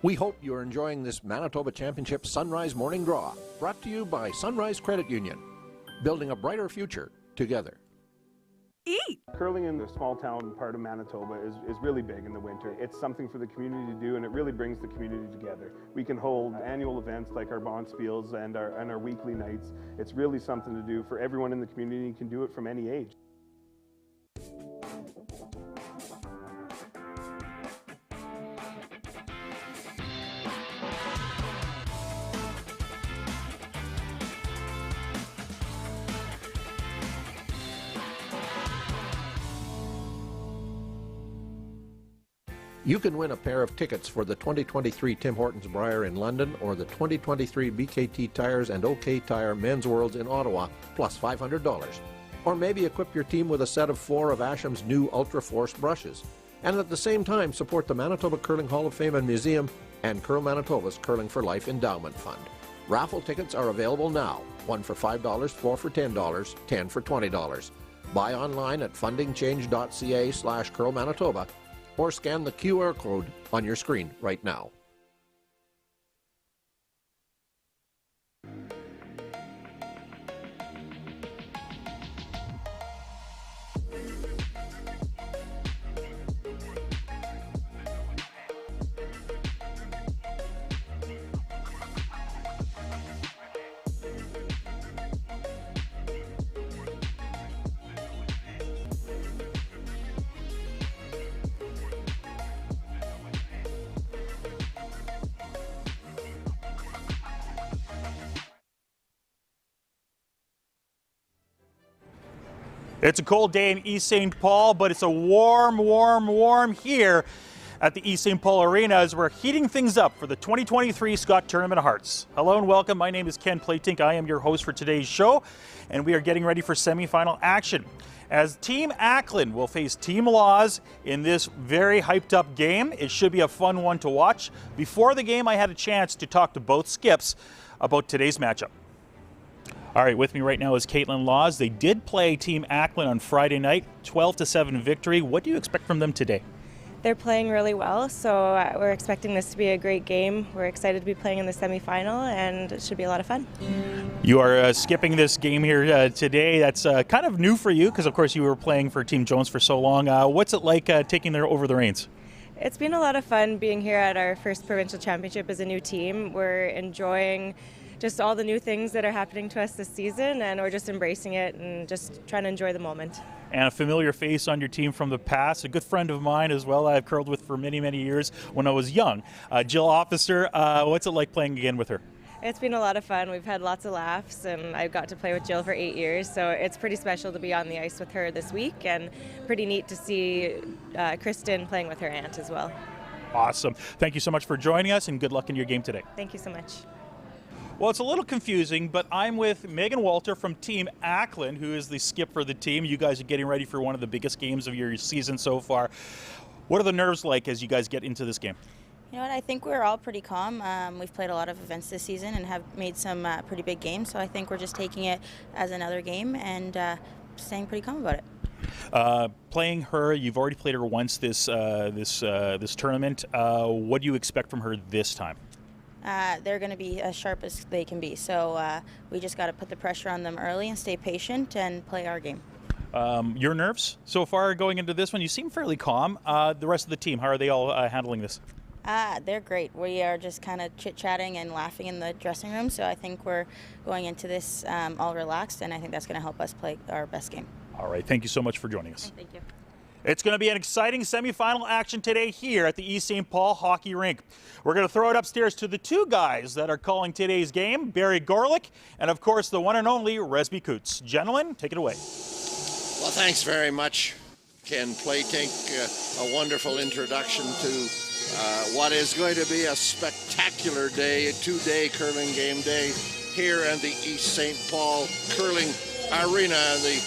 We hope you're enjoying this Manitoba Championship Sunrise Morning Draw, brought to you by Sunrise Credit Union, building a brighter future together. Eat! Curling in the small town part of Manitoba is really big in the winter. It's something for the community to do, and it really brings the community together. We can hold annual events like our Bonspiels and our weekly nights. It's really something to do for everyone in the community. You can do it from any age. You can win a pair of tickets for the 2023 Tim Hortons Brier in London or the 2023 BKT Tires and OK Tire Men's Worlds in Ottawa, plus $500. Or maybe equip your team with a set of 4 of Asham's new Ultra Force brushes. And at the same time, support the Manitoba Curling Hall of Fame and Museum and Curl Manitoba's Curling for Life Endowment Fund. Raffle tickets are available now. 1 for $5, 4 for $10, 10 for $20. Buy online at fundingchange.ca/Curl Manitoba or scan the QR code on your screen right now. It's a cold day in East St. Paul, but it's a warm here at the East St. Paul Arena as we're heating things up for the 2023 Scott Tournament of Hearts. Hello and welcome. My name is Ken Platink. I am your host for today's show, and we are getting ready for semifinal action as Team ACKLAND will face Team LAWES in this very hyped up game. It should be a fun one to watch. Before the game, I had a chance to talk to both skips about today's matchup. All right, with me right now is Caitlin Laws. They did play Team ACKLAND on Friday night, 12-7 victory. What do you expect from them today? They're playing really well, so we're expecting this to be a great game. We're excited to be playing in the semifinal, and it should be a lot of fun. You are skipping this game here today. That's kind of new for you because, of course, you were playing for Team Jones for so long. What's it like taking over the reins? It's been a lot of fun being here at our first provincial championship as a new team. We're enjoying just all the new things that are happening to us this season, and we're just embracing it and just trying to enjoy the moment. And a familiar face on your team from the past, a good friend of mine as well, I've curled with for many, many years when I was young. Jill Officer, what's it like playing again with her? It's been a lot of fun. We've had lots of laughs, and I've got to play with Jill for 8 years, so it's pretty special to be on the ice with her this week, and pretty neat to see Kristen playing with her aunt as well. Awesome. Thank you so much for joining us, and good luck in your game today. Thank you so much. Well, it's a little confusing, but I'm with Megan Walter from Team ACKLAND, who is the skip for the team. You guys are getting ready for one of the biggest games of your season so far. What are the nerves like as you guys get into this game? You know what, I think we're all pretty calm. We've played a lot of events this season and have made some pretty big games, so I think we're just taking it as another game and staying pretty calm about it. Playing her, you've already played her once this tournament. What do you expect from her this time? They're going to be as sharp as they can be, so we just got to put the pressure on them early and stay patient and play our game. Your nerves so far going into this one? You seem fairly calm. The rest of the team, how are they all handling this? They're great. We are just kind of chit-chatting and laughing in the dressing room, so I think we're going into this all relaxed, and I think that's going to help us play our best game. All right. Thank you so much for joining us. Thank you. It's going to be an exciting semifinal action today here at the East St. Paul Hockey Rink. We're going to throw it upstairs to the two guys that are calling today's game, Barry Gorlick and, of course, the one and only Resby Coots. Gentlemen, take it away. Well, thanks very much, Ken Platink. A wonderful introduction to what is going to be a spectacular day, a two-day curling game day here in the East St. Paul Curling Arena. The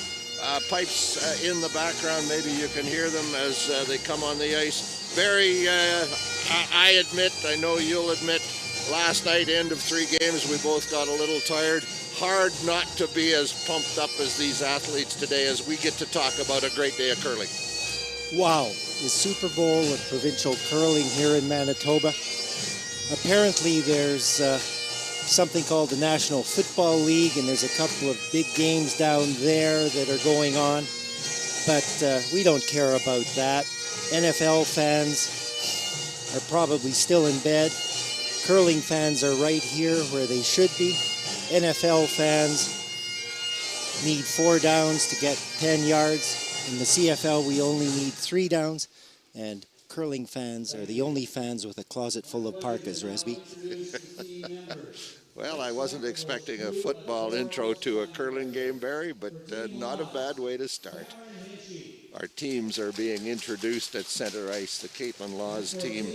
pipes in the background, maybe you can hear them as they come on the ice. Barry, I admit, I know you'll admit, last night, end of 3 games, we both got a little tired. Hard not to be as pumped up as these athletes today as we get to talk about a great day of curling. Wow, the Super Bowl of provincial curling here in Manitoba. Apparently there's something called the National Football League, and there's a couple of big games down there that are going on. But we don't care about that. NFL fans are probably still in bed. Curling fans are right here where they should be. NFL fans need 4 downs to get 10 yards. In the CFL, we only need 3 downs. And curling fans are the only fans with a closet full of parkas, Resby. Well, I wasn't expecting a football intro to a curling game, Barry, but not a bad way to start. Our teams are being introduced at center ice. The Caitlin LAWES team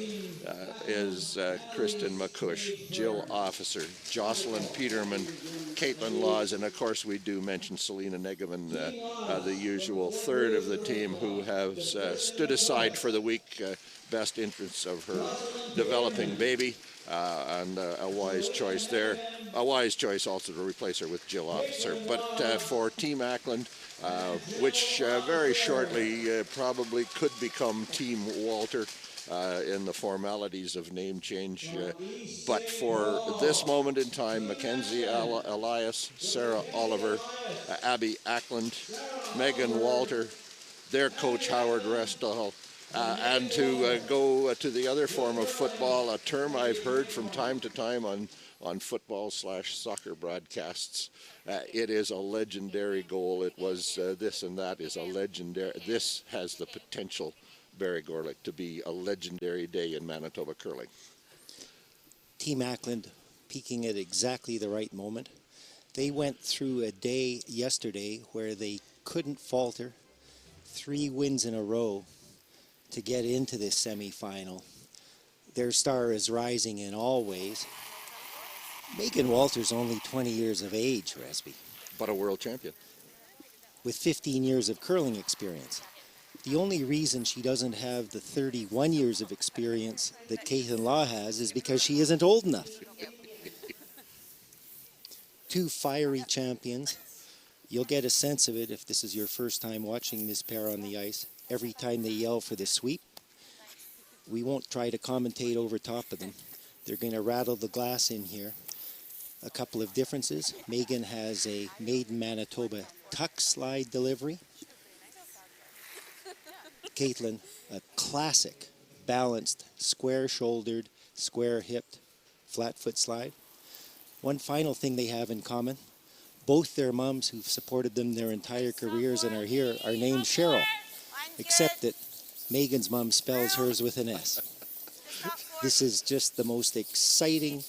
is Kristen McCush, Jill Officer, Jocelyn Peterman, Caitlin LAWES, and of course we do mention Selena Negavan, the usual third of the team who has stood aside for the week, best interests of her developing baby. And a wise choice there. A wise choice also to replace her with Jill Officer. But for Team ACKLAND, which very shortly probably could become Team Walter in the formalities of name change. But for this moment in time, Mackenzie Elias, Sarah Oliver, Abby ACKLAND, Megan Walter, their coach Howard Restall, and to go to the other form of football, a term I've heard from time to time on football/soccer broadcasts. It is a legendary goal. It was this and that is a legendary. This has the potential, Barry Gorlick, to be a legendary day in Manitoba curling. Team ACKLAND peaking at exactly the right moment. They went through a day yesterday where they couldn't falter. 3 wins in a row to get into this semifinal. Their star is rising in all ways. Megan Walter's only 20 years of age, Resby. But a world champion. With 15 years of curling experience. The only reason she doesn't have the 31 years of experience that Caitlin Law has is because she isn't old enough. 2 fiery champions. You'll get a sense of it if this is your first time watching this pair on the ice. Every time they yell for the sweep, we won't try to commentate over top of them. They're going to rattle the glass in here. A couple of differences. Megan has a made in Manitoba tuck slide delivery. Caitlin, a classic, balanced, square-shouldered, square-hipped, flat-foot slide. One final thing they have in common. Both their moms, who've supported them their entire careers and are here, are named Cheryl. Except that Megan's mom spells hers with an S. This is just the most exciting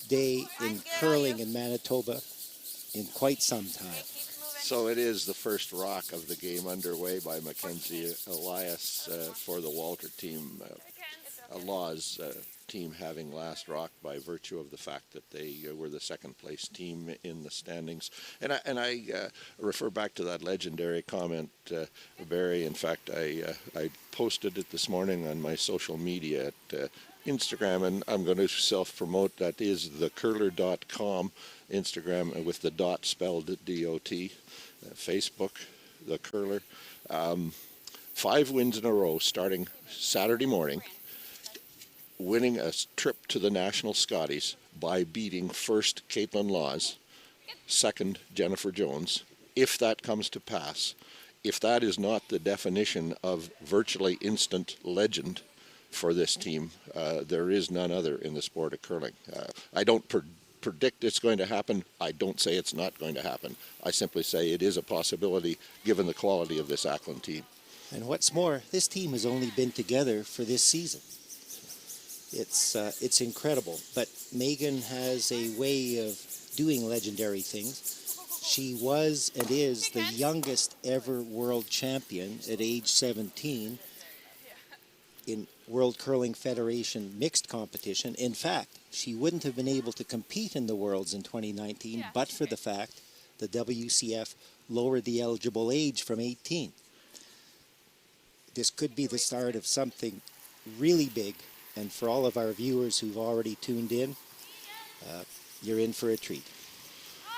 day in curling in Manitoba in quite some time. So it is the first rock of the game underway by Mackenzie Elias for the Walter team. LAWES team having last rock by virtue of the fact that they were the second place team in the standings. And I refer back to that legendary comment, Barry. In fact, I posted it this morning on my social media at Instagram, and I'm going to self-promote. That is thecurler.com, Instagram with the dot spelled D-O-T, Facebook, The Curler. 5 wins in a row starting Saturday morning, winning a trip to the National Scotties by beating first Caitlin LAWES, second Jennifer Jones. If that comes to pass, if that is not the definition of virtually instant legend for this team, there is none other in the sport of curling. I don't predict it's going to happen. I don't say it's not going to happen. I simply say it is a possibility given the quality of this ACKLAND team. And what's more, this team has only been together for this season. It's incredible, but Megan has a way of doing legendary things. She was and is the youngest ever world champion at age 17 in World Curling Federation mixed competition. In fact, she wouldn't have been able to compete in the Worlds in 2019 but for the fact the WCF lowered the eligible age from 18. This could be the start of something really big. And for all of our viewers who've already tuned in, you're in for a treat.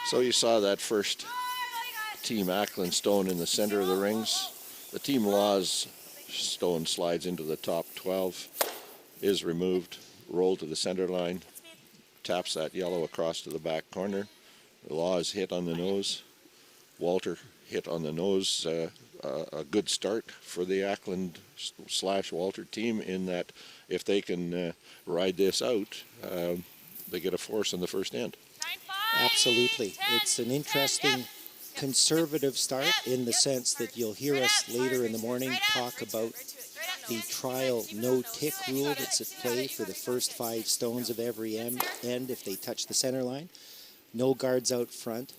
So you saw that first Team ACKLAND stone in the center of the rings. The Team LAWES stone slides into the top 12, is removed. roll to the center line, taps that yellow across to the back corner. LAWES hit on the nose. Walter hit on the nose. A good start for the ACKLAND / Walter team in that if they can ride this out, they get a force in the first end. Absolutely. It's an interesting conservative start in the sense that you'll hear us later in the morning talk about the trial no-tick rule that's at play for the first 5 stones of every end if they touch the center line. No guards out front.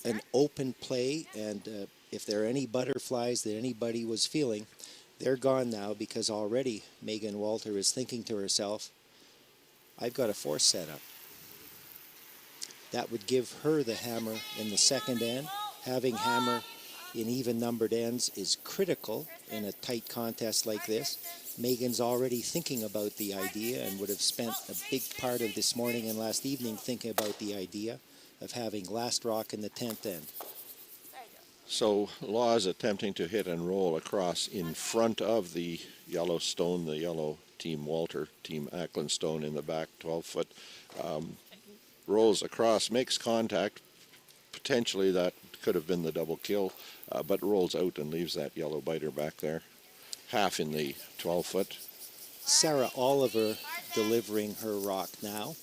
An open play, and if there are any butterflies that anybody was feeling, they're gone now because already Megan Walter is thinking to herself, I've got a force set up. That would give her the hammer in the second end. Having hammer in even-numbered ends is critical in a tight contest like this. Megan's already thinking about the idea and would have spent a big part of this morning and last evening thinking about the idea of having last rock in the 10th end. So LAWES attempting to hit and roll across in front of the yellow stone, the yellow Team Walter, Team ACKLAND stone in the back, 12-foot. Rolls across, makes contact. Potentially that could have been the double kill, but rolls out and leaves that yellow biter back there. Half in the 12-foot. Sarah Oliver delivering her rock now.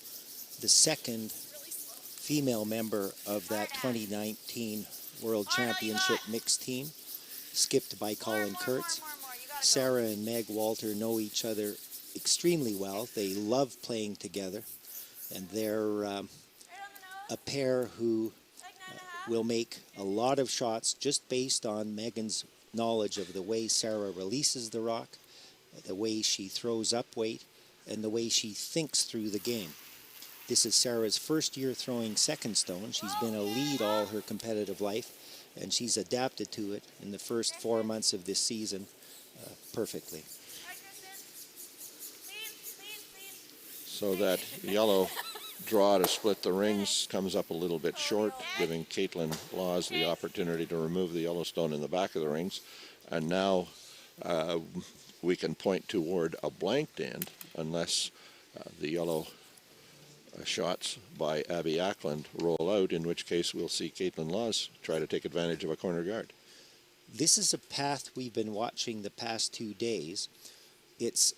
The second female member of that 2019 World Championship mixed team, skipped by Colin Kurtz. Sarah and Meg Walter know each other extremely well. They love playing together, and they're a pair who will make a lot of shots just based on Megan's knowledge of the way Sarah releases the rock, the way she throws up weight, and the way she thinks through the game. This is Sarah's first year throwing second stone. She's been a lead all her competitive life, and she's adapted to it in the first 4 months of this season perfectly. So that yellow draw to split the rings comes up a little bit short, giving Caitlin LAWES the opportunity to remove the yellow stone in the back of the rings. And now we can point toward a blanked end unless the yellow shots by Abby ACKLAND roll out, in which case we'll see Caitlin LAWES try to take advantage of a corner guard. This is a path we've been watching the past 2 days. It's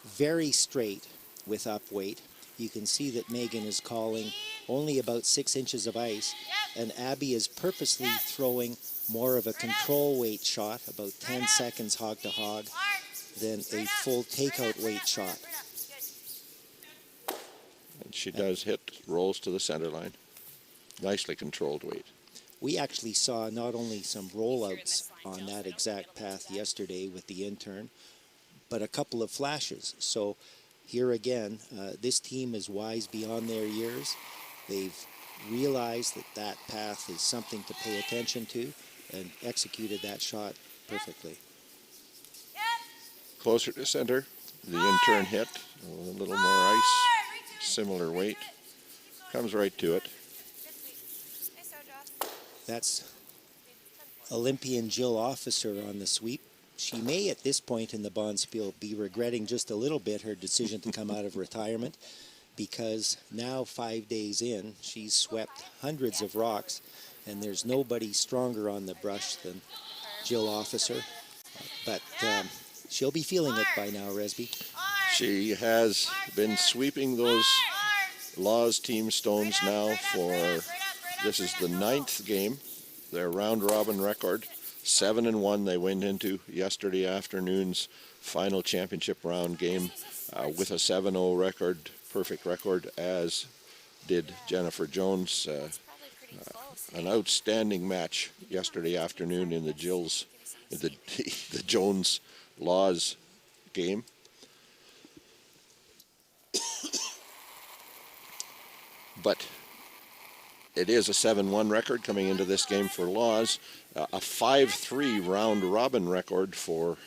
very straight with up weight. You can see that Megan is calling only about 6 inches of ice, and Abby is purposely throwing more of a control weight shot, about 10 seconds hog to hog, than a full takeout weight shot. And she does hit, rolls to the center line. Nicely controlled weight. We actually saw not only some rollouts on that exact path yesterday with the intern, but a couple of flashes. So here again, this team is wise beyond their years. They've realized that that path is something to pay attention to and executed that shot perfectly. Closer to center, the intern hit, a little more ice, similar weight, comes right to it. That's Olympian Jill Officer on the sweep. She may at this point in the Bonspiel be regretting just a little bit her decision to come out of retirement, because now 5 days in, she's swept hundreds of rocks, and there's nobody stronger on the brush than Jill Officer. But she'll be feeling it by now, Resby. She has been sweeping those LAWES team stones now for, this is the 9th game, their round-robin record. 7-1 they went into yesterday afternoon's final championship round game with a 7-0 record, perfect record, as did Jennifer Jones. An outstanding match yesterday afternoon in the the Jones LAWES game. But it is a 7-1 record coming into this game for LAWES. A 5-3 round-robin record for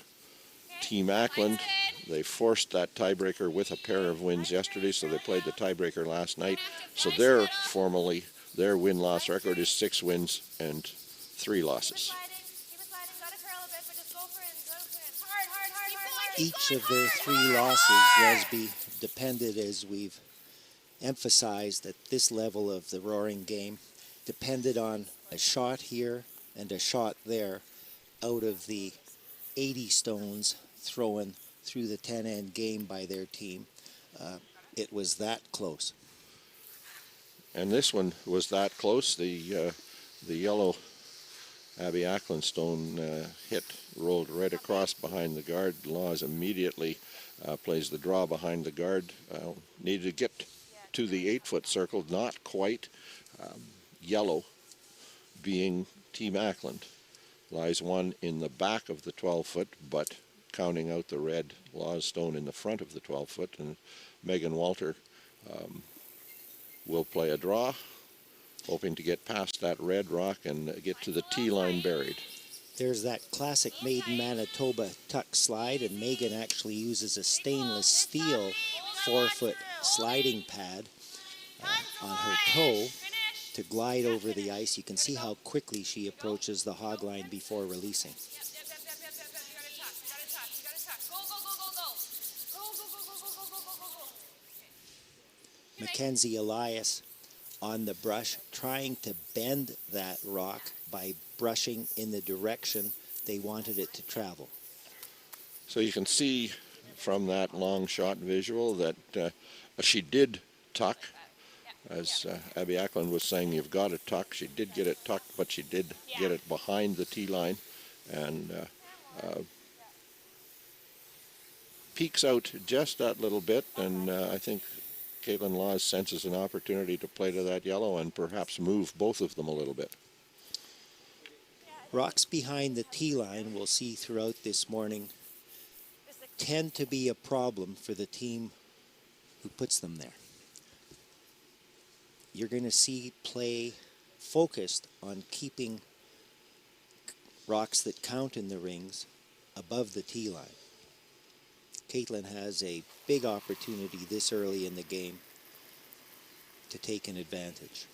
Team ACKLAND. They forced that tiebreaker with a pair of wins yesterday, so they played the tiebreaker last night. So their win-loss record is 6 wins and 3 losses. Each of their 3 losses, Resby, depended, as we've emphasized at this level of the roaring game, depended on a shot here and a shot there out of the 80 stones thrown through the 10-end game by their team. It was that close. And this one was that close. The yellow Abby ACKLAND stone hit, rolled right across behind the guard. LAWES immediately plays the draw behind the guard. Needed to get to the 8-foot circle, not quite. Yellow being Team ACKLAND. Lies one in the back of the 12-foot, but counting out the red LAWES stone in the front of the 12-foot, and Megan Walter will play a draw, hoping to get past that red rock and get to the tee line buried. There's that classic made in Manitoba tuck slide, and Megan actually uses a stainless steel 4-foot sliding pad on her toe to glide over the ice. You can see how quickly she approaches the hog line before releasing. Mackenzie Elias on the brush, trying to bend that rock by brushing in the direction they wanted it to travel. So you can see from that long shot visual that she did tuck. As Abby ACKLAND was saying, you've got to tuck. She did get it tucked, but she did get it behind the tee line, and peeks out just that little bit, and I think Caitlin LAWES senses an opportunity to play to that yellow and perhaps move both of them a little bit. Rocks behind the tee line, we'll see throughout this morning, tend to be a problem for the team who puts them there. You're going to see play focused on keeping rocks that count in the rings above the tee line. Caitlin has a big opportunity this early in the game to take an advantage.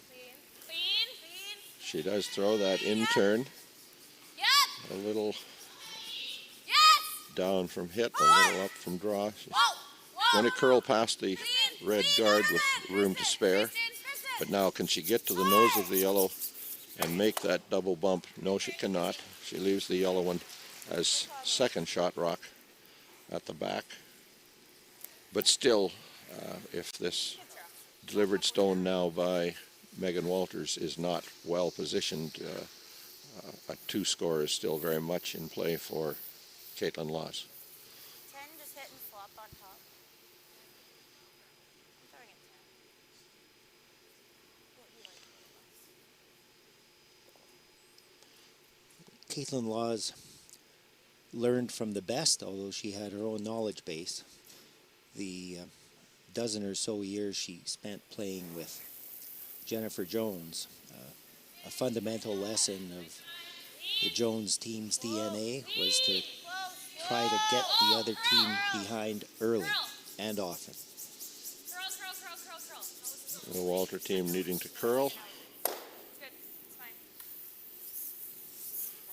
She does throw that in turn. A little down from hit, a little up from draw. She's going to curl past the red guard with room to spare. But now, can she get to the nose of the yellow and make that double bump? No, she cannot. She leaves the yellow one as second shot rock at the back. But still, if this delivered stone now by Megan Walters is not well positioned, a 2 score is still very much in play for Caitlin LAWES. 10 just hit and flop on top. Caitlin LAWES learned from the best, although she had her own knowledge base. The dozen or so years she spent playing with Jennifer Jones. A fundamental lesson of the Jones team's DNA was to try to get the other team behind early and often. The Walter team needing to curl.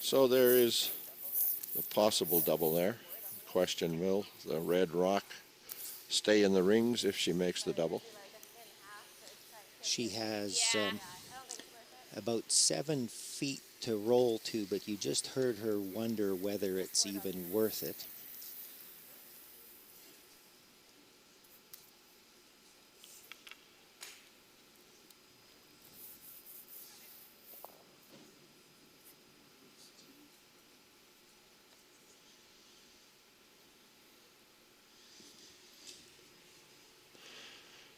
So there is the possible double there. Question, will the red rock stay in the rings if she makes the double? She has about 7 feet to roll to, but you just heard her wonder whether it's even worth it.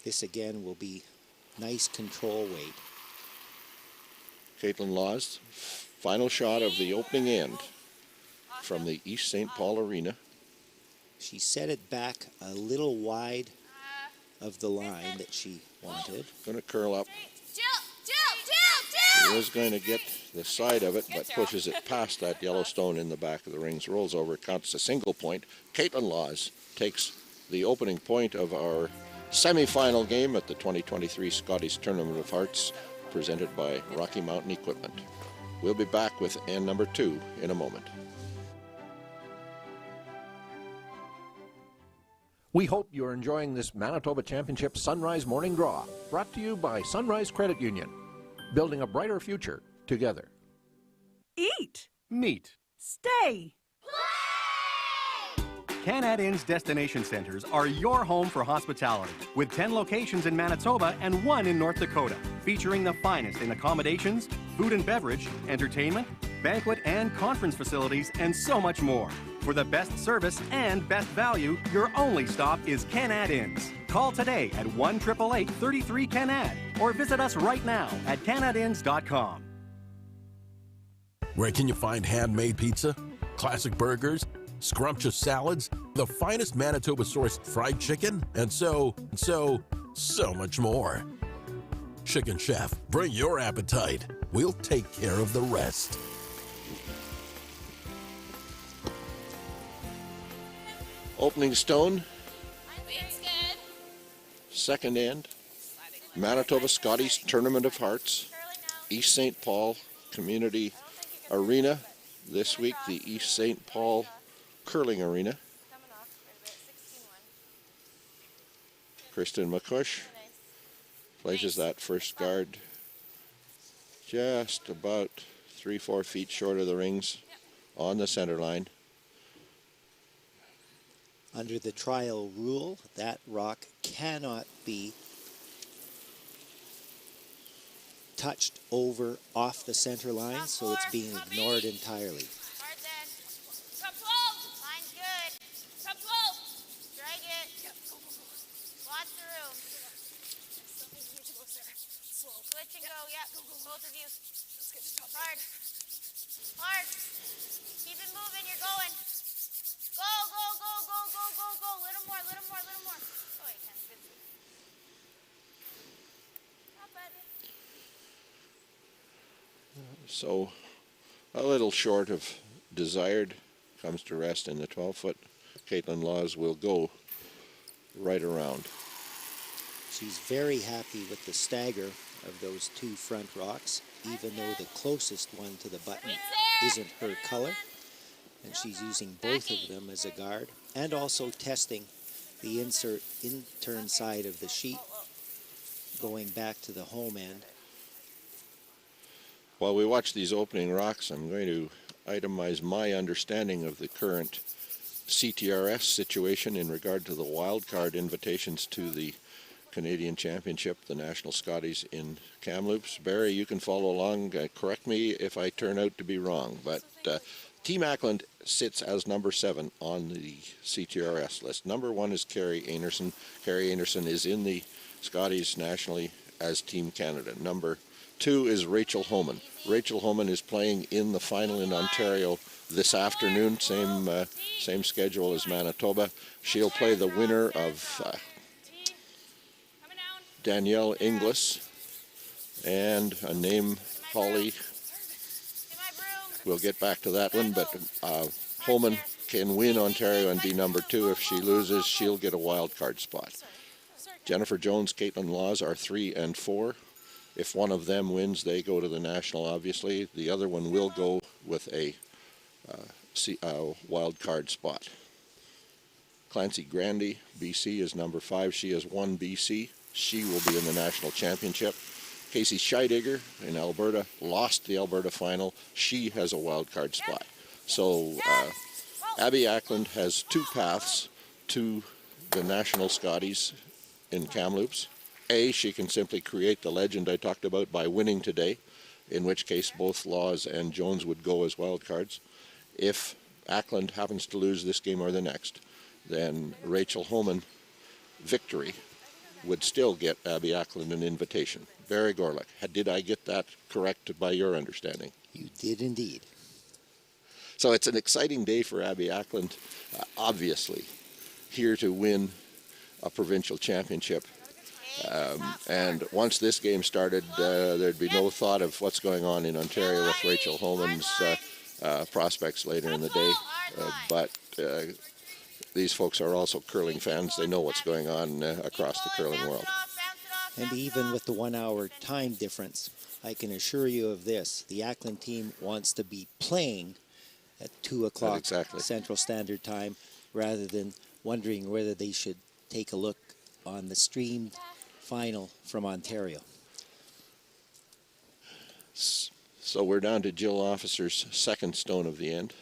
This again will be nice control weight. Caitlin LAWES, final shot of the opening end from the East St. Paul Arena. She set it back a little wide of the line that she wanted. Going to curl up. She is going to get the side of it, but pushes it past that yellow stone in the back of the rings, rolls over, counts a single point. Caitlin LAWES takes the opening point of our semi-final game at the 2023 Scotties Tournament of Hearts, presented by Rocky Mountain Equipment. We'll be back with end number 2 in a moment. We hope you're enjoying this Manitoba Championship Sunrise Morning Draw, brought to you by Sunrise Credit Union, building a brighter future together. Eat. Meet. Stay. Canad Inn's destination centers are your home for hospitality, with 10 locations in Manitoba and 1 in North Dakota, featuring the finest in accommodations, food and beverage, entertainment, banquet and conference facilities, and so much more. For the best service and best value, your only stop is Canad Inns. Call today at 1-888-33-CANAD or visit us right now at canadinns.com. Where can you find handmade pizza, classic burgers, scrumptious salads, the finest Manitoba-sourced fried chicken, and so much more? Chicken Chef, bring your appetite. We'll take care of the rest. Opening stone. Second end. Manitoba Scotties Tournament of Hearts. East St. Paul Community Arena. This week, the East St. Paul Curling Arena. Kristen McCush places that first guard just about 3-4 feet short of the rings on the center line. Under the trial rule, that rock cannot be touched over off the center line, so it's being ignored entirely. Switch and go, yep, both of you. Hard. Hard. Keep it moving, you're going. Go, go, go, go, go, go, go. Little more, little more, little more. Oh, you can't. Good. Not bad. So a little short of desired, comes to rest in the 12-foot. Caitlin Laws will go right around. She's very happy with the stagger of those two front rocks, even though the closest one to the button isn't her color. And she's using both of them as a guard, and also testing the intern side of the sheet going back to the home end. While we watch these opening rocks, I'm going to itemize my understanding of the current CTRS situation in regard to the wildcard invitations to the Canadian Championship, the National Scotties in Kamloops. Barry, you can follow along. Correct me if I turn out to be wrong, but Team ACKLAND sits as number 7 on the CTRS list. Number 1 is Carrie Anderson. Carrie Anderson is in the Scotties nationally as Team Canada. Number 2 is Rachel Homan. Rachel Homan is playing in the final in Ontario this afternoon, same schedule as Manitoba. She'll play the winner of Danielle Inglis and a name, Holly. We'll get back to that one, but Holman can win Ontario and be number 2. If she loses, she'll get a wild card spot. Jennifer Jones, Caitlin Laws are 3 and 4. If one of them wins, they go to the national, obviously. The other one will go with a wild card spot. Clancy Grandy, BC, is number 5. She has won BC. She will be in the national championship. Casey Scheidegger in Alberta lost the Alberta final. She has a wild card spot. So Abby ACKLAND has 2 paths to the national Scotties in Kamloops. A, she can simply create the legend I talked about by winning today, in which case both Laws and Jones would go as wild cards. If ACKLAND happens to lose this game or the next, then Rachel Homan, victory, would still get Abby ACKLAND an invitation. Barry Gorlick, did I get that correct by your understanding? You did indeed. So it's an exciting day for Abby ACKLAND, obviously, here to win a provincial championship. And once this game started, there'd be no thought of what's going on in Ontario with Rachel Homan's prospects later in the day. But these folks are also curling fans. They know what's going on across the curling world. And even with the 1 hour time difference, I can assure you of this. The ACKLAND team wants to be playing at 2 o'clock Exactly. Central Standard Time rather than wondering whether they should take a look on the streamed final from Ontario. So we're down to Jill Officer's second stone of the end.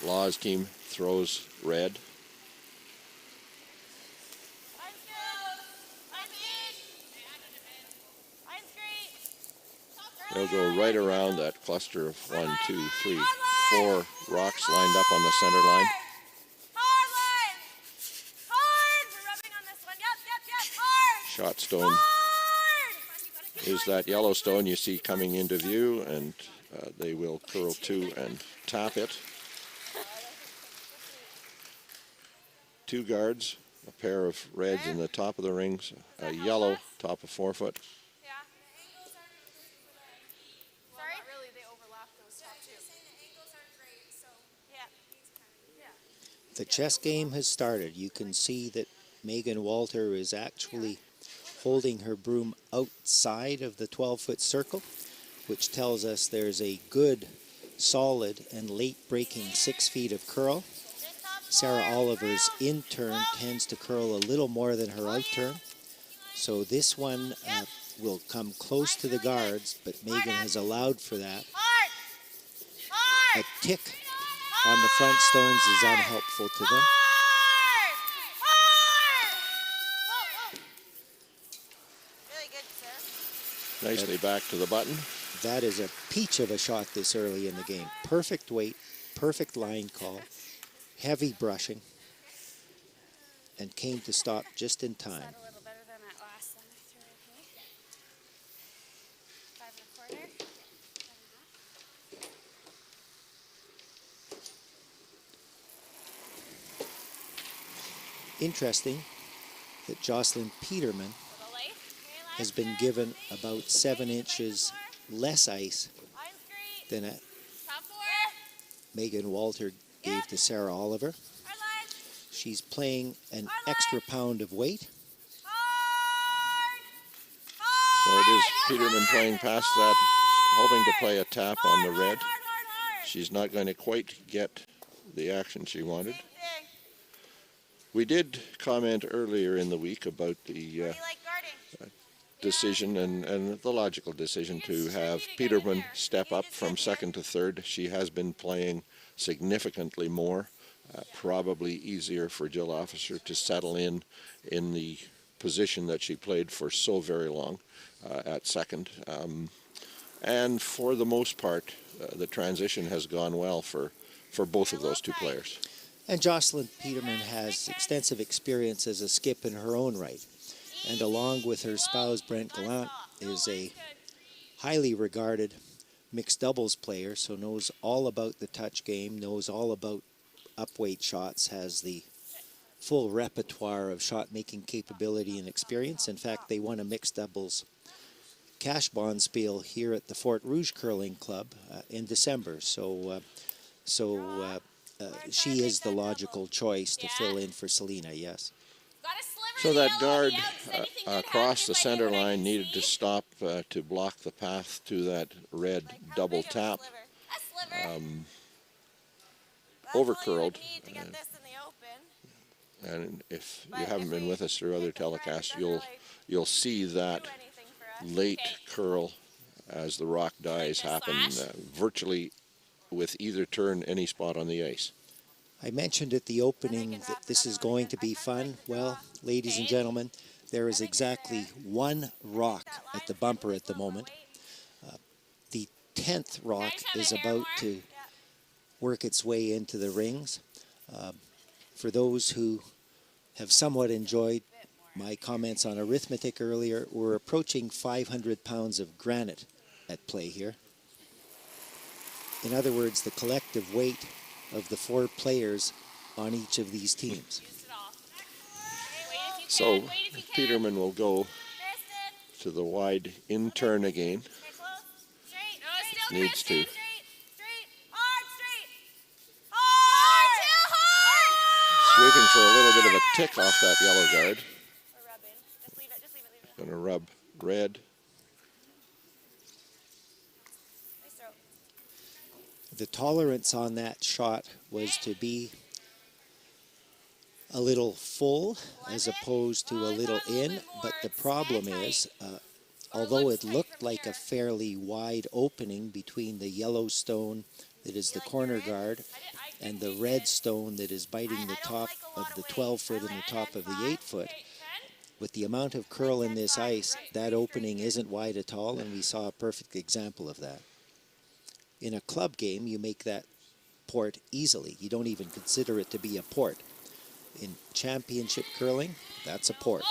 Laws team throws red. They'll go right around that cluster of 1, 2, 3, 4 rocks lined up on the center line. Shot stone is that yellow stone you see coming into view, and they will curl to and tap it. 2 guards, a pair of reds in the top of the rings, a yellow top of 4 foot. The chess game has started. You can see that Megan Walter is actually holding her broom outside of the 12-foot circle, which tells us there's a good, solid, and late-breaking 6 feet of curl. Sarah Oliver's in turn tends to curl a little more than her out turn. So this one will come close to the guards, but Megan has allowed for that. A tick on the front stones is unhelpful to them. Nicely back to the button. That is a peach of a shot this early in the game. Perfect weight, perfect line call, heavy brushing, and came to stop just in time. Interesting that Jocelyn Peterman has been given about 7 inches less ice than Megan Walter gave to Sarah Oliver. She's playing an extra pound of weight. So it is Peterman playing past that, hoping to play a tap on the red. She's not going to quite get the action she wanted. We did comment earlier in the week about the decision and the logical decision to have Peterman step up from second to third. She has been playing significantly more, probably easier for Jill Officer to settle in the position that she played for so very long at second. And for the most part, the transition has gone well for both of those two players. And Jocelyn Peterman has extensive experience as a skip in her own right. And along with her spouse, Brent Gallant, is a highly regarded mixed doubles player, so knows all about the touch game, knows all about upweight shots, has the full repertoire of shot-making capability and experience. In fact, they won a mixed doubles cash bond spiel here at the Fort Rouge Curling Club in December. So she is the logical choice to fill in for Selena, yes. So that guard across the center line needed to stop to block the path to that red double tap. Overcurled. And if you haven't been with us through other telecasts, you'll see that late curl as the rock dies happen virtually with either turn any spot on the ice. I mentioned at the opening that this is going to be fun. Well, ladies and gentlemen, there is exactly 1 rock at the bumper at the moment. The 10th rock is about to work its way into the rings. For those who have somewhat enjoyed my comments on arithmetic earlier, we're approaching 500 pounds of granite at play here. In other words, the collective weight of the 4 players on each of these teams. So Peterman will go to the wide in turn again. Needs to sweeping for a little bit of a tick off that yellow guard. Going to rub red. The tolerance on that shot was to be a little full as opposed to a little in, but the problem is, although it looked like a fairly wide opening between the yellow stone that is the corner guard and the red stone that is biting the top of the 12-foot and the top of the 8-foot, with the amount of curl in this ice, that opening isn't wide at all, and we saw a perfect example of that. In a club game, you make that port easily. You don't even consider it to be a port. In championship curling, that's a port.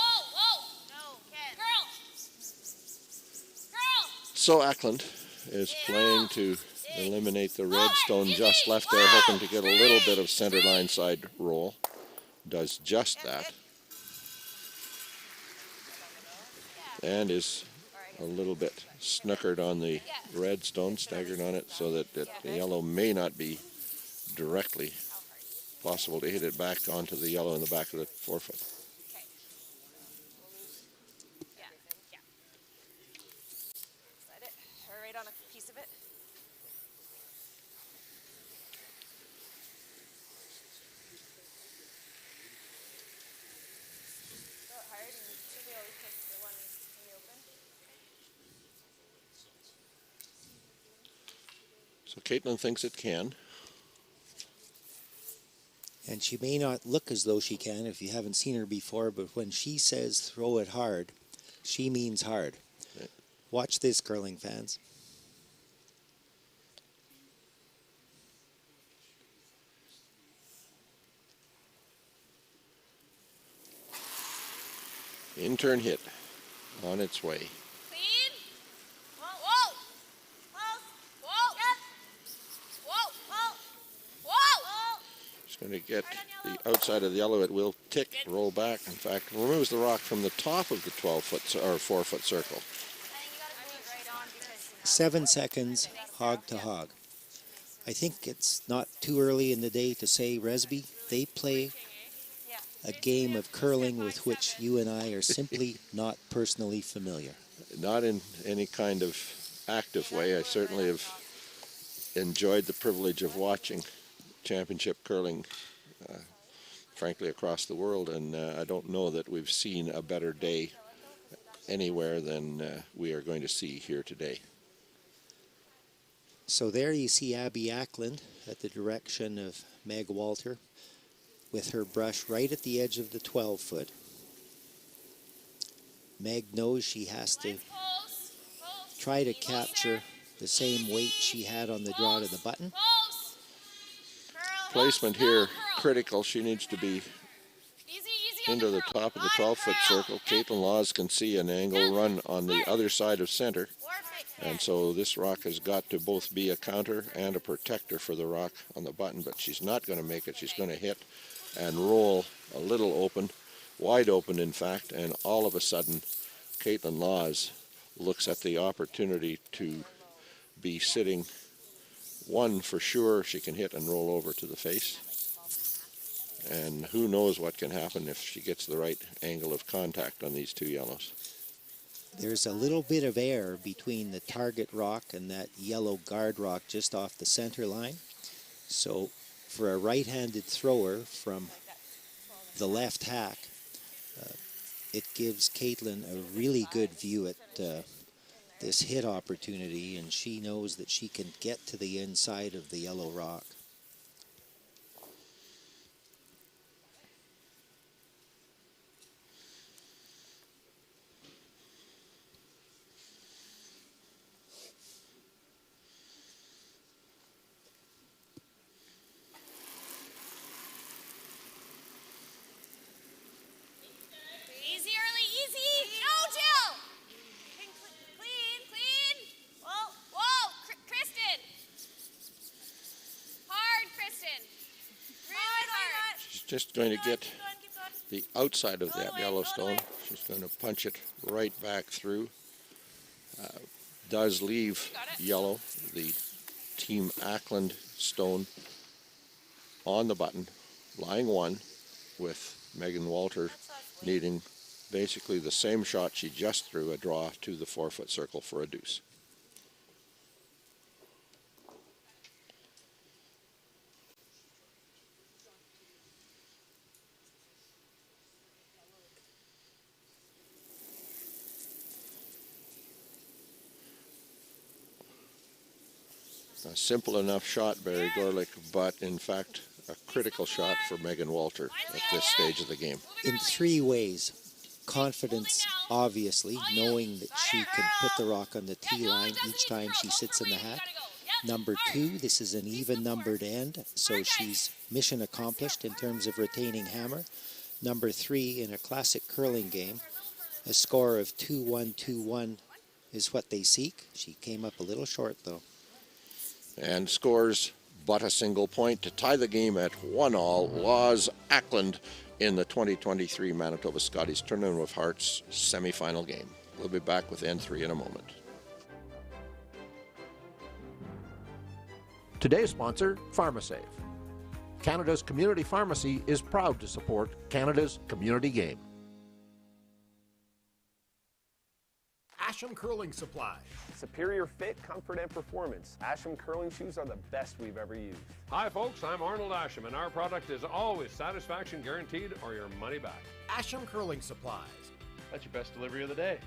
So ACKLAND is playing to eliminate the red stone just left there, hoping to get a little bit of center line side roll. Does just that. And is a little bit snookered on the red stone, staggered on it, so that the yellow may not be directly possible to hit it back onto the yellow in the back of the 4-foot. Right on a piece of it. Throw it hard and you should be able to hit the one in the open. So Caitlin thinks it can. And she may not look as though she can if you haven't seen her before, but when she says throw it hard, she means hard. Okay. Watch this, curling fans. In-turn hit on its way. Clean. Whoa. Whoa. Whoa. Whoa. Whoa. Whoa. Just going to get the outside of the yellow. It will tick, roll back. In fact, removes the rock from the top of the 12-foot or 4-foot circle. 7 seconds, hog to hog. I think it's not too early in the day to say, Resby, they play a game of curling with which you and I are simply not personally familiar. Not in any kind of active way. I certainly have enjoyed the privilege of watching championship curling, frankly, across the world, and I don't know that we've seen a better day anywhere than we are going to see here today. So there you see Abby ACKLAND at the direction of Meg Walter with her brush right at the edge of the 12-foot. Meg knows she has to try to capture the same weight she had on the draw to the button. Placement here critical. She needs to be into the top of the 12-foot circle. Caitlin Laws can see an angle run on the other side of center. And so this rock has got to both be a counter and a protector for the rock on the button, but she's not going to make it. She's going to hit and roll a little open, wide open in fact, and all of a sudden Caitlin Laws looks at the opportunity to be sitting one for sure. She can hit and roll over to the face, and who knows what can happen if she gets the right angle of contact on these two yellows. There's a little bit of air between the target rock and that yellow guard rock just off the center line. So for a right-handed thrower from the left hack, it gives Caitlin a really good view at this hit opportunity, and she knows that she can get to the inside of the yellow rock. Just going to get the outside of that yellow stone. She's going to punch it right back through. Does leave yellow, the Team ACKLAND stone, on the button, lying one, with Megan Walter needing basically the same shot she just threw, a draw to the 4-foot circle for a deuce. A simple enough shot, Barry Gorlick, but in fact a critical shot for Megan Walter at this stage of the game. In 3 ways. Confidence, obviously, knowing that she can put the rock on the tee line each time she sits in the hat. Number 2, this is an even numbered end, so she's mission accomplished in terms of retaining hammer. Number 3, in a classic curling game, a score of 2-1, 2-1 is what they seek. She came up a little short, though. And scores but a single point to tie the game at 1-all. LAWES ACKLAND in the 2023 Manitoba Scotties Tournament of Hearts semifinal game. We'll be back with N3 in a moment. Today's sponsor, PharmaSave. Canada's community pharmacy is proud to support Canada's community game. Asham Curling Supply. Superior fit, comfort, and performance. Asham curling shoes are the best we've ever used. Hi folks, I'm Arnold Asham, and our product is always satisfaction guaranteed or your money back. Asham Curling Supplies. That's your best delivery of the day.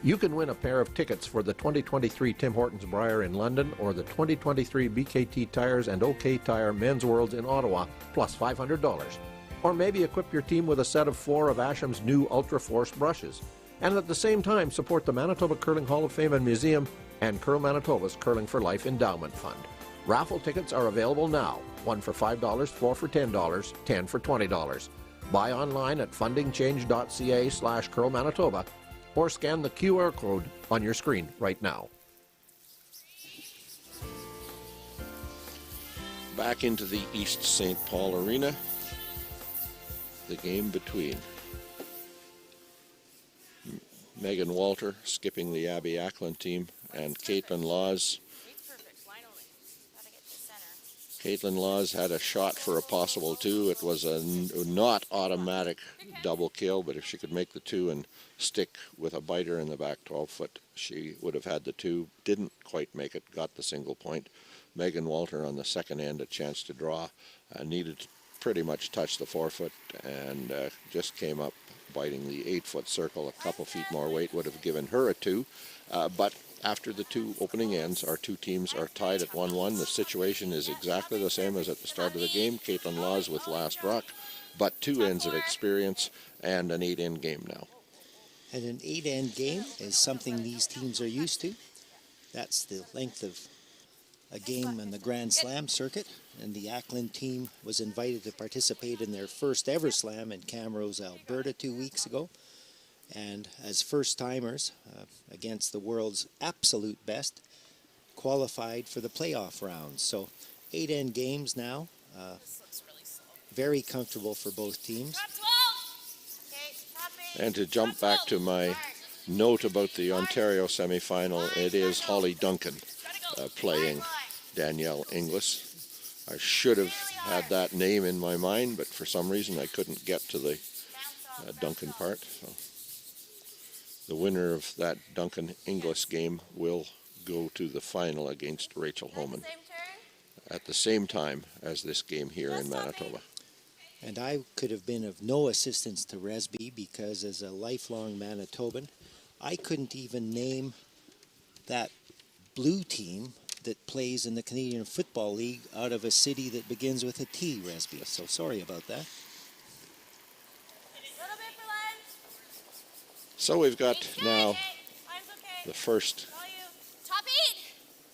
You can win a pair of tickets for the 2023 Tim Hortons Brier in London or the 2023 BKT Tires and OK Tire Men's Worlds in Ottawa, plus $500. Or maybe equip your team with a set of 4 of Asham's new Ultra Force brushes. And at the same time support the Manitoba Curling Hall of Fame and Museum and Curl Manitoba's Curling for Life Endowment Fund. Raffle tickets are available now, 1 for $5, 4 for $10, 10 for $20. Buy online at fundingchange.ca/Curl Manitoba or scan the QR code on your screen right now. Back into the East St. Paul Arena, the game between Megan Walter, skipping the Abby ACKLAND team, and Caitlin LAWES. Caitlin LAWES had a shot for a possible 2. It was a not automatic double kill, but if she could make the 2 and stick with a biter in the back 12-foot, she would have had the 2. Didn't quite make it, got the single point. Megan Walter on the second end, a chance to draw, needed to pretty much touch the 4-foot and just came up biting the 8-foot circle. A couple feet more weight would have given her a 2, but after the 2 opening ends, our 2 teams are tied at 1-1. The situation is exactly the same as at the start of the game. Caitlin LAWES with last rock, but 2 ends of experience and an 8-end game now. And an 8-end game is something these teams are used to. That's the length of a game in the Grand Slam circuit, and the ACKLAND team was invited to participate in their first ever slam in Camrose, Alberta 2 weeks ago. And as first-timers against the world's absolute best, qualified for the playoff rounds. So 8-end games now, very comfortable for both teams. And to jump back to my note about the Ontario semifinal, it is Holly Duncan playing Danielle Inglis. I should have had that name in my mind, but for some reason I couldn't get to the Duncan part. So the winner of that Duncan Inglis game will go to the final against Rachel Homan at the same time as this game here in Manitoba. And I could have been of no assistance to Resby because as a lifelong Manitoban, I couldn't even name that blue team that plays in the Canadian Football League out of a city that begins with a T, Resby. So sorry about that. So we've got now the first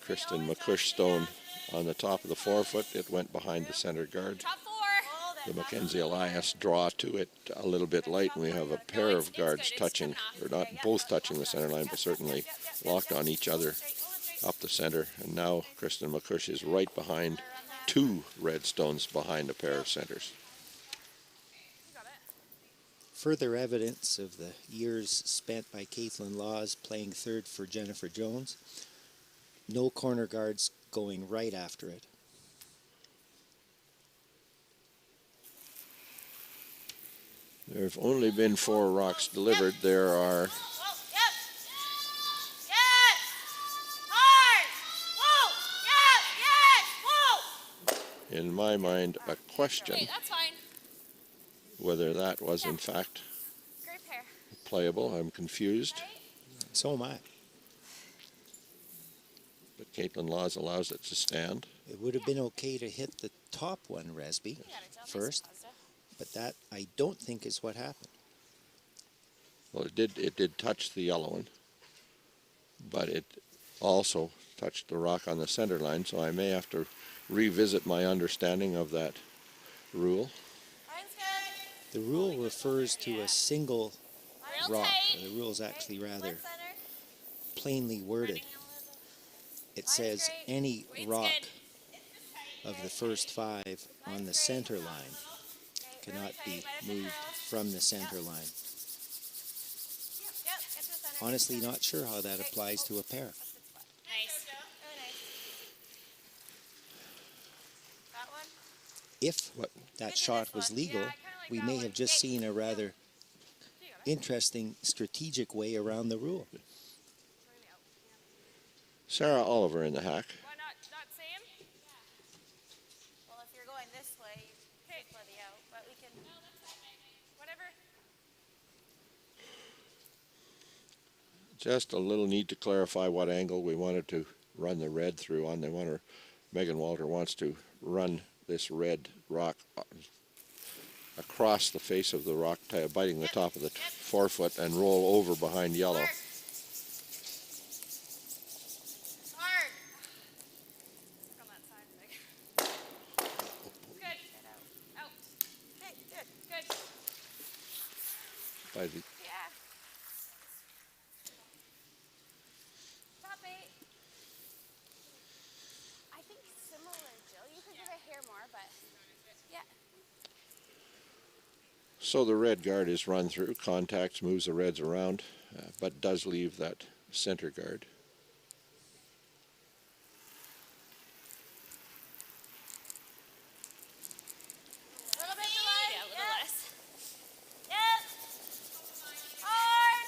Kristen McCush-Stone on the top of the 4-foot. It went behind the center guard. The Mackenzie Elias draw to it a little bit light, and we have a pair of guards touching, or not both touching the center line, but certainly locked on each other up the center. And now Kristen McCush is right behind 2 red stones behind a pair of centers. Further evidence of the years spent by Caitlin LAWES playing third for Jennifer Jones. No corner guards going right after it. There have only been 4 rocks delivered. There are in my mind a question whether that was in fact playable. I'm confused. So am I. But Caitlin Laws allows it to stand. It would have been okay to hit the top one, Resby, first, but that I don't think is what happened. Well, it did touch the yellow one, but it also touched the rock on the center line, so I may have to revisit my understanding of that rule. The rule refers to a single rock. The rule is actually rather plainly worded. It says any rock of the first 5 on the center line cannot be moved from the center line. Honestly, not sure how that applies to a pair. If that shot was legal, we may have just seen a rather interesting strategic way around the rule. Sarah Oliver in the hack. Why not same? Well, if you're going this way, you can play the out, but we can, whatever. Just a little need to clarify what angle we wanted to run the red through on. Megan Walter wants to run this red rock across the face of the rock, biting the top of the forefoot and roll over behind yellow. Hard. On that side, Meg. Good. Out. Hey, good. By the Yeah. Top 8. I think similar, Jill. You could give a hair more, but yeah. So the red guard is run through, contacts, moves the reds around, but does leave that center guard. A little bit delay. Yeah, a little less. Yep. Hard.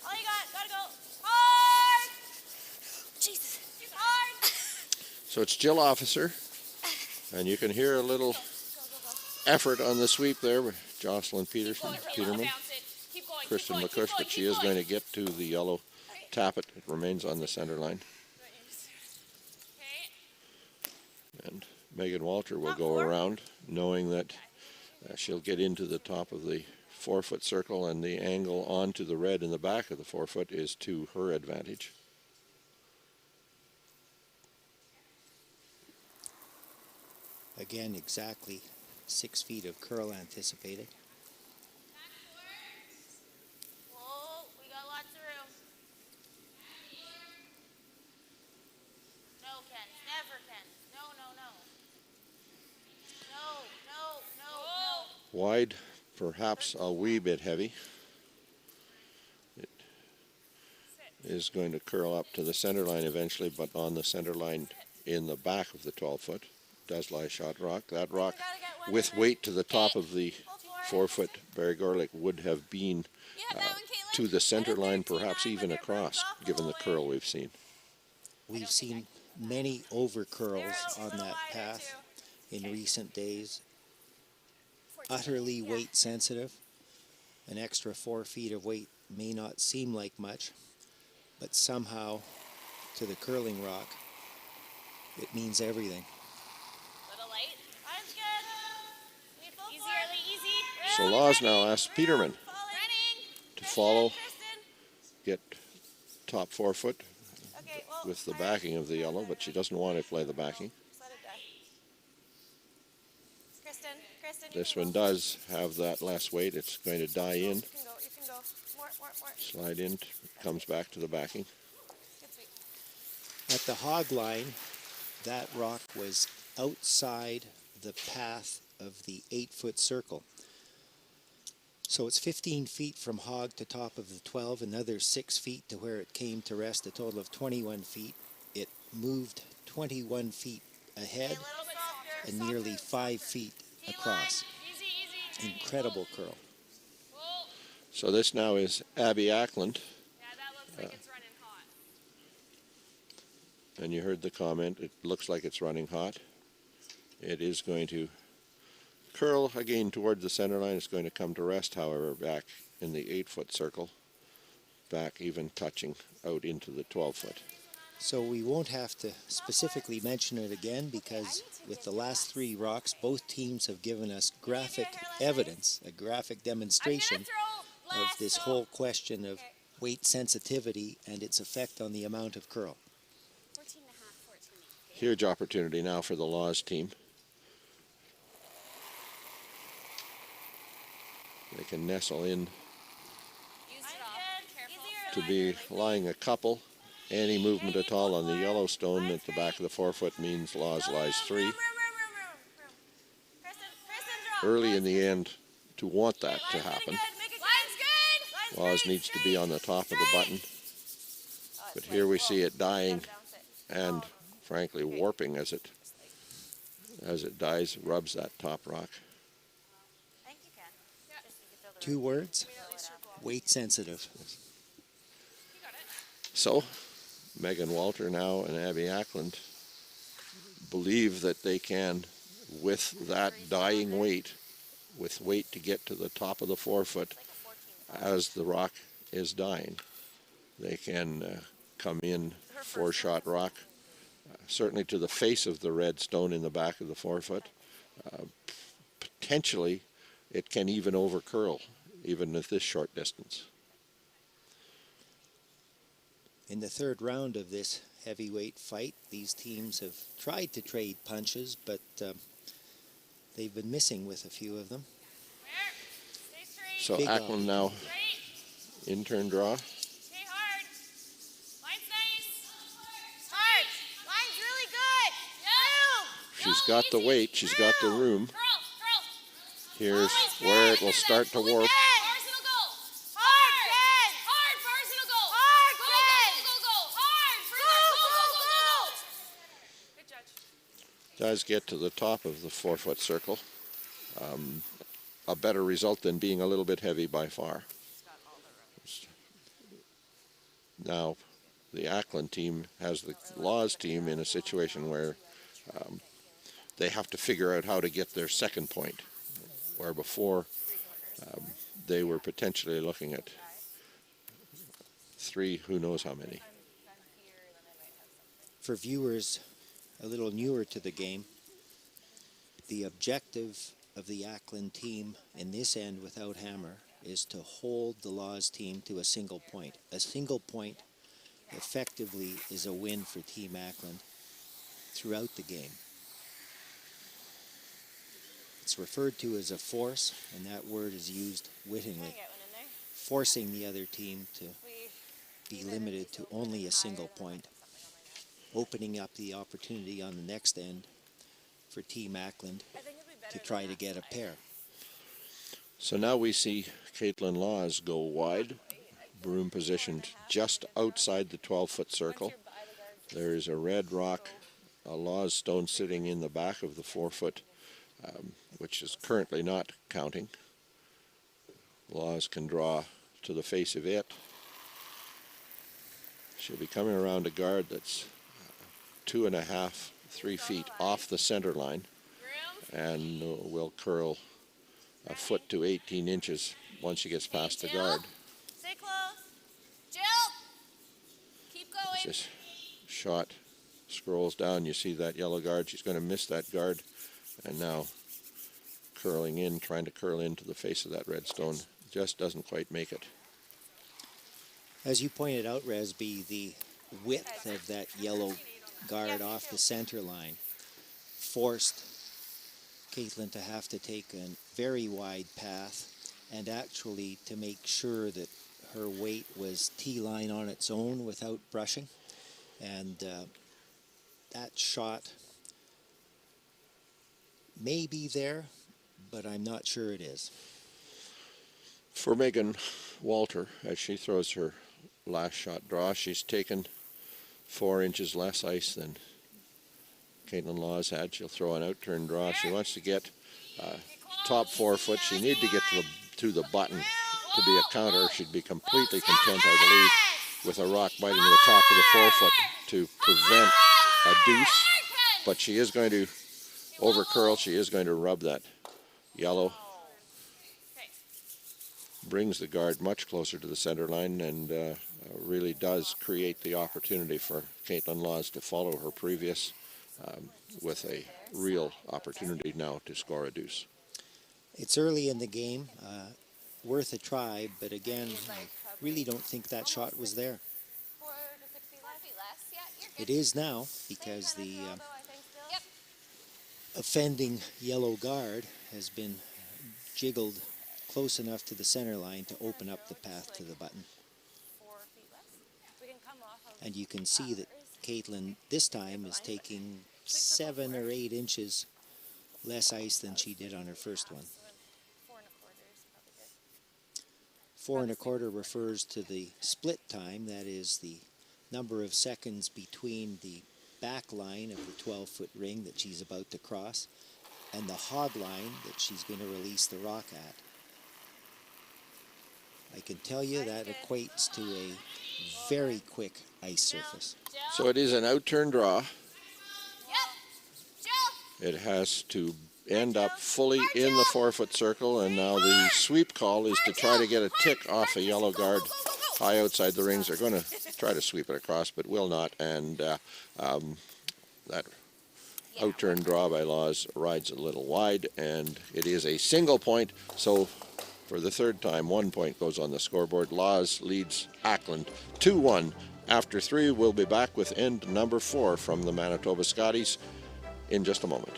All you got. Gotta go. Hard. Jesus. Hard. So it's Jill Officer, and you can hear a little effort on the sweep there with Jocelyn Peterman, Kristen McCush, but she is going to get to the yellow, tap it. It remains on the center line. And Megan Walter will go around, knowing that she'll get into the top of the forefoot circle, and the angle onto the red in the back of the forefoot is to her advantage. Again, exactly 6 feet of curl anticipated. Whoa, we got lots of room. No, Ken. Never, Ken. No. No. Wide, perhaps a wee bit heavy. It is going to curl up to the center line eventually, but on the center line in the back of the 12-foot does lie shot rock. That rock, with weight to the top of the forefoot, Barry Gorlick would have been to the center line, perhaps even across, given the curl we've seen. We've seen many over curls on that path in recent days. Utterly weight sensitive. An extra 4 feet of weight may not seem like much, but somehow to the curling rock, it means everything. Little light. Mine's good. Easy, early, easy. So Laws now asks Peterman to follow, get top forefoot with the backing of the yellow, but she doesn't want to play the backing. This one does have that less weight. It's going to die in. You can go. More. Slide in, comes back to the backing. At the hog line, that rock was outside the path of the 8-foot circle. So it's 15 feet from hog to top of the 12, another 6 feet to where it came to rest, a total of 21 feet. It moved 21 feet ahead and nearly 5 feet across. Incredible curl. So this now is Abby ACKLAND. Yeah, that looks like it's running hot. And you heard the comment, it looks like it's running hot. It is going to curl again toward the center line. It's going to come to rest, however, back in the 8-foot circle, back even touching out into the 12-foot. So we won't have to specifically mention it again because with the last 3 rocks, both teams have given us graphic evidence, a graphic demonstration of this whole question of weight sensitivity and its effect on the amount of curl. Huge opportunity now for the LAWES team. They can nestle in to be lying a couple. Any movement at all on the yellow stone at the back of the forefoot means LAWES lies 3. Early in the end, to want that to happen, LAWES needs to be on the top of the button. But here we see it dying and, frankly, warping as it dies, rubs that top rock. 2 words, weight sensitive. So, Megan Walter now and Abby ACKLAND believe that they can, with that dying weight, with weight to get to the top of the forefoot as the rock is dying, they can come in 4-shot rock, certainly to the face of the red stone in the back of the forefoot. Potentially, it can even over curl, even at this short distance. In the 3rd round of this heavyweight fight, these teams have tried to trade punches, but they've been missing with a few of them. So ACKLAND now in turn draw. She's got the weight, she's got the room. Here's where it will start to warp. Does get to the top of the forefoot circle. A better result than being a little bit heavy by far. Now, the ACKLAND team has the LAWES team in a situation where they have to figure out how to get their second point, where before they were potentially looking at 3, who knows how many. For viewers a little newer to the game, the objective of the ACKLAND team in this end without hammer is to hold the LAWES team to a single point. A single point effectively is a win for Team ACKLAND throughout the game. It's referred to as a force, and that word is used wittingly, forcing the other team to be limited to only a single point, opening up the opportunity on the next end for Team ACKLAND to try to get a pair. So now we see Caitlin LAWES go wide, broom positioned just outside the 12-foot circle. There is a red rock, a LAWES stone sitting in the back of the forefoot, which is currently not counting. LAWES can draw to the face of it. She'll be coming around a guard that's 2.5, 3 feet off the center line, and will curl a foot to 18 inches once she gets past the guard. Stay close. Jill! Keep going. As this shot scrolls down, you see that yellow guard. She's going to miss that guard, and now curling in, trying to curl into the face of that red stone. Just doesn't quite make it. As you pointed out, Resby, the width of that yellow guard off the center line forced Caitlin to have to take a very wide path and actually to make sure that her weight was T-line on its own without brushing. And that shot may be there, but I'm not sure it is. For Megan Walter, as she throws her last shot draw, she's taken 4 inches less ice than Caitlin LAWES had. She'll throw an out-turn draw. She wants to get top forefoot. She needs to get to the button to be a counter. She'd be completely content, I believe, with a rock biting the top of the forefoot to prevent a deuce. But she is going to over curl. She is going to rub that yellow. Brings the guard much closer to the center line, and really does create the opportunity for Caitlin Laws to follow her previous with a real opportunity now to score a deuce. It's early in the game, worth a try, but again, I really don't think that shot was there. It is now, because the offending yellow guard has been jiggled close enough to the center line to open up the path to the button. And you can see that Caitlin this time is taking 7 or 8 inches less ice than she did on her first one. 4 1/4 refers to the split time, that is the number of seconds between the back line of the 12-foot ring that she's about to cross and the hog line that she's going to release the rock at. I can tell you that equates to a very quick ice surface. So it is an out-turn draw. It has to end up fully in the 4-foot circle, and now the sweep call is to try to get a tick off a yellow guard high outside the rings. They're going to try to sweep it across, but will not, and that out-turn draw by Laws rides a little wide, and it is a single point. So for the third time, 1 point goes on the scoreboard. Laws leads ACKLAND 2-1. After 3, we'll be back with end number 4 from the Manitoba Scotties in just a moment.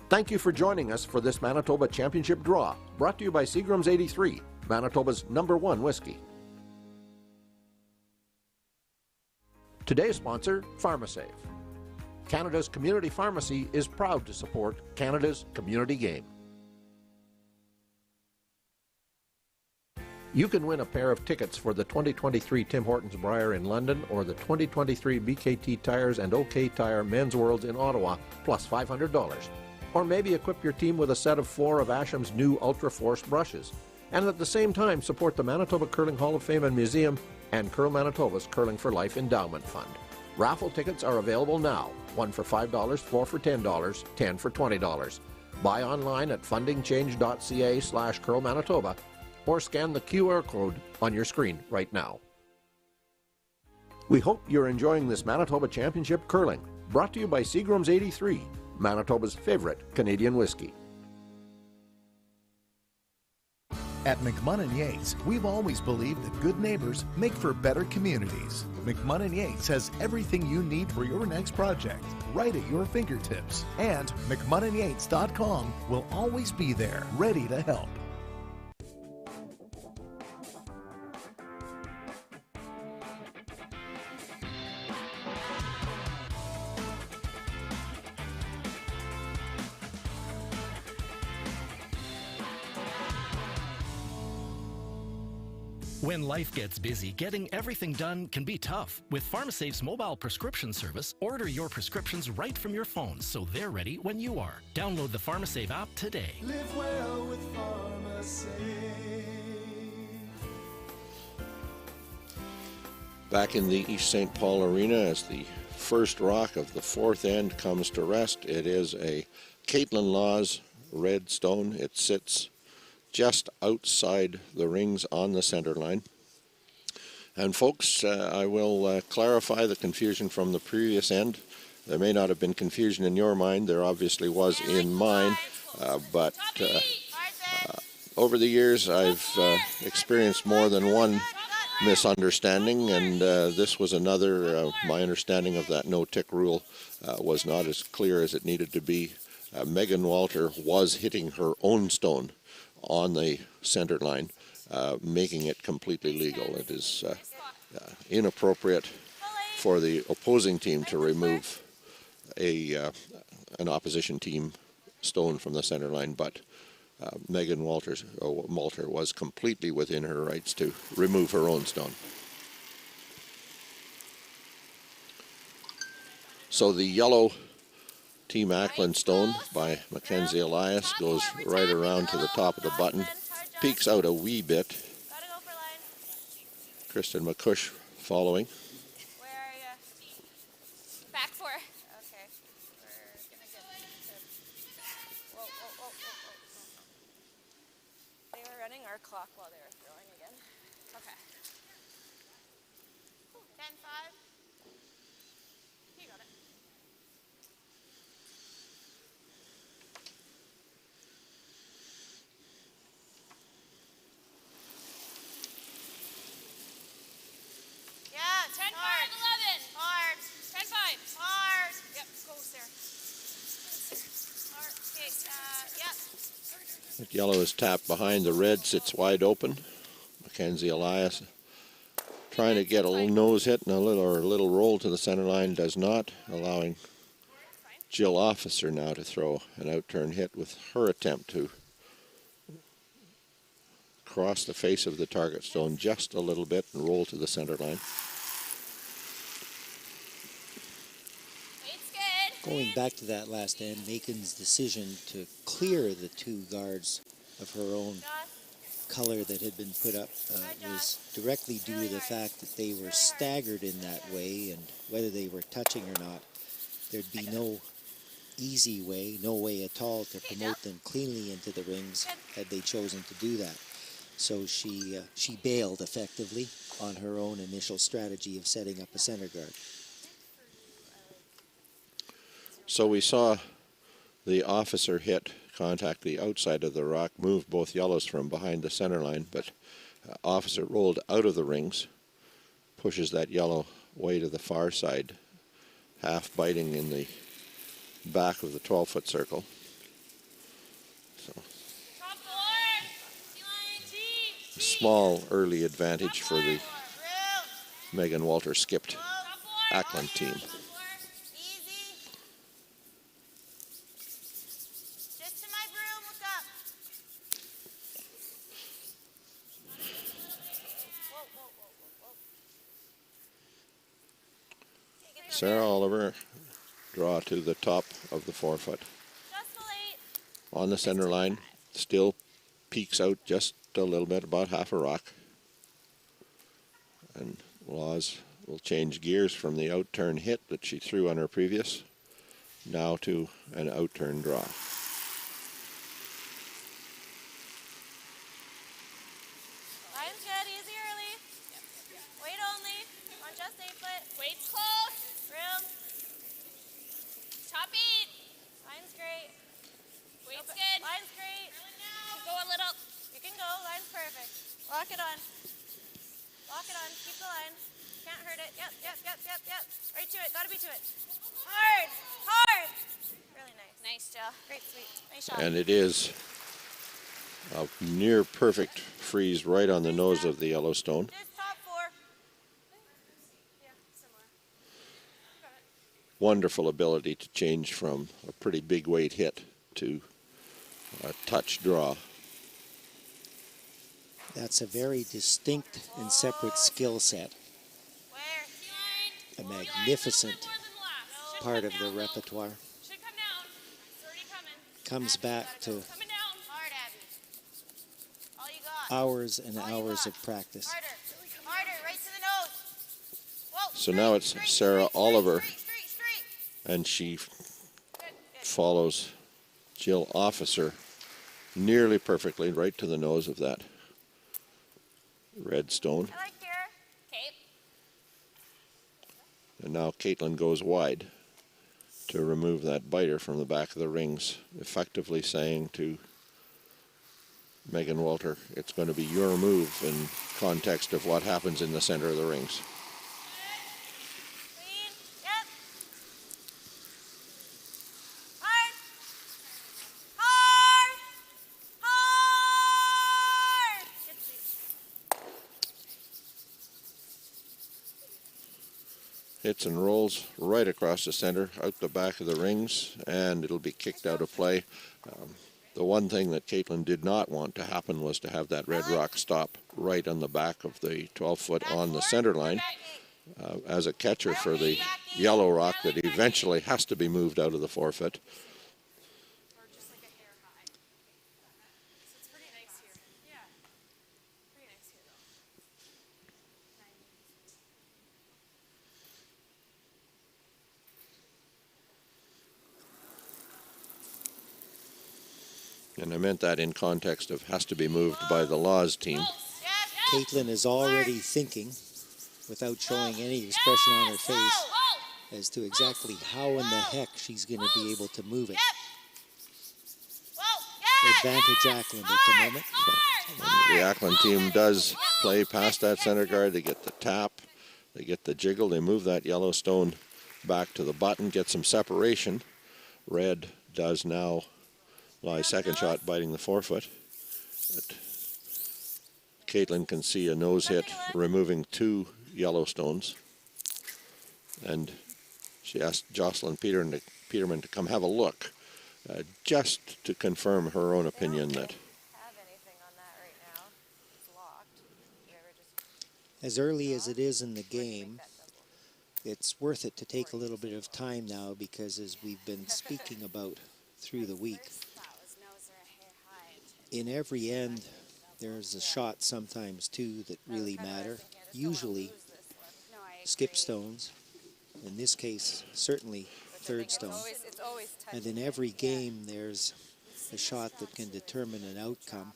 Thank you for joining us for this Manitoba Championship draw, brought to you by Seagram's 83, Manitoba's #1 whiskey. Today's sponsor, PharmaSave. Canada's community pharmacy is proud to support Canada's community game. You can win a pair of tickets for the 2023 Tim Hortons Brier in London or the 2023 BKT Tires and OK Tire Men's Worlds in Ottawa, plus $500. Or maybe equip your team with a set of 4 of Asham's new Ultra Force brushes, and at the same time support the Manitoba Curling Hall of Fame and Museum and Curl Manitoba's Curling for Life Endowment Fund. Raffle tickets are available now, 1 for $5, 4 for $10, 10 for $20. Buy online at fundingchange.ca/curlmanitoba or scan the QR code on your screen right now. We hope you're enjoying this Manitoba Championship Curling, brought to you by Seagram's 83, Manitoba's favorite Canadian whiskey. At McMunn & Yates, we've always believed that good neighbors make for better communities. McMunn & Yates has everything you need for your next project, right at your fingertips. And McMunnandYates.com will always be there, ready to help. When life gets busy, getting everything done can be tough. With PharmaSafe's mobile prescription service, order your prescriptions right from your phone so they're ready when you are. Download the PharmaSafe app today. Live well with PharmaSafe. Back in the East St. Paul Arena as the first rock of the 4th end comes to rest. It is a Caitlin Laws red stone. It sits just outside the rings on the center line. And folks, I will clarify the confusion from the previous end. There may not have been confusion in your mind. There obviously was in mine. But over the years, I've experienced more than one misunderstanding, and this was another. My understanding of that no-tick rule was not as clear as it needed to be. Megan Walter was hitting her own stone on the center line, making it completely legal. It is inappropriate for the opposing team to remove an opposition team stone from the center line, but Megan Walter was completely within her rights to remove her own stone. So the yellow Team ACKLAND stone by Mackenzie Elias goes right around to the top of the button, peeks out a wee bit. Kristen McCush following. Where are you? Back 4. Okay. We're gonna get to... Whoa. They were our clock while they were throwing again. Okay. 10-5. You got it. Yeah, 10-5, 11. Hard. 10-5. Hard. Yep, go, Sarah. Hard. Okay, yep. That yellow is tapped behind, the red sits wide open. Mackenzie Elias trying to get a little nose hit and a little roll to the center line, does not, allowing Jill Officer now to throw an outturn hit with her attempt to cross the face of the target stone just a little bit and roll to the center line. Going back to that last end, Macon's decision to clear the two guards of her own color that had been put up was directly due to the fact that they were staggered in that way, and whether they were touching or not, there'd be no easy way, no way at all to promote them cleanly into the rings had they chosen to do that. So she bailed effectively on her own initial strategy of setting up a center guard. So we saw the Officer hit contact the outside of the rock, move both yellows from behind the center line, but Officer rolled out of the rings, pushes that yellow way to the far side, half biting in the back of the 12-foot circle. So, a small early advantage for the Megan Walter skipped ACKLAND team. Sarah Oliver, draw to the top of the 4-foot. On the center line, still peeks out just a little bit, about half a rock. And LAWES will change gears from the outturn hit that she threw on her previous, now to an outturn draw. Line's good, easy early. Weight only, on just 8-foot. Weight's close. Room. Top 8. Line's great. Weight's good. Line's great. You go a little. You can go, line's perfect. Lock it on. Lock it on, keep the line. Can't hurt it. Yep. Right to it, gotta be to it. Hard, hard. Really nice. Nice, Jill. Great, sweet. Nice shot. And it is a near perfect freeze right on the nose of the Yellowstone. Just top 4. Yeah, similar. Wonderful ability to change from a pretty big weight hit to a touch draw. That's a very distinct and separate skill set. A magnificent part of the repertoire. Comes back to hours and hours of practice. Harder, right to the nose. Whoa. So now it's Sarah Oliver, and she follows Jill Officer nearly perfectly right to the nose of that red stone. I like here. Kate. And now Caitlin goes wide to remove that biter from the back of the rings, effectively saying to Megan Walter, it's going to be your move in context of what happens in the center of the rings. Clean. Yep. Hard. Hard. Hard. Good sweep. Hits and rolls right across the center, out the back of the rings, and it'll be kicked out of play. The one thing that Caitlin did not want to happen was to have that red rock stop right on the back of the 12-foot on the center line as a catcher for the yellow rock that eventually has to be moved out of the 4-foot. And I meant that in context of has to be moved by the LAWES team. Caitlin is already thinking, without showing any expression on her face, as to exactly how in the heck she's going to be able to move it. Advantage ACKLAND at the moment. And the ACKLAND team does play past that center guard. They get the tap, they get the jiggle, they move that yellow stone back to the button, get some separation. Red does now lie second shot, biting the forefoot. But Caitlin can see a nose hit, removing 2 yellow stones. And she asked Jocelyn Peterman to come have a look, just to confirm her own opinion that as early as it is in the game, it's worth it to take a little bit of time now, because as we've been speaking about through the week, in every end there's a shot sometimes too that really matter. Usually skip stones, in this case certainly third stone, and in every game there's a shot that can determine an outcome.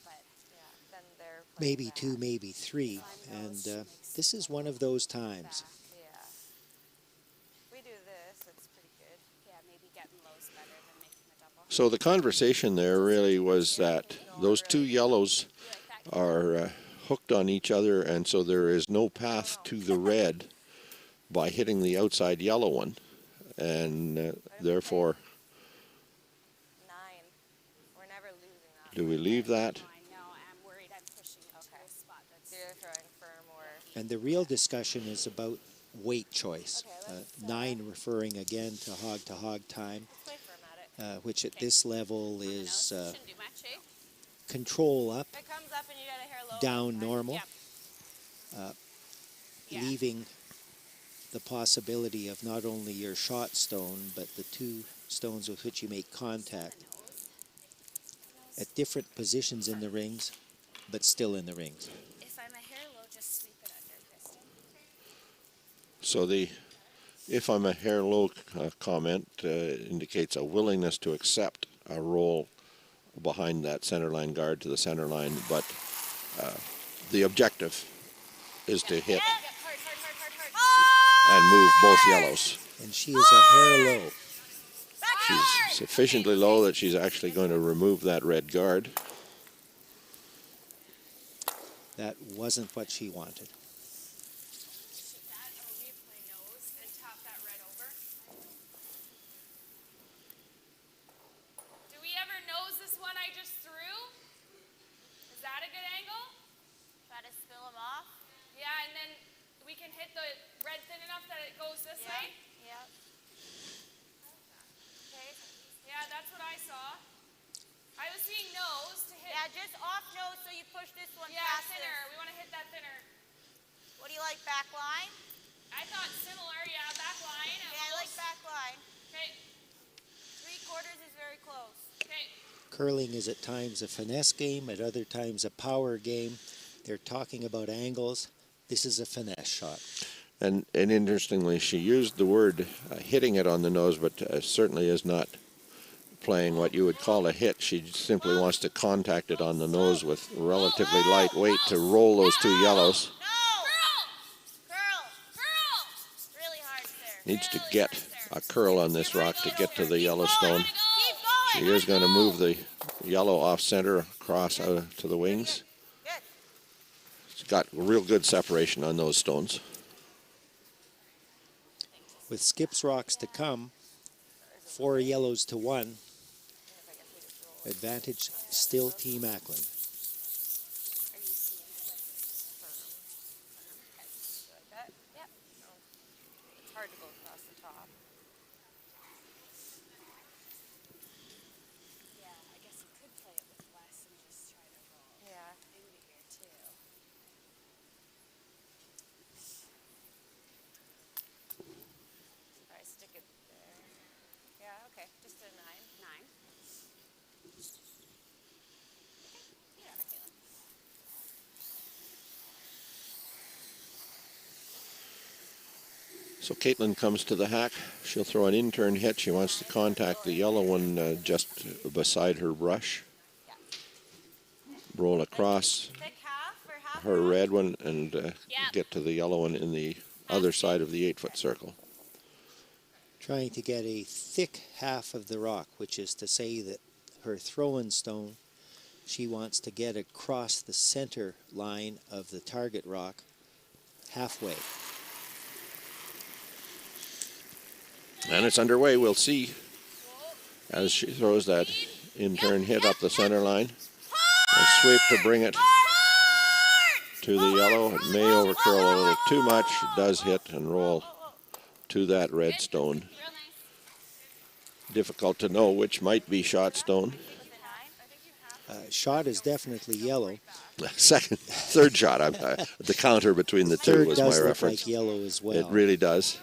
Maybe 2, maybe 3, and this is one of those times. So the conversation there really was that those 2 yellows are hooked on each other, and so there is no path to the red by hitting the outside yellow one, and therefore, do we leave that? And the real discussion is about weight choice. 9 referring again to hog time, which at this level is control up, down normal, leaving the possibility of not only your shot stone, but the 2 stones with which you make contact at different positions in the rings, but still in the rings. So the "if I'm a hair low" comment indicates a willingness to accept a roll behind that center line guard to the center line, but the objective is to hit and move both yellows. And she is a hair low. She's sufficiently low that she's actually going to remove that red guard. That wasn't what she wanted. Hit the red thin enough that it goes this way? Yeah. Okay. Yeah, that's what I saw. I was seeing nose to hit. Yeah, just off nose so you push this one past thinner. We want to hit that thinner. What do you like, back line? I thought similar, yeah, back line. Yeah, I like back line. Okay. 3/4 is very close. Okay. Curling is at times a finesse game, at other times a power game. They're talking about angles. This is a finesse shot. And interestingly, she used the word hitting it on the nose, but certainly is not playing what you would call a hit. She simply wants to contact it on the nose with relatively light weight to roll those 2 yellows. Needs to get a curl on this rock to get to the yellow stone. She is going to move the yellow off center across out to the wings. Got real good separation on those stones. With skips rocks to come, 4 yellows to 1. Advantage still Team ACKLAND. It's hard to go across the top. Yeah, I guess you could play it with less and just try to roll. Yeah. Into here too. Alright, stick it there. Yeah, okay. Just a 9. 9. Yeah, Caitlin. So Caitlin comes to the hack. She'll throw an in-turn hit. She wants to contact the yellow one just beside her brush. Yeah. roll across her red one and get to the yellow one in the other side of the 8-foot circle. Trying to get a thick half of the rock, which is to say that her throw-in stone, she wants to get across the center line of the target rock halfway. And it's underway. We'll see as she throws that in-turn hit up the center line. A sweep to bring it to the yellow. It may overcurl a little too much. It does hit and roll to that red stone. Difficult to know which might be shot stone. Shot is definitely yellow. Third shot. The counter between the two was my does look reference. like yellow as well. It really does.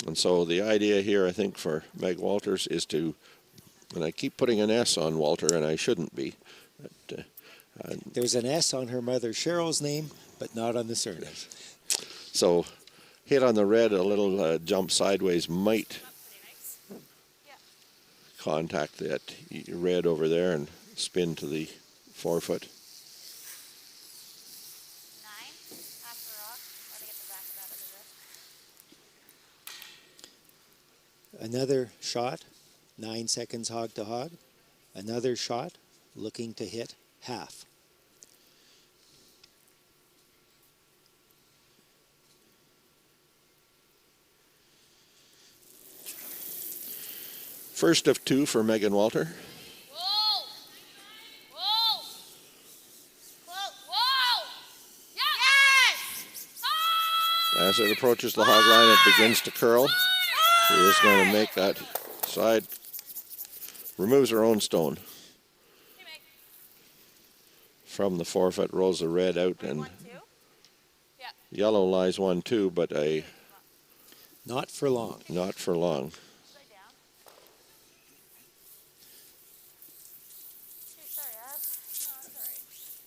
And so the idea here, I think, for Meg Walters is to, and I keep putting an S on Walter, and I shouldn't be. But, there's an S on her mother Cheryl's name, but not on the surname. So hit on the red, a little jump sideways might contact that red over there and spin to the 4-foot. Another shot, 9 seconds hog to hog. Another shot, looking to hit half. First of 2 for Megan Walter. As it approaches the hog line, it begins to curl. She is going to make that side, removes her own stone from the 4-foot, rolls the red out, and yellow lies 1-2, but not for long. Not for long.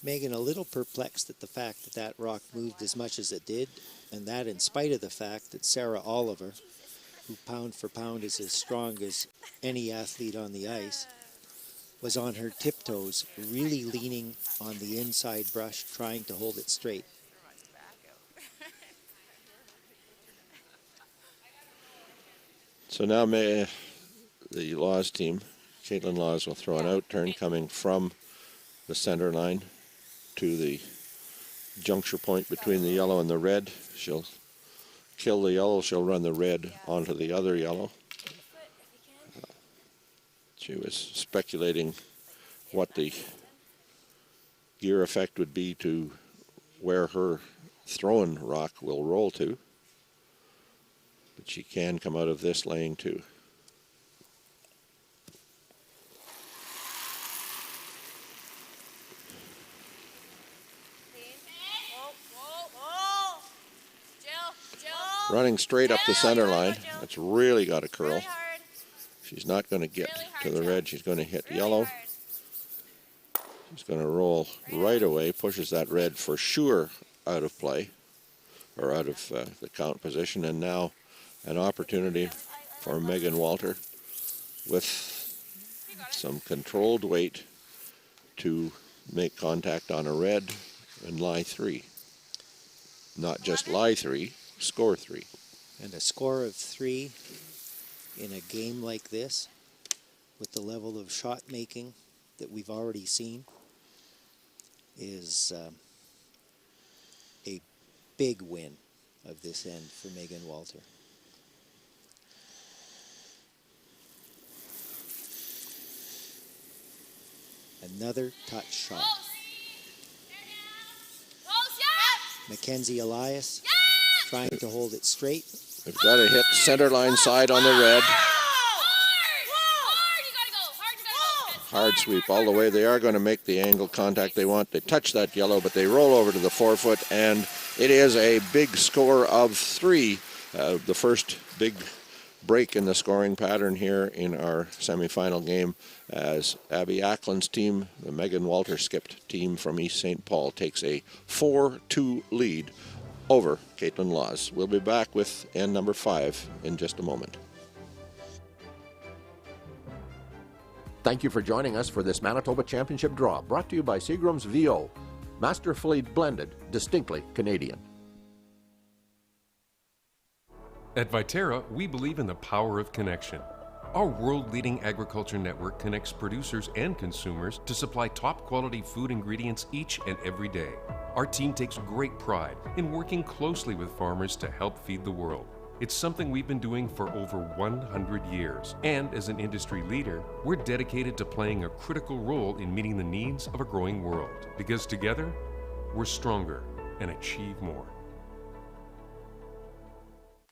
Megan, a little perplexed at the fact that that rock moved as much as it did, and that in spite of the fact that Sarah Oliver, who pound for pound is as strong as any athlete on the ice, was on her tiptoes, really leaning on the inside brush, trying to hold it straight. So now the LAWES team, Caitlin LAWES, will throw an out turn coming from the center line to the juncture point between the yellow and the red. She'll kill the yellow, she'll run the red onto the other yellow. She was speculating what the gear effect would be to where her thrown rock will roll to. But she can come out of this laying too. Running straight up the center line. That's really got to curl. She's not going to get to the red. She's going to hit yellow. She's going to roll right away. Pushes that red for sure out of play, or out of the count position. And now an opportunity for Megan Walter with some controlled weight to make contact on a red and lie 3. Not just lie 3. Score 3. And a score of 3 in a game like this, with the level of shot making that we've already seen, is a big win of this end for Megan Walter. Another touch shot. Mackenzie Elias trying to hold it straight. We've got to hit center line side on the red. Hard sweep all the way. They are going to make the angle contact they want. They touch that yellow, but they roll over to the 4-foot, and it is a big score of 3. The first big break in the scoring pattern here in our semifinal game, as Abby ACKLAND's team, the Megan Walter skipped team from East St. Paul, takes a 4-2 lead over Caitlin LAWES. We'll be back with end number 5 in just a moment. Thank you for joining us for this Manitoba Championship draw, brought to you by Seagram's VO. Masterfully blended, distinctly Canadian. At Viterra, we believe in the power of connection. Our world-leading agriculture network connects producers and consumers to supply top-quality food ingredients each and every day. Our team takes great pride in working closely with farmers to help feed the world. It's something we've been doing for over 100 years. And as an industry leader, we're dedicated to playing a critical role in meeting the needs of a growing world. Because together, we're stronger and achieve more.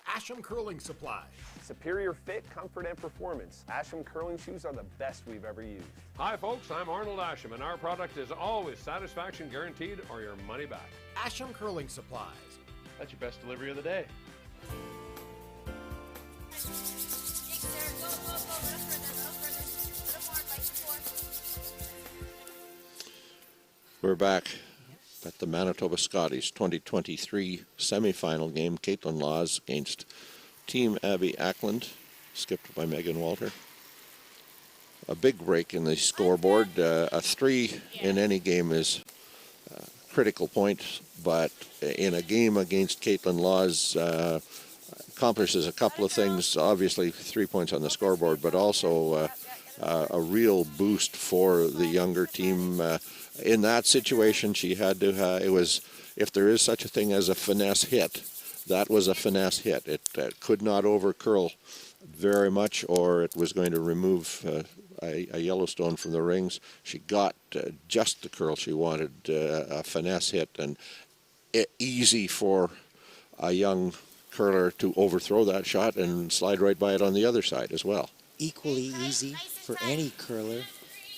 Asham Curling Supply. Superior fit, comfort, and performance. Asham curling shoes are the best we've ever used. Hi folks, I'm Arnold Asham, and our product is always satisfaction guaranteed or your money back. Asham Curling Supplies. That's your best delivery of the day. We're back at the Manitoba Scotties 2023 semifinal game. Caitlin LAWES against Team Abby ACKLAND, skipped by Megan Walter. A big break in the scoreboard. A 3 in any game is a critical point, but in a game against Caitlin LAWES, accomplishes a couple of things. Obviously 3 points on the scoreboard, but also a real boost for the younger team. In that situation, she had to it was, if there is such a thing as a finesse hit, that was a finesse hit. It could not over curl very much, or it was going to remove a Yellowstone from the rings. She got just the curl she wanted, a finesse hit, and easy for a young curler to overthrow that shot and slide right by it on the other side as well. Equally easy for any curler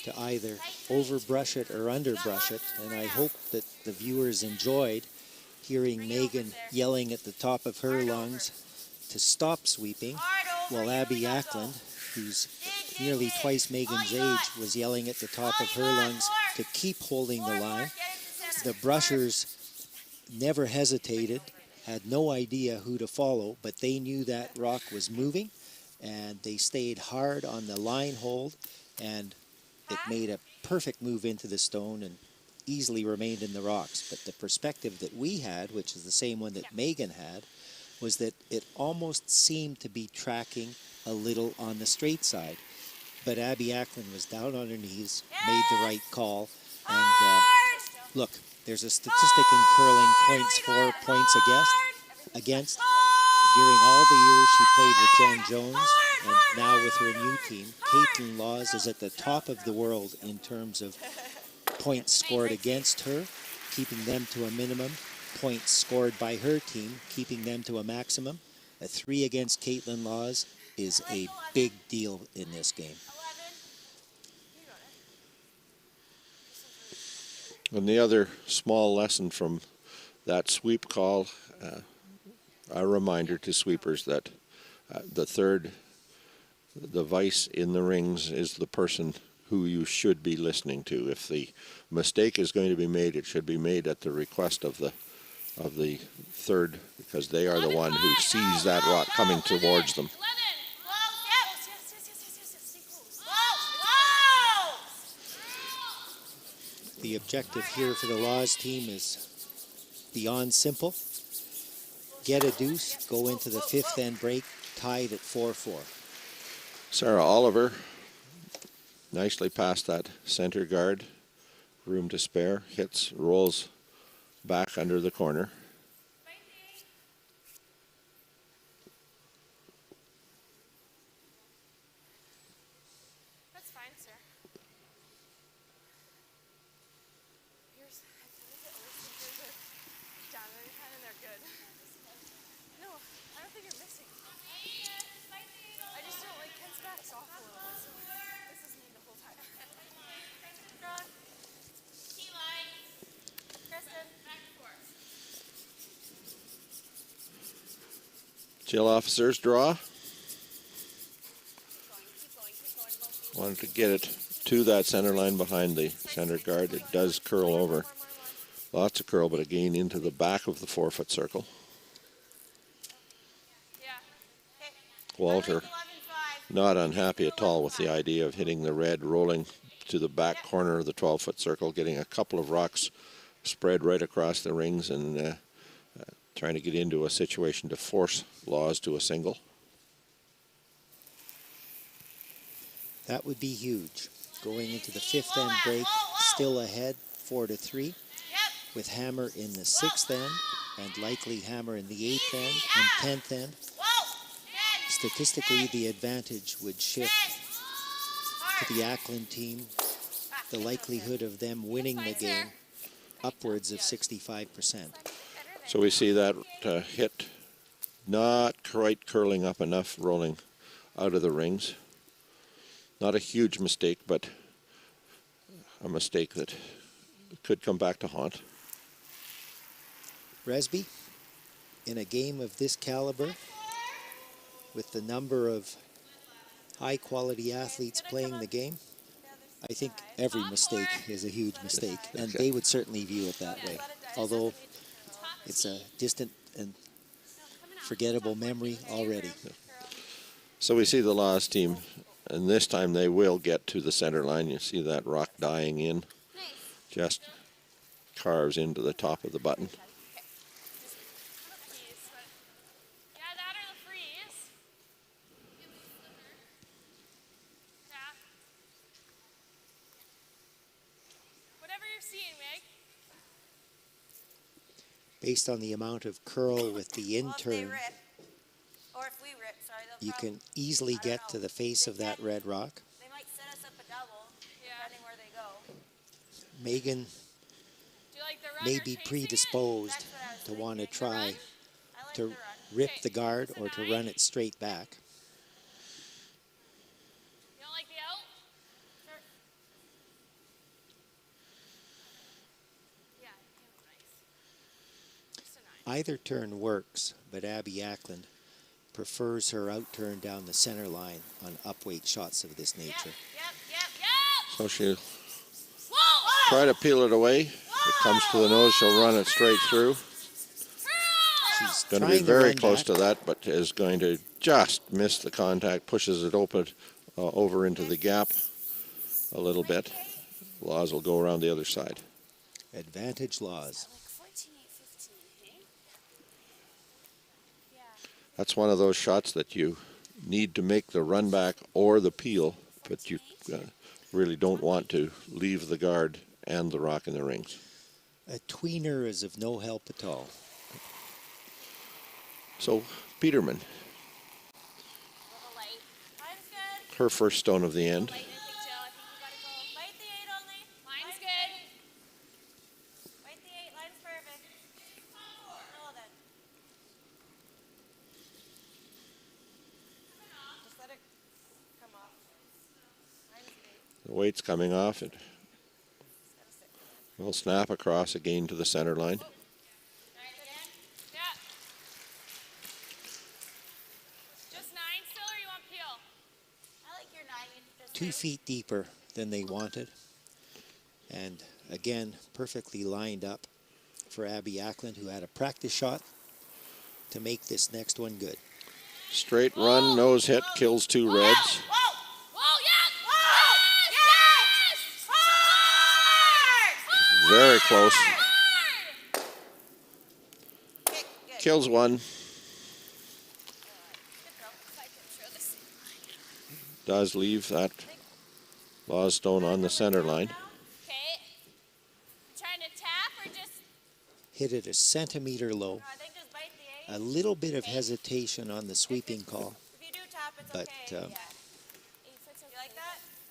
to either overbrush it or underbrush it, and I hope that the viewers enjoyed hearing Megan yelling at the top of her lungs to stop sweeping, while Abby ACKLAND, who's nearly twice Megan's age, was yelling at the top of her lungs to keep holding the line. The brushers never hesitated, had no idea who to follow, but they knew that rock was moving, and they stayed hard on the line hold, and it made a perfect move into the stone and easily remained in the rocks. But the perspective that we had, which is the same one that Megan had, was that it almost seemed to be tracking a little on the straight side. But Abby ACKLAND was down on her knees, made the right call, and look, there's a statistic in curling, points for, points against. During all the years she played with Jen Jones, and now with her new team, Caitlin LAWES is at the top of the world in terms of points scored against her, keeping them to a minimum, points scored by her team, keeping them to a maximum. A 3 against Caitlin LAWES is a big deal in this game. And the other small lesson from that sweep call, a reminder to sweepers that the vice in the rings is the person who you should be listening to. If the mistake is going to be made, it should be made at the request of the third, because they are the one who sees that rock coming towards them. The objective here for the LAWES team is beyond simple. Get a deuce, go into the fifth end break, tied at 4-4. Sarah Oliver, nicely past that center guard, room to spare, hits, rolls back under the corner. That's fine, sir. Here's, I think the oysters are down in hand and they're good. No, I don't think you're missing. I just don't like Ken's back's off a little bit, so this is me the whole time. Ron. T-line. Kristen. Back and forth. Jill officers draw. Wanted to get it to that center line behind the center guard. It does curl over. Lots of curl, but again into the back of the 4-foot circle. Walter not unhappy at all with the idea of hitting the red, rolling to the back corner of the 12-foot circle, getting a couple of rocks spread right across the rings, and trying to get into a situation to force LAWES to a single. That would be huge. Going into the 5th end break, still ahead, 4-3, with Hammer in the 6th end, and likely Hammer in the 8th end and 10th end. Statistically, the advantage would shift to the ACKLAND team. The likelihood of them winning the game upwards of 65%. So we see that hit not quite curling up enough, rolling out of the rings. Not a huge mistake, but a mistake that could come back to haunt. Resby, in a game of this caliber, with the number of high-quality athletes playing the game, I think every mistake is a huge mistake, and they would certainly view it that way. Although it's a distant and forgettable memory already. So we see the LAWES team, and this time they will get to the center line. You see that rock dying in, just carves into the top of the button. Based on the amount of curl with the in-turn, you can easily get to the face of that red rock. Megan may be predisposed to want to try to rip the guard or to run it straight back. Either turn works, but Abby ACKLAND prefers her out turn down the center line on upweight shots of this nature. So she'll try to peel it away. If it comes to the nose, she'll run it straight through. She's going to be very close to that, but is going to just miss the contact, pushes it open over into the gap a little bit. LAWES will go around the other side. Advantage LAWES. That's one of those shots that you need to make the run back or the peel, but you really don't want to leave the guard and the rock in the rings. A tweener is of no help at all. So Peterman, her first stone of the end. The weight's coming off. It will snap across again to the center line. Just 9 still, or you want peel? I like your 9. 2 feet deeper than they wanted. And again, perfectly lined up for Abby ACKLAND, who had a practice shot to make this next one good. Straight run, nose hit, kills 2 reds. Very close. Kills 1. Does leave that LAWES stone on the center line. Trying to tap or just Hit it a centimeter low. A little bit of hesitation on the sweeping call, but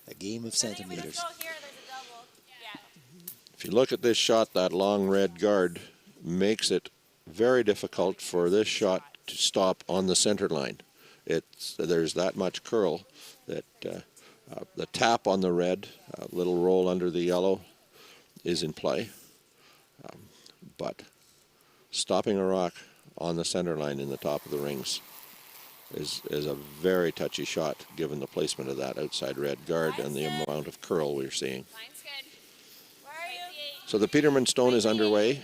a game of centimeters. If you look at this shot, that long red guard makes it very difficult for this shot to stop on the center line. There's that much curl that the tap on the red, a little roll under the yellow, is in play. But stopping a rock on the center line in the top of the rings is a very touchy shot given the placement of that outside red guard and the amount of curl we're seeing. So the Peterman stone is underway.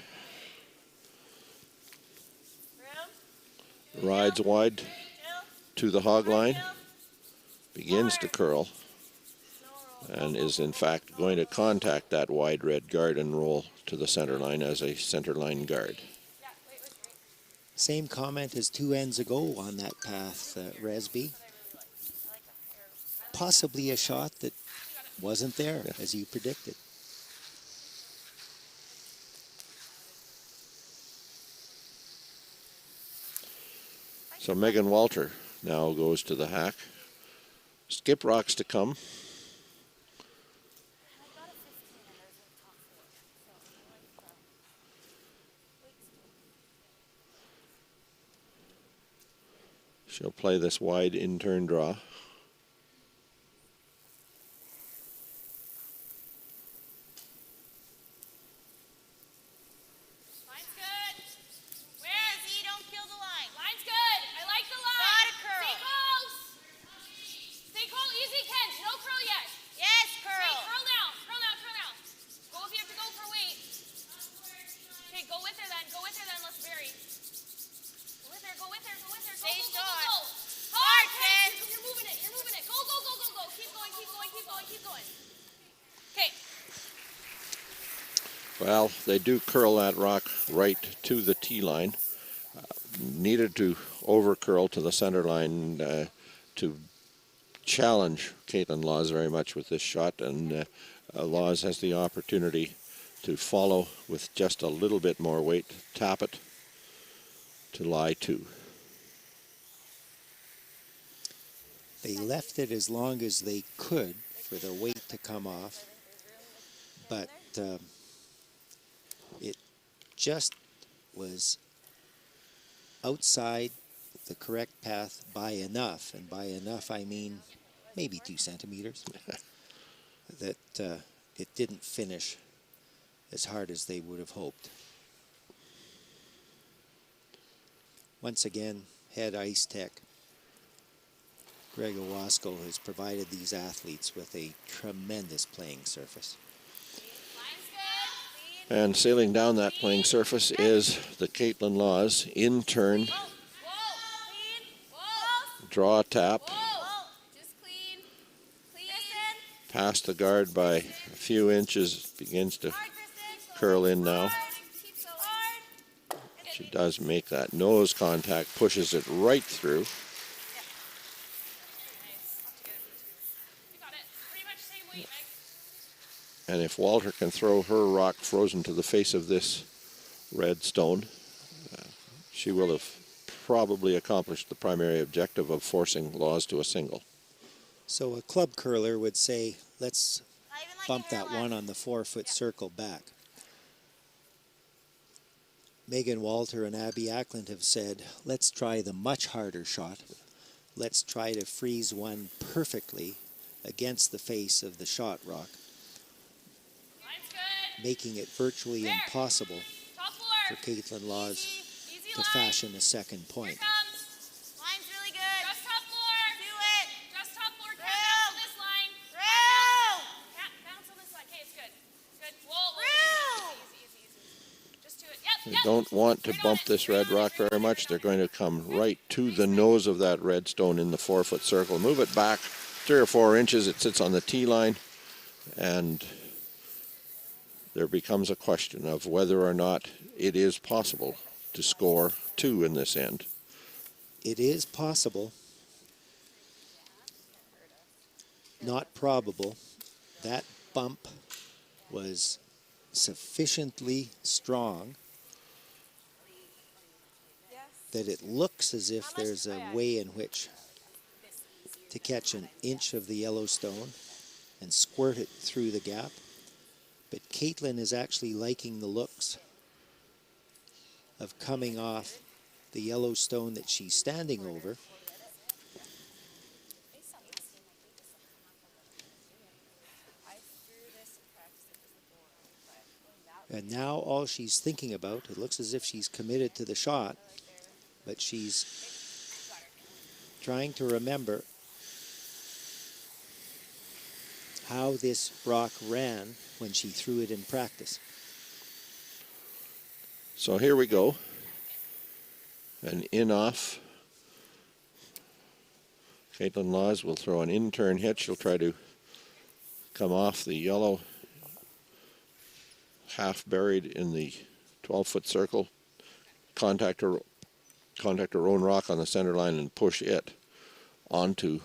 Rides wide to the hog line. begins to curl and is in fact going to contact that wide red guard and roll to the center line as a center line guard. Same comment as 2 ends ago on that path, Resby. Possibly a shot that wasn't there, as you predicted. So Megan Walter now goes to the hack. Skip rocks to come. She'll play this wide in-turn draw. Well, they do curl that rock right to the tee line. Needed to over curl to the center line to challenge Caitlin Laws very much with this shot, and Laws has the opportunity to follow with just a little bit more weight, tap it to lie 2. They left it as long as they could for the weight to come off, but it just was outside the correct path by enough, and by enough I mean maybe 2 centimeters, that it didn't finish as hard as they would have hoped. Once again, head ice tech Greg Owasco has provided these athletes with a tremendous playing surface. And sailing down that playing surface is the Caitlin Laws in-turn draw tap. Past the guard by a few inches, begins to curl in now. She does make that nose contact, pushes it right through. And if Walter can throw her rock frozen to the face of this red stone, she will have probably accomplished the primary objective of forcing Laws to a single. So a club curler would say, let's bump that one on the 4-foot circle back. Megan Walter and Abby ACKLAND have said, let's try the much harder shot. Let's try to freeze one perfectly against the face of the shot rock, making it virtually impossible for Caitlin Laws to fashion a second point. Line's really good. Just top floor. Do it. Just top floor. Bounce on this line. Bounce on this line. Okay, it's good. Good. Whoa. Easy. Just do it. Yep. They don't want to bump this red rock very much. They're going to come right to the nose of that red stone in the 4-foot circle. Move it back 3 or 4 inches. It sits on the tee line, and there becomes a question of whether or not it is possible to score 2 in this end. It is possible, not probable. That bump was sufficiently strong that it looks as if there's a way in which to catch an inch of the yellow stone and squirt it through the gap. But Caitlin is actually liking the looks of coming off the yellow stone that she's standing over. And now all she's thinking about, it looks as if she's committed to the shot, but she's trying to remember how this rock ran when she threw it in practice. So here we go. An in-off Caitlin Laws will throw an in-turn hit. She'll try to come off the yellow, half buried in the 12-foot circle, contact her own rock on the center line and push it onto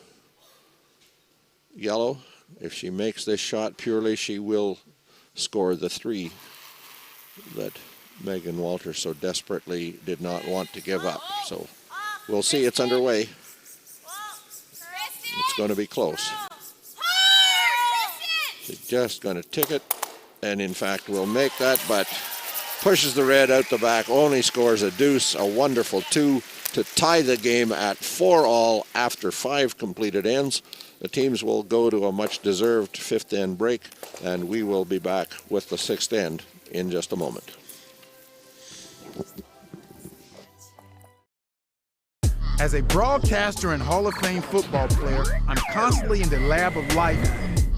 yellow. If she makes this shot purely, she will score the 3 that Megan Walters so desperately did not want to give up. So we'll see. It's underway. It's going to be close. She's just going to tick it, and in fact will make that, but pushes the red out the back, only scores a deuce, a wonderful 2 to tie the game at 4-all after 5 completed ends. The teams will go to a much-deserved 5th end break, and we will be back with the 6th end in just a moment. As a broadcaster and Hall of Fame football player, I'm constantly in the lab of life.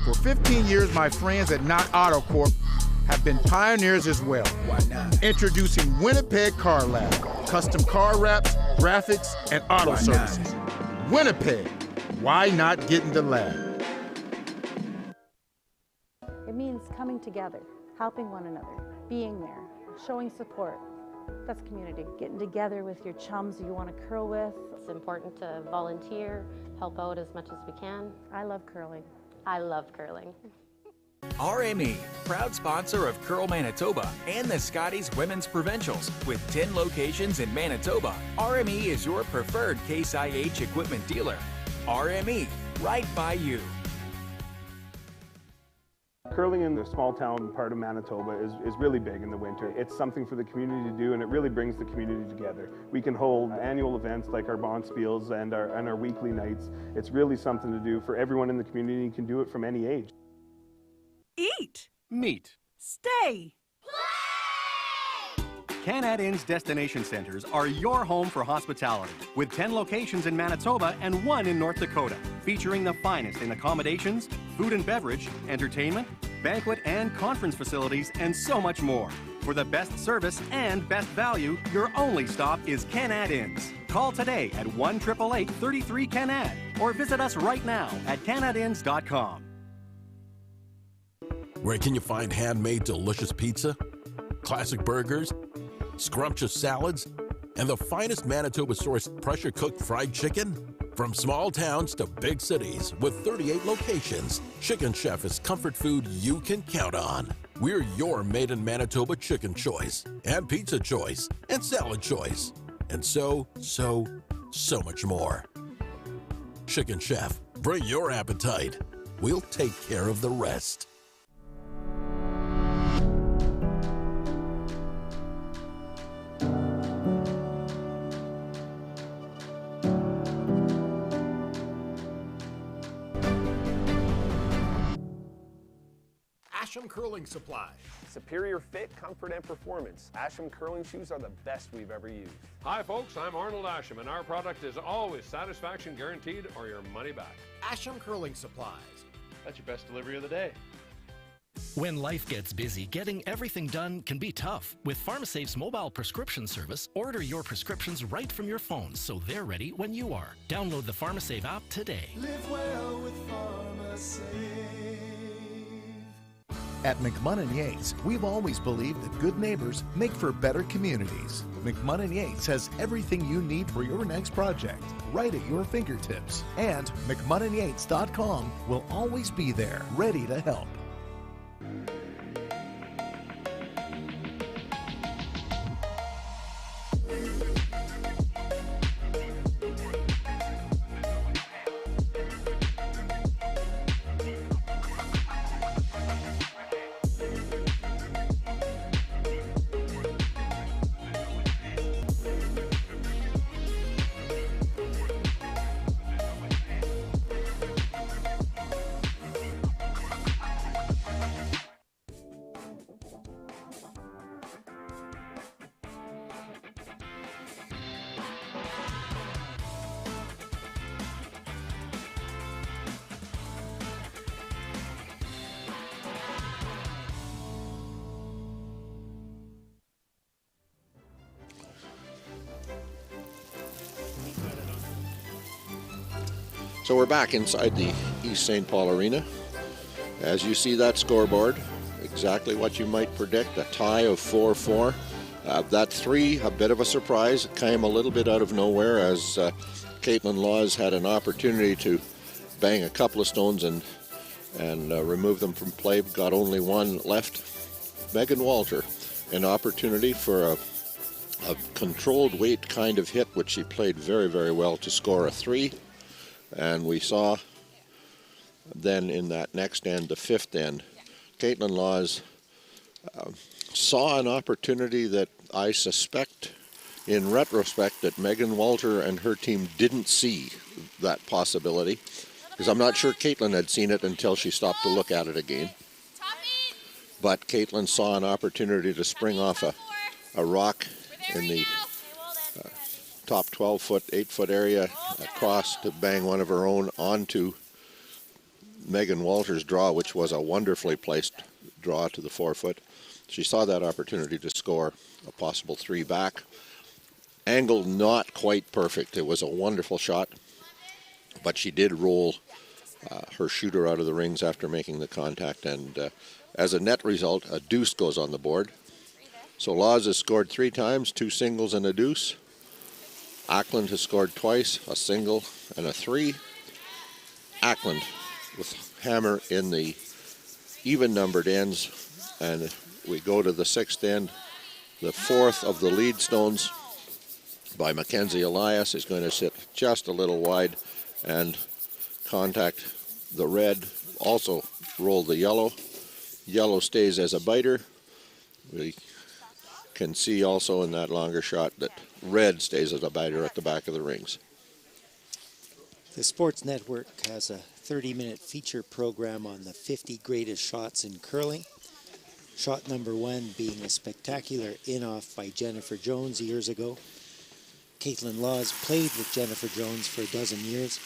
For 15 years, my friends at Knott Auto Corp have been pioneers as well. Why not? Introducing Winnipeg Car Lab, custom car wraps, graphics, and auto services. Winnipeg, why not get in the lab? It means coming together, helping one another, being there, showing support. That's community. Getting together with your chums you want to curl with. It's important to volunteer, help out as much as we can. I love curling. I love curling. RME, proud sponsor of Curl Manitoba and the Scotties Women's Provincials. With 10 locations in Manitoba, RME is your preferred Case IH equipment dealer. RME, right by you. Curling in the small town part of Manitoba is really big in the winter. It's something for the community to do, and it really brings the community together. We can hold annual events like our Bonspiels and our weekly nights. It's really something to do for everyone in the community. You can do it from any age. Eat. Meet. Stay. Canad Inn's destination centers are your home for hospitality, with 10 locations in Manitoba and 1 in North Dakota, featuring the finest in accommodations, food and beverage, entertainment, banquet and conference facilities, and so much more. For the best service and best value, your only stop is Canad Inns. Call today at 1-888-33-CANAD or visit us right now at canadinns.com. Where can you find handmade delicious pizza, classic burgers, scrumptious salads, and the finest Manitoba-sourced pressure-cooked fried chicken? From small towns to big cities with 38 locations, Chicken Chef is comfort food you can count on. We're your made in Manitoba chicken choice, and pizza choice, and salad choice, and so much more. Chicken Chef, bring your appetite. We'll take care of the rest. Asham Curling Supply. Superior fit, comfort, and performance. Asham curling shoes are the best we've ever used. Hi folks, I'm Arnold Asham, and our product is always satisfaction guaranteed or your money back. Asham Curling Supplies. That's your best delivery of the day. When life gets busy, getting everything done can be tough. With PharmaSafe's mobile prescription service, order your prescriptions right from your phone so they're ready when you are. Download the PharmaSafe app today. Live well with PharmaSafe. At McMunn & Yates, we've always believed that good neighbors make for better communities. McMunn & Yates has everything you need for your next project, right at your fingertips. And McMunnandYates.com will always be there, ready to help. So we're back inside the East St. Paul Arena. As you see that scoreboard, exactly what you might predict, a tie of 4-4. That 3, a bit of a surprise. It came a little bit out of nowhere as Caitlin Laws had an opportunity to bang a couple of stones and remove them from play. Got only one left. Megan Walter, an opportunity for a controlled weight kind of hit, which she played very, very well to score a 3. And we saw then in that next end, the 5th end, Caitlin Laws saw an opportunity that I suspect in retrospect that Megan Walter and her team didn't see that possibility, because I'm not sure Caitlin had seen it until she stopped to look at it again. But Caitlin saw an opportunity to spring off a rock in the top 12-foot, 8-foot area across to bang one of her own onto Megan Walter's draw, which was a wonderfully placed draw to the 4-foot. She saw that opportunity to score a possible 3 back. Angle not quite perfect. It was a wonderful shot, but she did roll her shooter out of the rings after making the contact, and as a net result, a deuce goes on the board. So Laws has scored 3 times, 2 singles and a deuce. ACKLAND has scored twice, a single and a 3. ACKLAND with hammer in the even-numbered ends, and we go to the 6th end. The 4th of the lead stones by Mackenzie Elias is going to sit just a little wide and contact the red, also roll the yellow. Yellow stays as a biter. We can see also in that longer shot that red stays as a biter at the back of the rings. The Sports Network has a 30-minute feature program on the 50 greatest shots in curling. Shot number 1 being a spectacular in-off by Jennifer Jones years ago. Caitlin Laws played with Jennifer Jones for a dozen years.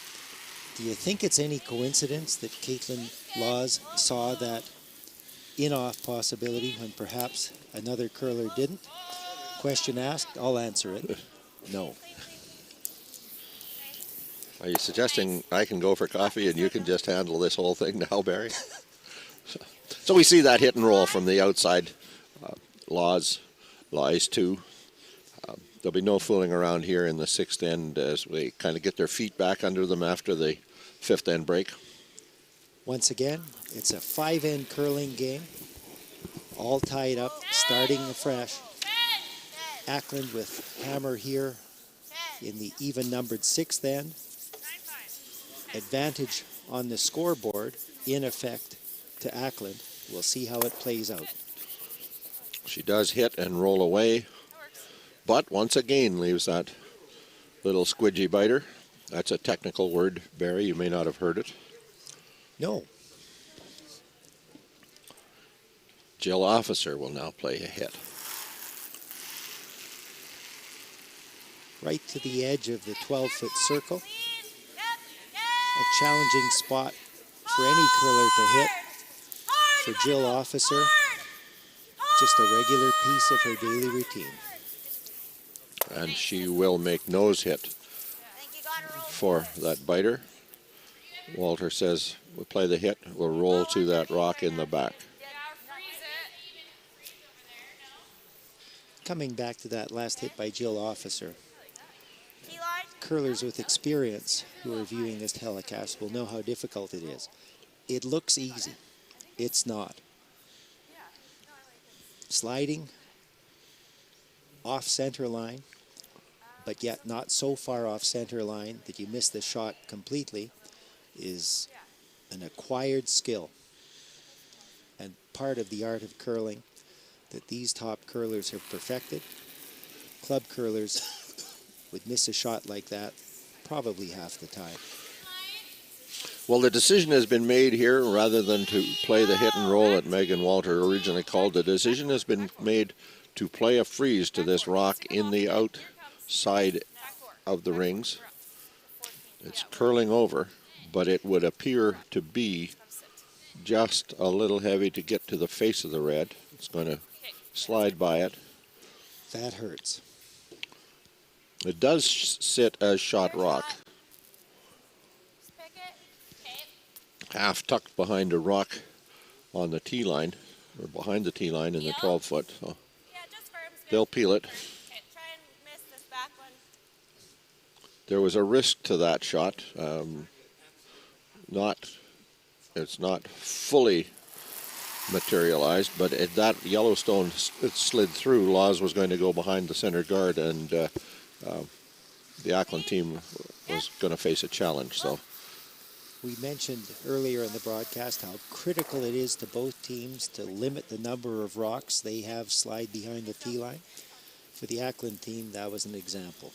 Do you think it's any coincidence that Caitlin Laws saw that in-off possibility when perhaps another curler didn't? Question asked, I'll answer it. No. Are you suggesting I can go for coffee and you can just handle this whole thing now, Barry? So we see that hit and roll from the outside. Laws lies 2. There'll be no fooling around here in the 6th end as we kind of get their feet back under them after the 5th end break. Once again, it's a 5-end curling game, all tied up, starting afresh. ACKLAND with hammer here in the even-numbered 6th end. Advantage on the scoreboard, in effect, to ACKLAND. We'll see how it plays out. She does hit and roll away, but once again leaves that little squidgy biter. That's a technical word, Barry. You may not have heard it. No. Jill Officer will now play a hit. Right to the edge of the 12-foot circle. A challenging spot for any curler to hit. For Jill Officer, just a regular piece of her daily routine. And she will make nose hit for that biter. Walter says, we'll play the hit, we'll roll to that rock in the back. Coming back to that last hit by Jill Officer, curlers with experience who are viewing this telecast will know how difficult it is. It looks easy. It's not. Sliding off center line, but yet not so far off center line that you miss the shot completely, is an acquired skill and part of the art of curling that these top curlers have perfected. Club curlers would miss a shot like that probably half the time. Well, the decision has been made here, rather than to play the hit and roll that Megan Walter originally called. The decision has been made to play a freeze to this rock in the outside of the rings. It's curling over, but it would appear to be just a little heavy to get to the face of the red. It's going to slide by it. That hurts. It does sit as shot rock. half tucked behind a rock on the tee line, or behind the tee line in the 12-foot. So they'll peel it. There was a risk to that shot. It's not fully materialized, but that Yellowstone it slid through. Laws was going to go behind the center guard, and the ACKLAND team was going to face a challenge. So we mentioned earlier in the broadcast how critical it is to both teams to limit the number of rocks they have slide behind the tee line. For the ACKLAND team, that was an example.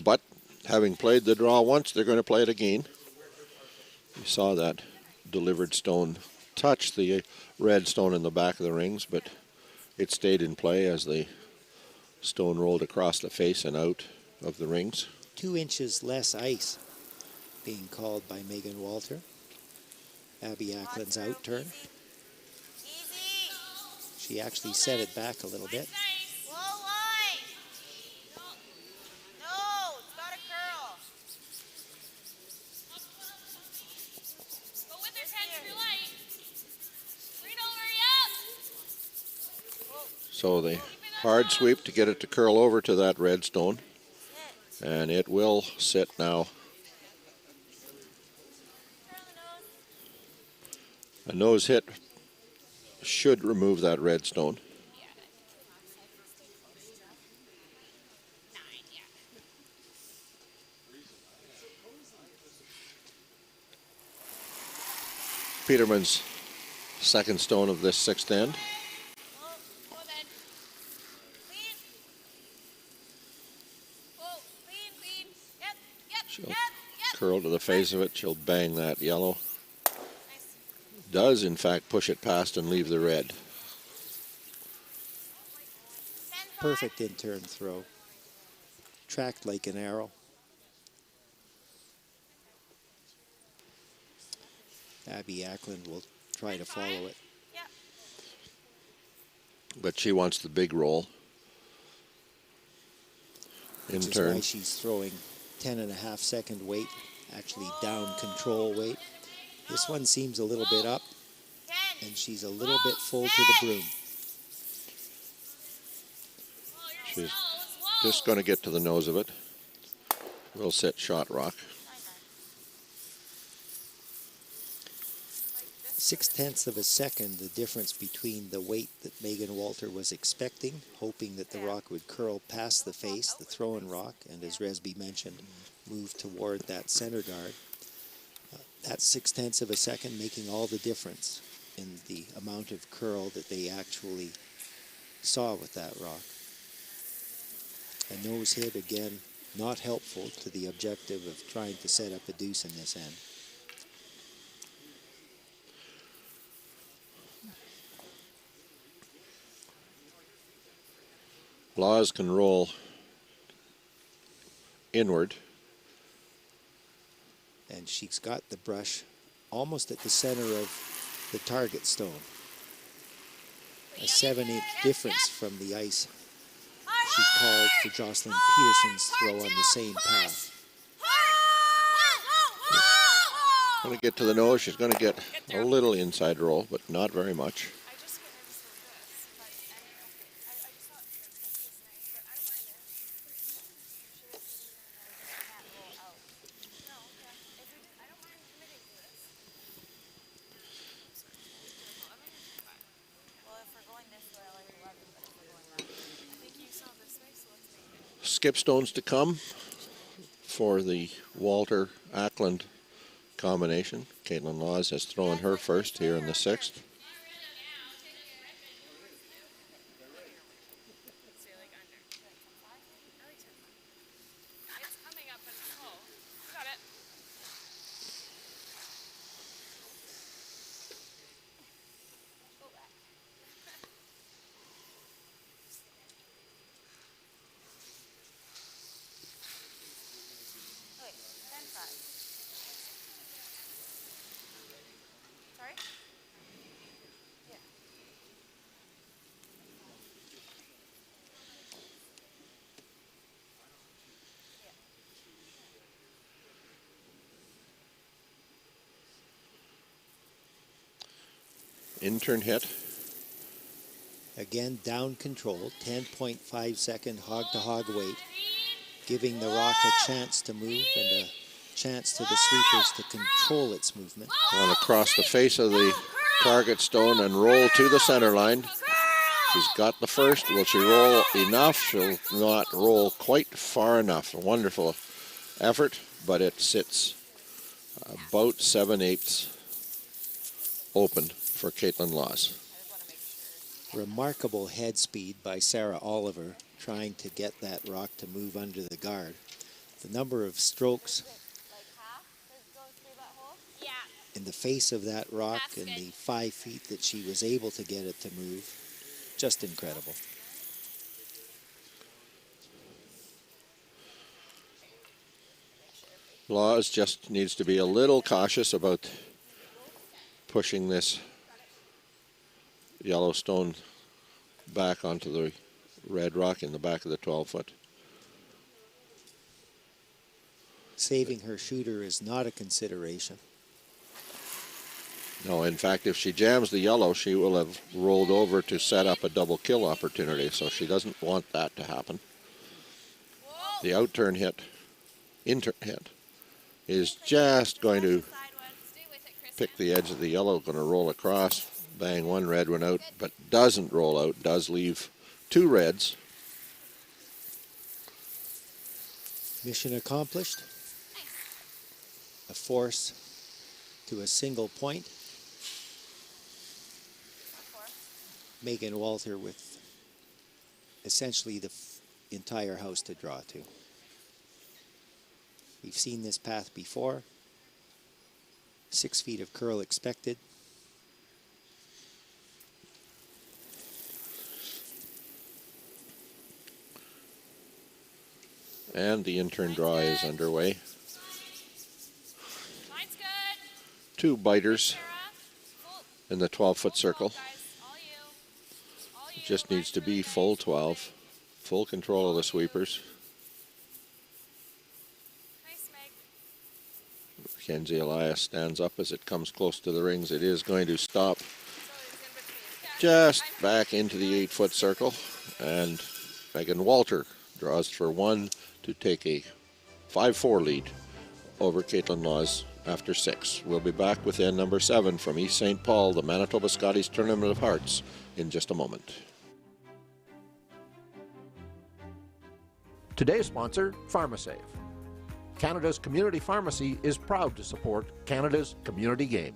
But having played the draw once, they're going to play it again. You saw that delivered stone touch the red stone in the back of the rings, but it stayed in play as the stone rolled across the face and out of the rings. 2 inches less ice being called by Megan Walter. Abby ACKLAND's out turn. She actually set it back a little bit. So the hard sweep to get it to curl over to that red stone, and it will sit now. A nose hit should remove that red stone. Peterman's second stone of this 6th end. She'll curl to the face of it. She'll bang that yellow. Does, in fact, push it past and leave the red. Perfect in-turn throw. Tracked like an arrow. Abby ACKLAND will try to follow it. But she wants the big roll. In Which is turn. why she's throwing 10.5 second weight, actually down control weight. This one seems a little bit up, and she's a little bit full to the broom. She's just going to get to the nose of it. We'll set shot rock. 0.6 of a second, the difference between the weight that Megan Walter was expecting, hoping that the rock would curl past the face, the throw-in rock, and as Resby mentioned, move toward that center guard. That 0.6 of a second making all the difference in the amount of curl that they actually saw with that rock. A nose hit, again, not helpful to the objective of trying to set up a deuce in this end. LAWES can roll inward. And she's got the brush almost at the center of the target stone. A 7-inch difference from the ice she called for Jocelyn Peterson's throw on the same path. Going to get to the nose. She's going to get a little inside roll, but not very much. Skip stones to come for the Walter ACKLAND combination. Caitlin LAWES has thrown her first here in the 6th. in-turn hit. Again, down control, 10.5 second hog-to-hog weight, giving the rock a chance to move and a chance to the sweepers to control its movement. On across the face of the target stone and roll to the center line. She's got the first. Will she roll enough? She'll not roll quite far enough. A wonderful effort, but it sits about 7/8 open for Caitlin Laws. Remarkable head speed by Sarah Oliver, trying to get that rock to move under the guard. The number of strokes in the face of that rock and the 5 feet that she was able to get it to move, just incredible. Laws just needs to be a little cautious about pushing this yellow stone back onto the red rock in the back of the 12-foot. Saving her shooter is not a consideration. No, in fact, if she jams the yellow, she will have rolled over to set up a double kill opportunity, so she doesn't want that to happen. The out-turn hit, in-turn hit, is just going to pick the edge of the yellow, going to roll across, bang one red one out, but doesn't roll out, does leave two reds. Mission accomplished. A force to a single point. Megan Walter with essentially the entire house to draw to. We've seen this path before. 6 feet of curl expected. And the in-turn draw is underway. Two biters in the 12-foot circle. Just needs to be full 12. Full control of the sweepers. Mackenzie Elias stands up as it comes close to the rings. It is going to stop just back into the 8-foot circle. And Megan Walter draws for one to take a 5-4 lead over Caitlin Laws after 6. We'll be back with end number 7 from East St. Paul, the Manitoba Scotties Tournament of Hearts, in just a moment. Today's sponsor, PharmaSave. Canada's community pharmacy is proud to support Canada's community game.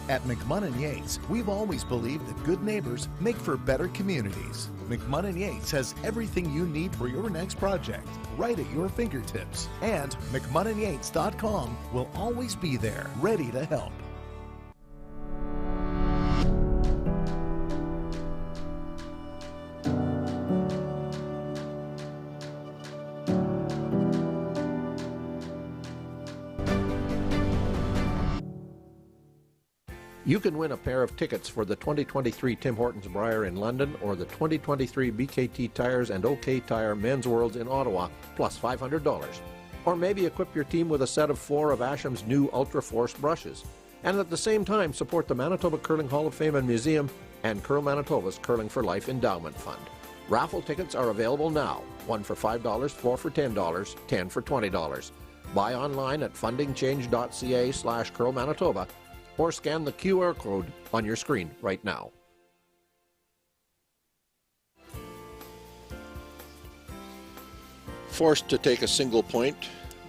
At McMunn & Yates, we've always believed that good neighbors make for better communities. McMunn & Yates has everything you need for your next project, right at your fingertips. And McMunnandYates.com will always be there, ready to help. You can win a pair of tickets for the 2023 Tim Hortons Brier in London or the 2023 BKT Tires and OK Tire Men's Worlds in Ottawa, plus $500. Or maybe equip your team with a set of 4 of Asham's new Ultra Force brushes. And at the same time, support the Manitoba Curling Hall of Fame and Museum and Curl Manitoba's Curling for Life Endowment Fund. Raffle tickets are available now. 1 for $5, 4 for $10, 10 for $20. Buy online at fundingchange.ca/Curl Manitoba or scan the QR code on your screen right now. Forced to take a single point,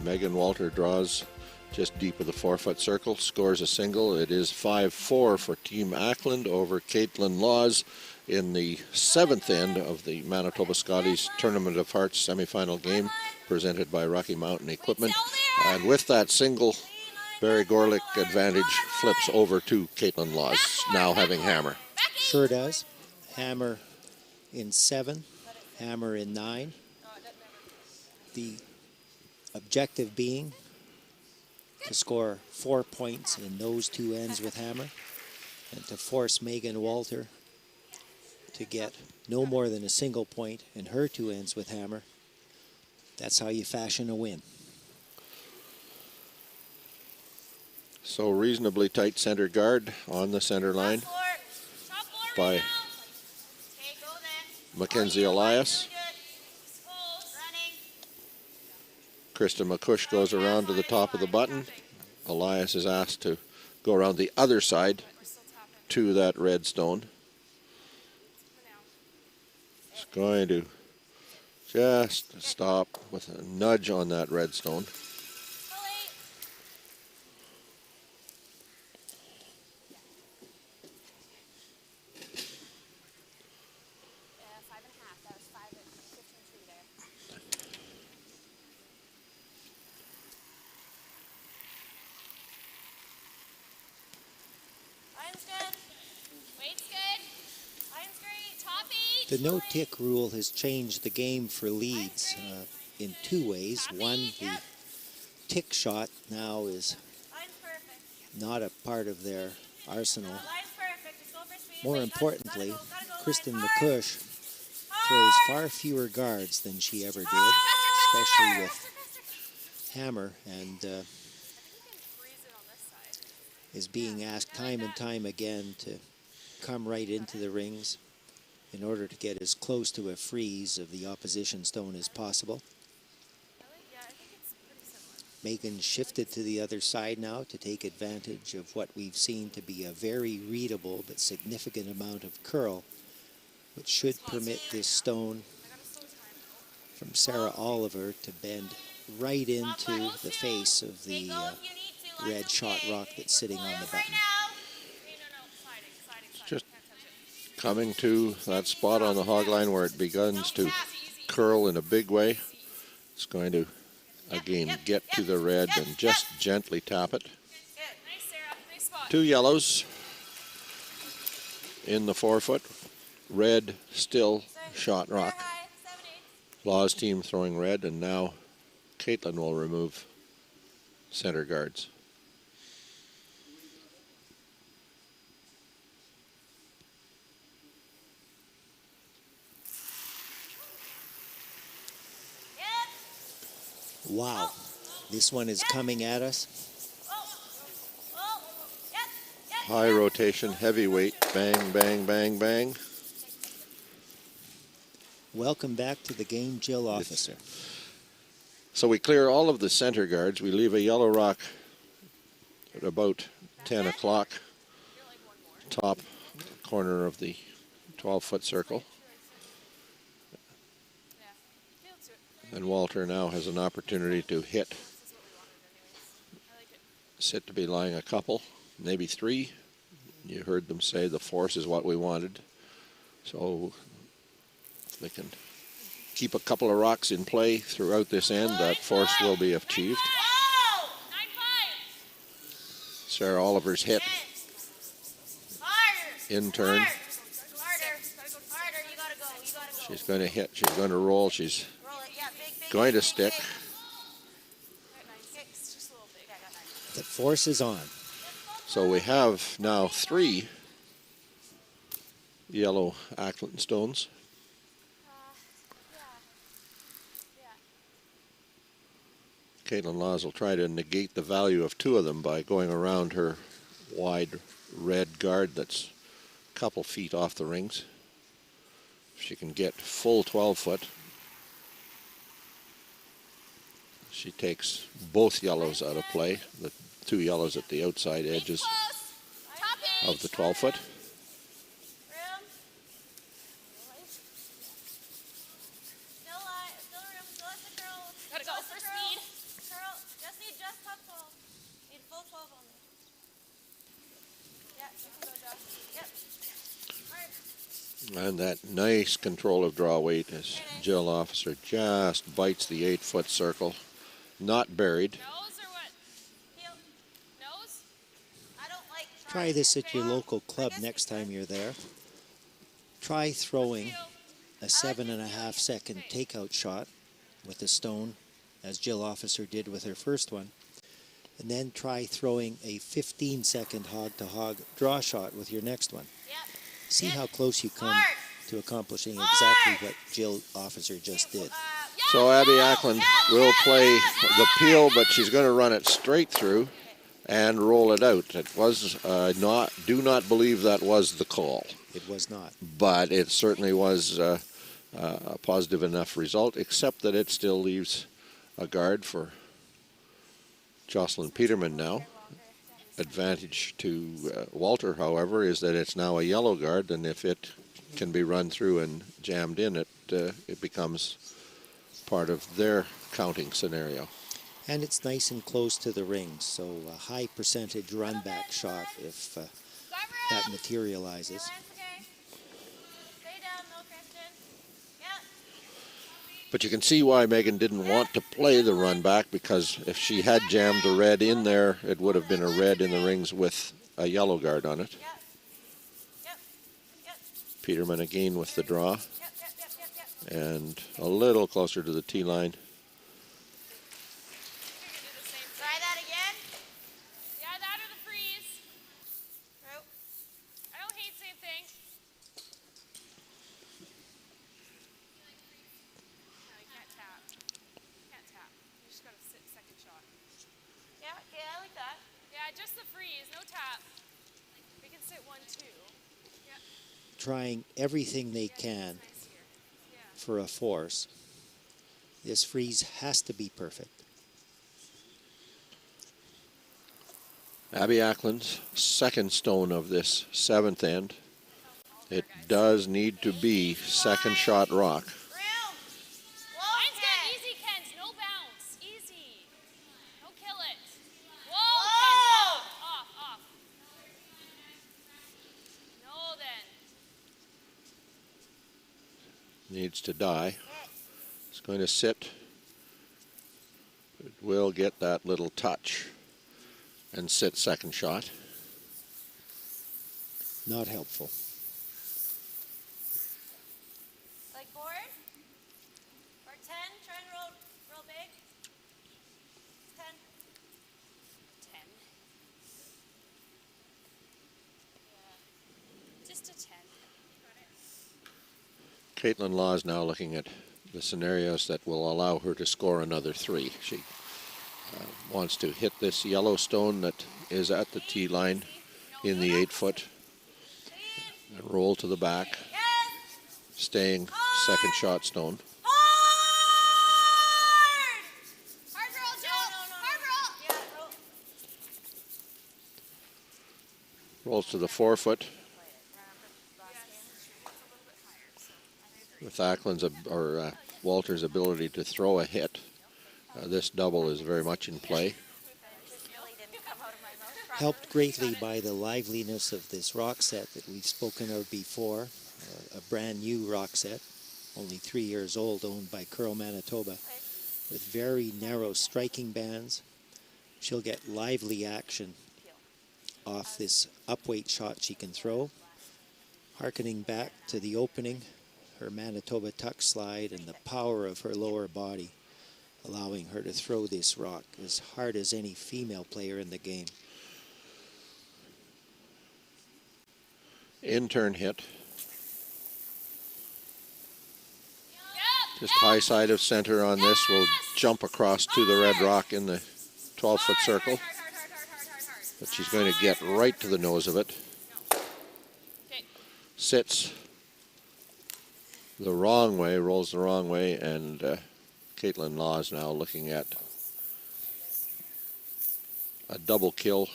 Megan Walter draws just deep of the 4-foot circle, scores a single. It is 5-4 for Team ACKLAND over Caitlin Laws in the 7th end of the Manitoba Scotties Tournament of Hearts semifinal game presented by Rocky Mountain Equipment. And with that single, Barry Gorlick advantage flips over to Caitlin Laws, now having hammer. Sure does. Hammer in 7, hammer in 9. The objective being to score 4 points in those 2 ends with hammer and to force Megan Walter to get no more than a single point in her 2 ends with hammer. That's how you fashion a win. So reasonably tight center guard on the center line by Mackenzie Elias. Krista McCush goes around to the top of the button. Elias is asked to go around the other side to that red stone. It's going to just stop with a nudge on that red stone. The no-tick rule has changed the game for Leeds in two ways. One, the tick shot now is not a part of their arsenal. More importantly, Kristen McCush throws far fewer guards than she ever did, especially with hammer, and is being asked time and time again to come right into the rings in order to get as close to a freeze of the opposition stone as possible. Megan shifted to the other side now to take advantage of what we've seen to be a very readable but significant amount of curl, which should permit this stone from Sarah Oliver to bend right into the face of the red shot rock that's sitting on the button. Just coming to that spot on the hog line where it begins to curl in a big way. It's going to again get to the red and just gently tap it. Two yellows in the 4-foot. Red still shot rock. LAWES team throwing red, and now Caitlin will remove center guards. Wow, this one is coming at us. High rotation, heavyweight, bang, bang, bang, bang. Welcome back to the game, Jill Officer. So we clear all of the center guards. We leave a yellow rock at about 10 o'clock, top corner of the 12-foot circle. And Walter now has an opportunity to hit. Sit to be lying a couple, maybe three. You heard them say the force is what we wanted. So if they can keep a couple of rocks in play throughout this end, that force will be achieved. Sarah Oliver's hit in turn. She's going to hit, she's going to roll, she's going to stick. The force is on. So we have now 3 yellow ACKLAND stones. Caitlin LAWES will try to negate the value of 2 of them by going around her wide red guard that's a couple feet off the rings. If she can get full 12-foot, she takes both yellows out of play, the 2 yellows at the outside edges of the 12-foot. And that nice control of draw weight as Jill Officer just bites the 8-foot circle, not buried. Try this at your local club next time you're there. Try throwing a 7.5 second takeout shot with a stone, as Jill Officer did with her first one. And then try throwing a 15-second hog-to-hog draw shot with your next one. See how close you come to accomplishing exactly what Jill Officer just did. So Abby ACKLAND will play the peel, but she's going to run it straight through and roll it out. It was do not believe that was the call. It was not. But it certainly was a positive enough result, except that it still leaves a guard for Jocelyn Peterman now. Advantage to Walter, however, is that it's now a yellow guard, and if it can be run through and jammed in, it becomes part of their counting scenario. And it's nice and close to the ring, so a high percentage run back shot if that materializes. But you can see why Megan didn't want to play the run back, because if she had jammed the red in there, it would have been a red in the rings with a yellow guard on it. Peterman again with the draw. And a little closer to the tee line. Try that again. Yeah, that or the freeze. Nope. I don't hate same thing. No, you can't tap. Can't tap. You just gotta sit second shot. Yeah, okay, I like that. Yeah, just the freeze, no tap. We can sit 1-2. Yeah. Trying everything they can for a force. This freeze has to be perfect. Abby Ackland's second stone of this seventh end. It does need to be second shot rock. Mine's good. Easy, Kent. No bounce. Easy. Don't kill it. Whoa! Kent, off. No, then. Needs to die. It's going to sit. It will get that little touch and sit second shot. Not helpful. Like board? Or 10? Try and roll big. 10. 10. Yeah. Just a 10. Caitlin Law is now looking at the scenarios that will allow her to score another 3. She wants to hit this yellow stone that is at the tee line in the 8-foot. And roll to the back, staying second shot stone. Hard roll, Joe. Hard roll. Yeah, Rolls to the 4-foot. With Ackland's or Walter's ability to throw a hit, this double is very much in play. Helped greatly by the liveliness of this rock set that we've spoken of before, a brand new rock set, only 3 years old, owned by Curl Manitoba, with very narrow striking bands. She'll get lively action off this upweight shot she can throw, harkening back to the opening, her Manitoba tuck slide and the power of her lower body, allowing her to throw this rock as hard as any female player in the game. In-turn hit. Just high side of center on this will jump across to the red rock in the 12-foot circle. But she's going to get right to the nose of it. Sits the wrong way, rolls the wrong way, and Caitlin Law is now looking at a double kill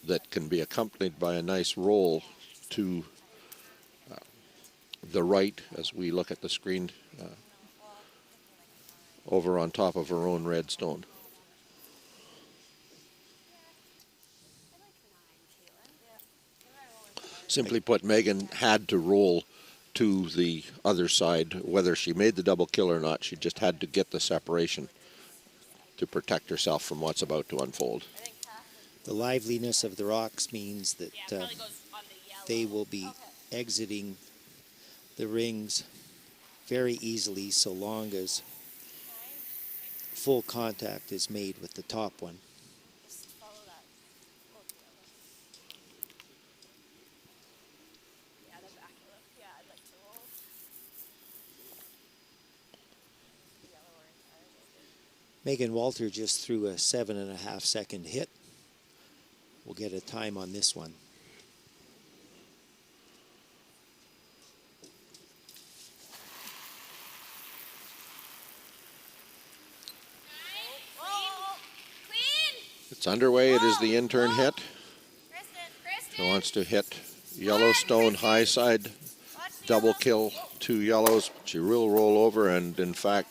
that can be accompanied by a nice roll to the right as we look at the screen over on top of her own red stone. Simply put, Megan had to roll to the other side. Whether she made the double kill or not, she just had to get the separation to protect herself from what's about to unfold. The liveliness of the rocks means that they will be exiting the rings very easily so long as full contact is made with the top one. Megan Walter just threw a 7.5 second hit. We'll get a time on this one. It's underway. It is the intern hit. She wants to hit Yellowstone high side, double kill 2 yellows. She will roll over and, in fact,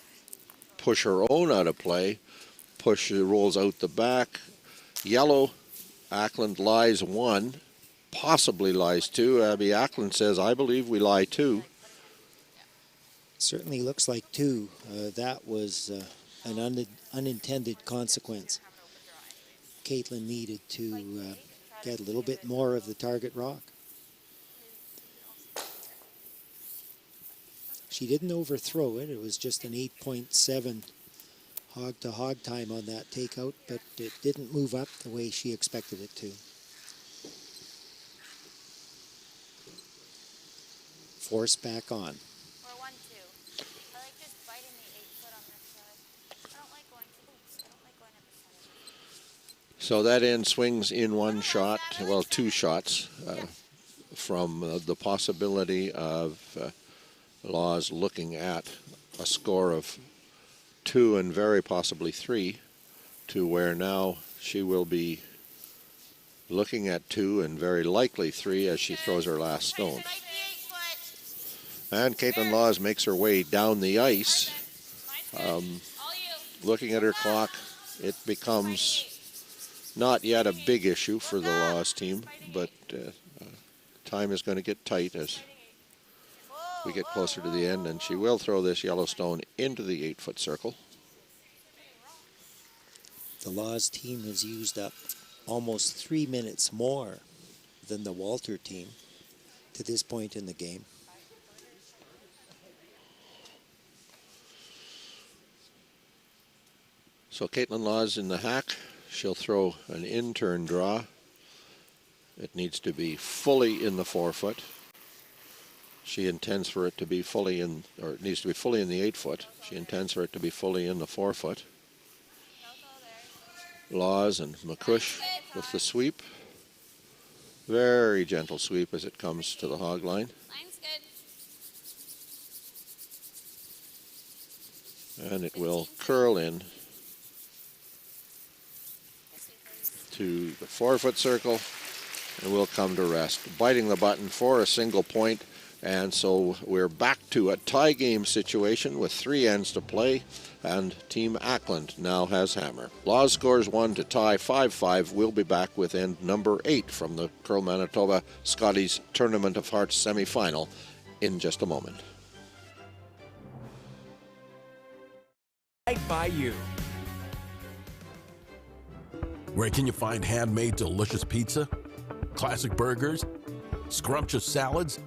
push her own out of play. Rolls out the back. Yellow, ACKLAND lies 1, possibly lies 2. Abby ACKLAND says, I believe we lie 2. Certainly looks like 2. That was an unintended consequence. Caitlin needed to get a little bit more of the target rock. She didn't overthrow it. It was just an 8.7 hog-to-hog time on that takeout, but it didn't move up the way she expected it to. Force back on. So that end swings in 1 shot, well, 2 shots, from the possibility of LAWES looking at a score of 2 and very possibly 3, to where now she will be looking at 2 and very likely 3 as she throws her last stone. And Caitlin LAWES makes her way down the ice. Looking at her clock, it becomes not yet a big issue for the LAWES team, but time is going to get tight as we get closer to the end, and she will throw this Yellowstone into the 8-foot circle. The LAWES team has used up almost 3 minutes more than the Walter team to this point in the game. So Caitlin LAWES in the hack. She'll throw an in-turn draw. It needs to be fully in the 4-foot. She intends for it to be fully in, or it needs to be fully in the 8-foot. She intends for it to be fully in the 4-foot. LAWES and McCush with the sweep. Very gentle sweep as it comes to the hog line. And it will curl in to the 4-foot circle, and we'll come to rest, biting the button for a single point. And so we're back to a tie game situation with 3 ends to play, and Team ACKLAND now has hammer. LAWES scores 1 to tie 5-5. We'll be back with end number 8 from the Curl Manitoba Scotties Tournament of Hearts semifinal in just a moment. Right by you. Where can you find handmade delicious pizza, classic burgers, scrumptious salads,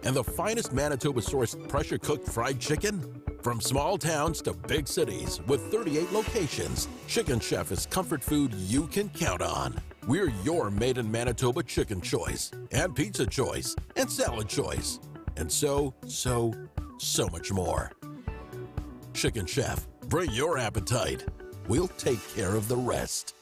and the finest Manitoba-sourced pressure-cooked fried chicken? From small towns to big cities with 38 locations, Chicken Chef is comfort food you can count on. We're your made in Manitoba chicken choice, and pizza choice, and salad choice, and so much more. Chicken Chef, bring your appetite. We'll take care of the rest.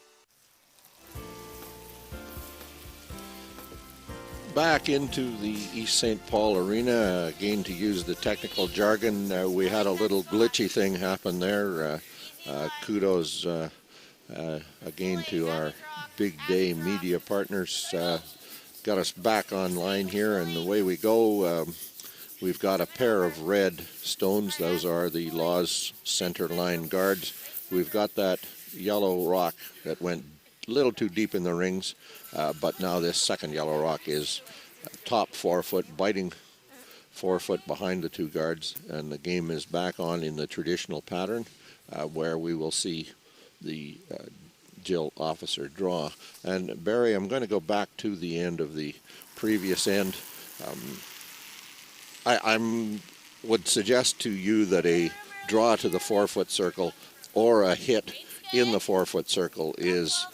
Back into the East St. Paul Arena, again to use the technical jargon, we had a little glitchy thing happen there. Kudos again to our big day media partners. Got us back online here, and the way we go, we've got a pair of red stones. Those are the LAWES center line guards. We've got that yellow rock that went a little too deep in the rings, but now this second yellow rock is top 4-foot, biting 4-foot behind the 2 guards, and the game is back on in the traditional pattern where we will see the Jill officer draw. And Barry, I'm going to go back to the end of the previous end. I would suggest to you that a draw to the 4-foot circle or a hit in the 4-foot circle is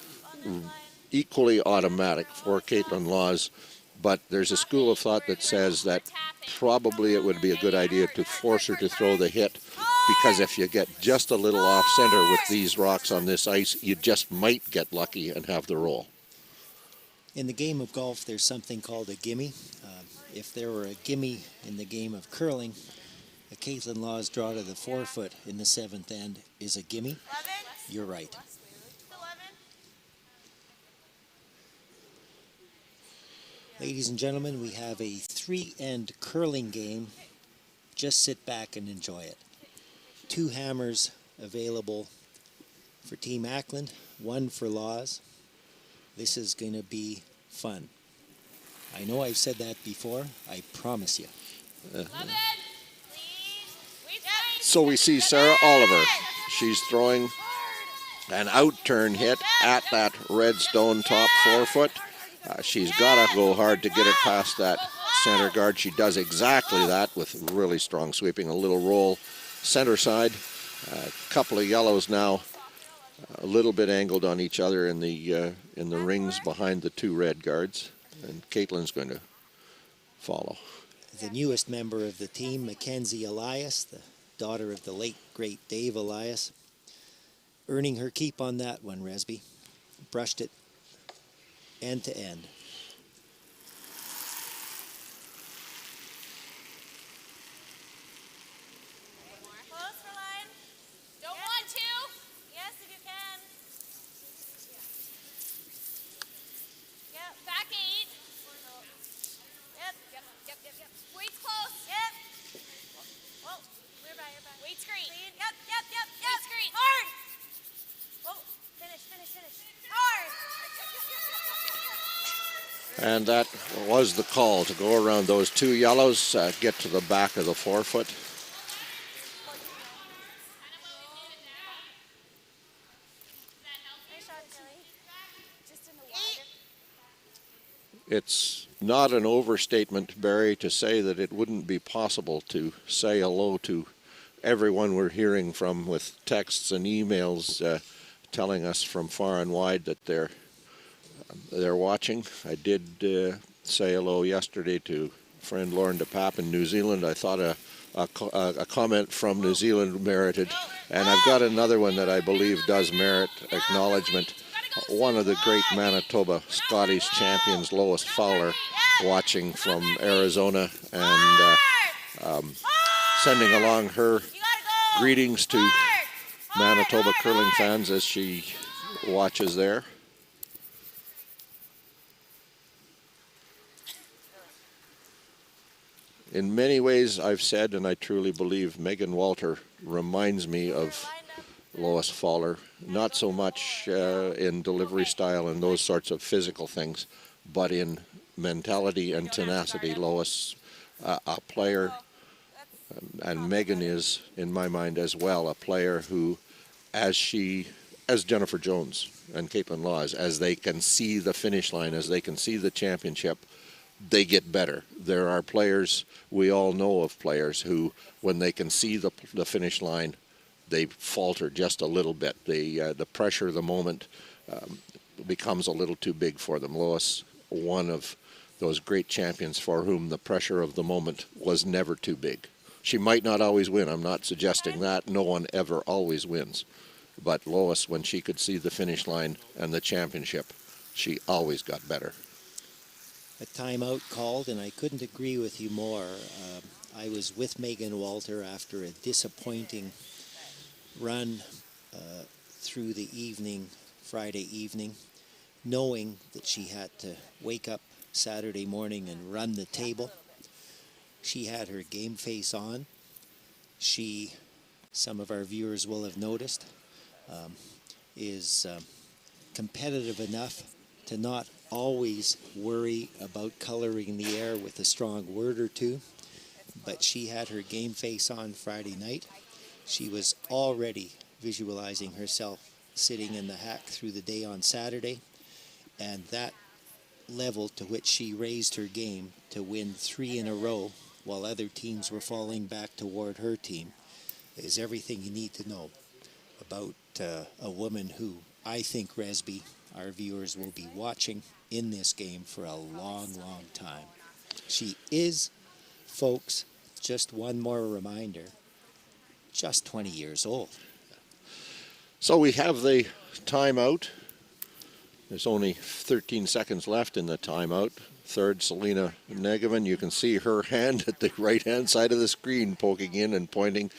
equally automatic for Caitlin LAWES, but there's a school of thought that says that probably it would be a good idea to force her to throw the hit because if you get just a little off center with these rocks on this ice, you just might get lucky and have the roll. In the game of golf, there's something called a gimme. If there were a gimme in the game of curling, a Caitlin Lawes draw to the 4-foot in the 7th end is a gimme. You're right. Ladies and gentlemen, we have a 3-end curling game. Just sit back and enjoy it. 2 hammers available for Team ACKLAND, 1 for Laws. This is going to be fun. I know I've said that before. I promise you. So we see Sarah Oliver. She's throwing an out-turn hit at that red stone top 4-foot. She's got to go hard to get it past that center guard. She does exactly that with really strong sweeping. A little roll center side. A couple of yellows now, a little bit angled on each other in the rings behind the 2 red guards. And Caitlin's going to follow. The newest member of the team, Mackenzie Elias, the daughter of the late, great Dave Elias, earning her keep on that one, Resby. Brushed it end to end. And that was the call, to go around those 2 yellows, get to the back of the 4-foot. It's not an overstatement, Barry, to say that it wouldn't be possible to say hello to everyone we're hearing from with texts and emails telling us from far and wide that they're watching. I did say hello yesterday to friend Lauren DePapp in New Zealand. I thought a comment from New Zealand merited, and I've got another one that I believe does merit acknowledgement. One of the great Manitoba Scotties champions, Lois Fowler, watching from Arizona, and sending along her greetings to Manitoba curling fans as she watches there. In many ways, I've said, and I truly believe, Megan Walter reminds me of Lois Fowler. Not so much in delivery style and those sorts of physical things, but in mentality and tenacity. Lois, a player, and Megan is, in my mind as well, a player who, as Jennifer Jones and Caitlin Lawes, as they can see the finish line, as they can see the championship, they get better. There are players, we all know of players who, when they can see the finish line, they falter just a little bit. The pressure of the moment becomes a little too big for them. Lois, one of those great champions for whom the pressure of the moment was never too big. She might not always win. I'm not suggesting that. No one ever always wins. But Lois, when she could see the finish line and the championship, she always got better. A timeout called, and I couldn't agree with you more. I was with Megan Walter after a disappointing run through the evening, Friday evening, knowing that she had to wake up Saturday morning and run the table. She had her game face on. She, some of our viewers will have noticed, is competitive enough to not always worry about coloring the air with a strong word or two, but she had her game face on Friday night. She was already visualizing herself sitting in the hack through the day on Saturday, and that level to which she raised her game to win 3 in a row while other teams were falling back toward her team is everything you need to know about a woman who I think, Resby, our viewers will be watching in this game for a long, long time. She is, folks, just one more reminder, just 20 years old. So we have the timeout. There's only 13 seconds left in the timeout. Third, Selena Negavan. You can see her hand at the right-hand side of the screen poking in and pointing.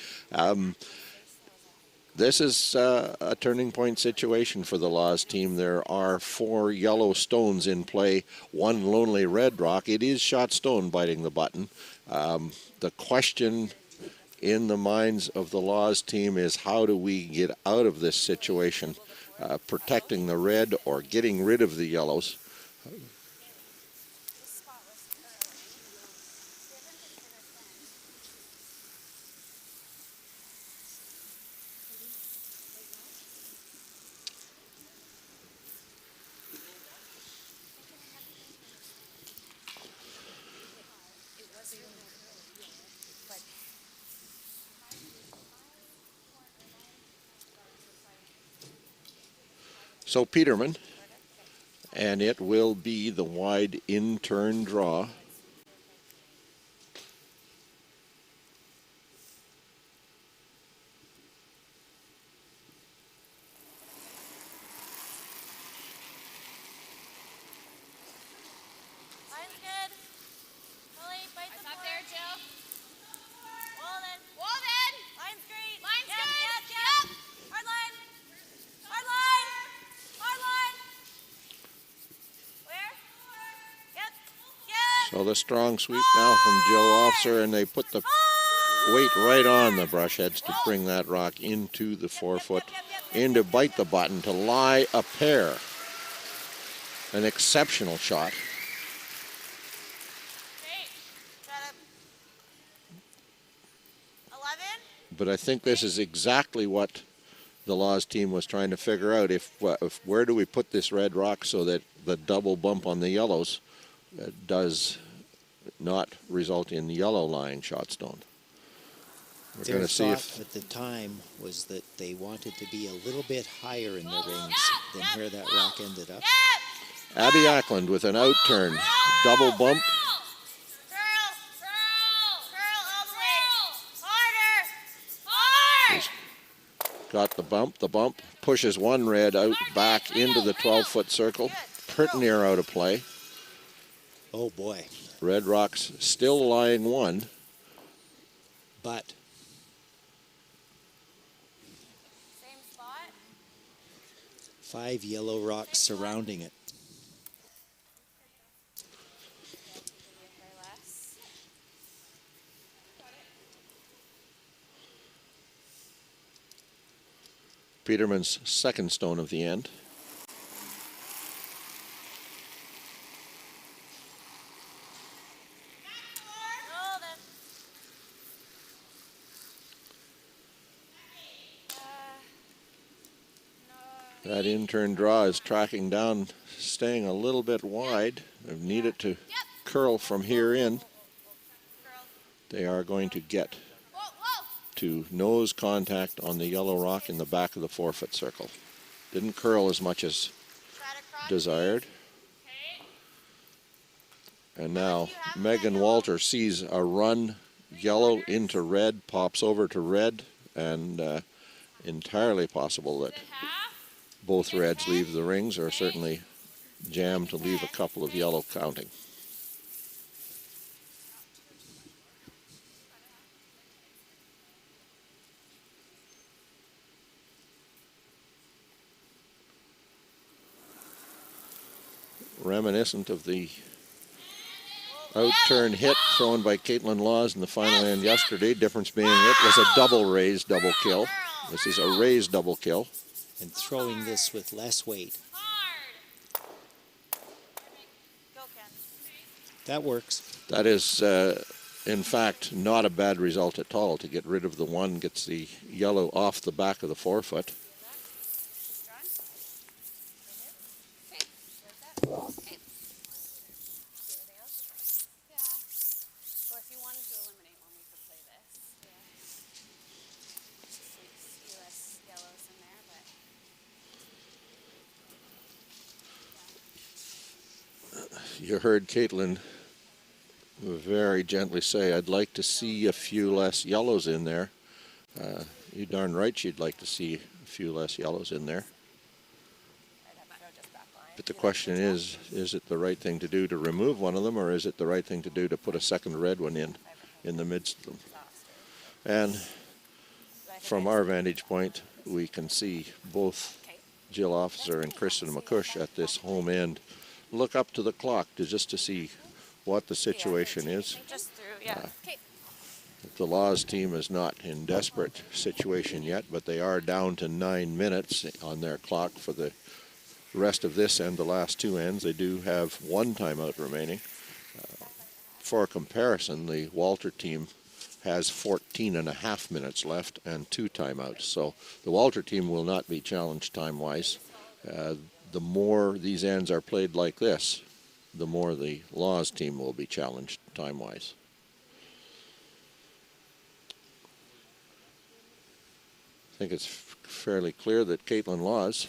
This is a turning point situation for the LAWES team. There are 4 yellow stones in play, 1 lonely red rock. It is shot stone biting the button. The question in the minds of the LAWES team is, how do we get out of this situation, protecting the red or getting rid of the yellows? So Peterman, and it will be the wide in-turn draw. Line's good. Lily, bite the board. There, Jill. Walden. Walden! Line's great. Line's good. Yep. Hard line. Hard line. Hard line. Where? Yep. Yep. So the strong sweep now from Jill Officer, and they put the weight right on the brush heads to bring that rock into the 4-foot, in to bite the button, to lie a pair. An exceptional shot. But I think this is exactly what the LAWES team was trying to figure out. If where do we put this red rock so that the double bump on the yellows does not result in yellow lying shot stone. We're Their going to see thought if at the time was that they wanted to be a little bit higher in the rings than where that rock ended up. Abby ACKLAND with an out turn, double bump. Got the bump pushes one red out back into the 12-foot circle, pretty near out of play. Oh boy. Red rock's still lying one. But 5 yellow rocks surrounding it. Peterman's second stone of the end. That in-turn draw is tracking down, staying a little bit wide. They need it to curl from here in. They are going to get to nose contact on the yellow rock in the back of the 4-foot circle. Didn't curl as much as desired. And now Megan Walter sees a run yellow into red, pops over to red, and entirely possible that both reds leave the rings, or certainly jam to leave a couple of yellow counting. Reminiscent of the out-turn hit thrown by Caitlin Laws in the final end yesterday. Difference being it was a double raise double kill. This is a raised double kill. And throwing this with less weight. That works. That is, in fact, not a bad result at all. To get rid of the one, gets the yellow off the back of the 4-foot. You heard Caitlin very gently say, I'd like to see a few less yellows in there. You darn right she'd like to see a few less yellows in there. But the question is it the right thing to do to remove one of them, or is it the right thing to do to put a second red one in the midst of them? And from our vantage point, we can see both Jill Officer and Kristen McCush at this home end look up to the clock just to see what the situation is. The LAWES team is not in desperate situation yet, but they are down to 9 minutes on their clock for the rest of this and the last two ends. They do have one timeout remaining. For comparison, the Walter team has 14.5 minutes left and 2 timeouts. So the Walter team will not be challenged time-wise. The more these ends are played like this, the more the LAWES team will be challenged time-wise. I think it's fairly clear that Caitlin LAWES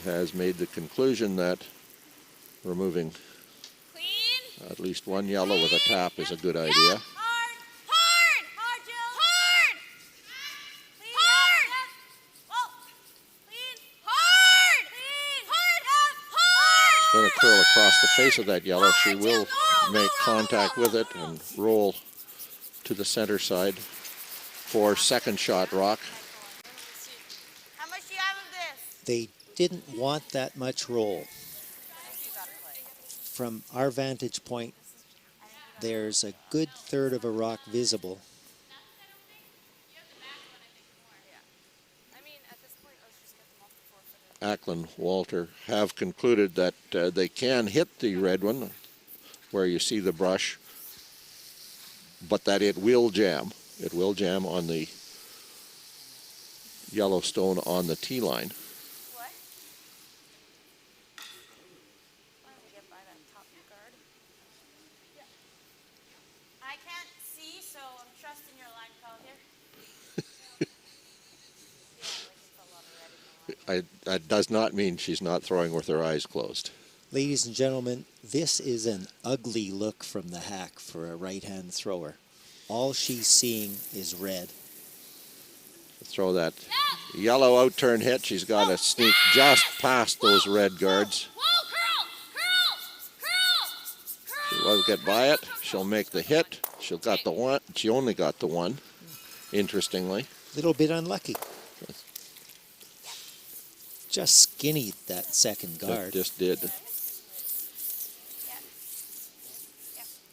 has made the conclusion that removing at least one yellow with a tap is a good idea. Going to curl across the face of that yellow. She will make contact with it and roll to the center side for second shot rock. How much do you have of this? They didn't want that much roll. From our vantage point, there's a good third of a rock visible. ACKLAND, Walter have concluded that they can hit the red one where you see the brush, but that it will jam. It will jam on the yellow stone on the tee line. I can't see, so I'm trusting your line call here. That does not mean she's not throwing with her eyes closed. Ladies and gentlemen, this is an ugly look from the hack for a right-hand thrower. All she's seeing is red. Throw that yellow out-turn hit. She's got to sneak just past those red guards. She won't get by it. She'll make the hit. She'll got the one. She only got the one, interestingly. Little bit unlucky. Just skinnied that second guard. That just did.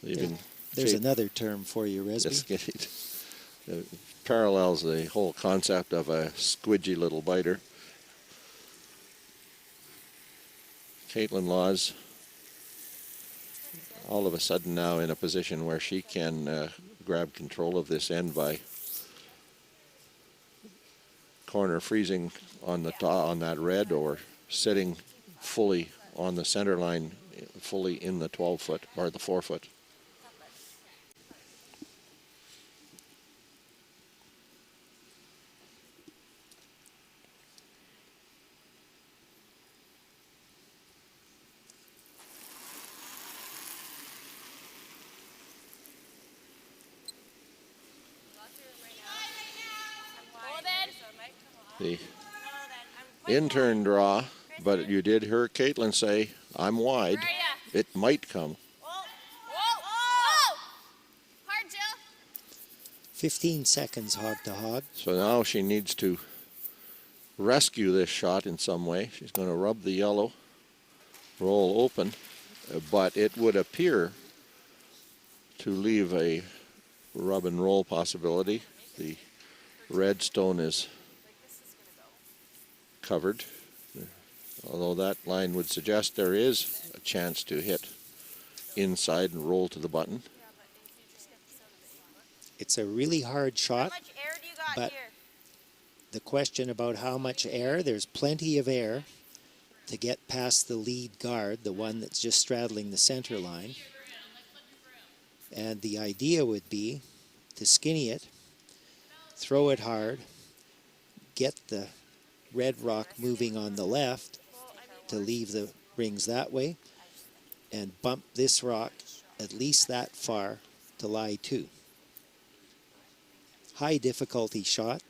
Even There's another term for you, Resby. Just skinnied. Parallels the whole concept of a squidgy little biter. Caitlin LAWES all of a sudden now in a position where she can grab control of this end by corner freezing on the on that red, or sitting fully on the center line, fully in the 12-foot or the 4-foot. The in-turn draw, but you did hear Caitlin say, "I'm wide. It might come." 15 seconds hog to hog. So now she needs to rescue this shot in some way. She's going to rub the yellow, roll open, but it would appear to leave a rub and roll possibility. The red stone is covered, although that line would suggest there is a chance to hit inside and roll to the button. It's a really hard shot, but the question about how much air, there's plenty of air to get past the lead guard, the one that's just straddling the center line. And the idea would be to skinny it, throw it hard, get the red rock moving on the left to leave the rings that way, and bump this rock at least that far to lie 2. high difficulty shot.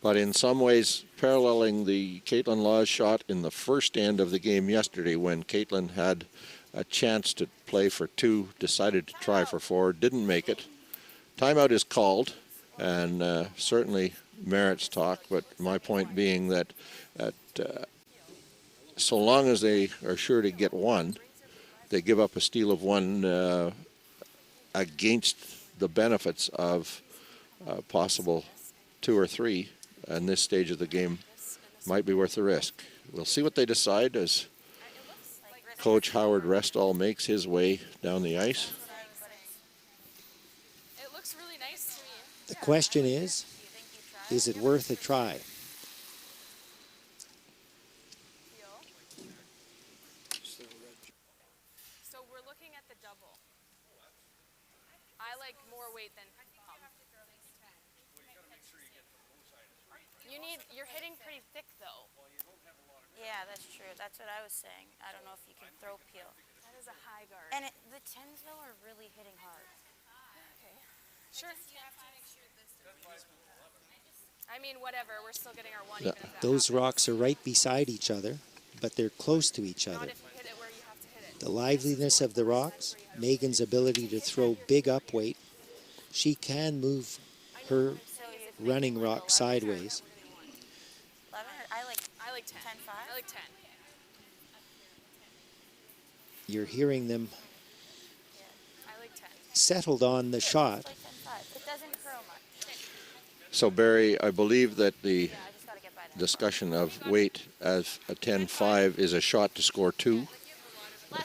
But in some ways, paralleling the Caitlin Laws shot in the first end of the game yesterday, when Caitlin had a chance to play for 2, decided to try for 4, didn't make it. Timeout is called, and certainly merits talk, but my point being that so long as they are sure to get 1, they give up a steal of 1 against the benefits of possible 2 or 3. And this stage of the game might be worth the risk. We'll see what they decide as Coach Howard Restall makes his way down the ice. It looks really nice to me. The question is it worth a try? So we're looking at the double. I like more weight than you're hitting pretty thick though. Yeah, that's true. That's what I was saying. I don't know if you can throw peel. That is a high guard. And the 10s though are really hitting hard. Okay. Sure. I mean, whatever. We're still getting our 1 even if that Those happens. rocks are right beside each other, but they're close to each Not other. if you hit it where you have to hit it. The liveliness of the rocks, Megan's ability to throw big up weight, she can move her running rock sideways. 11? I like 10. 10-5? I like 10. You're hearing them I like 10. settled on the shot. It doesn't curl much. So Barry, I believe that the discussion of weight as a 10-5 is a shot to score 2.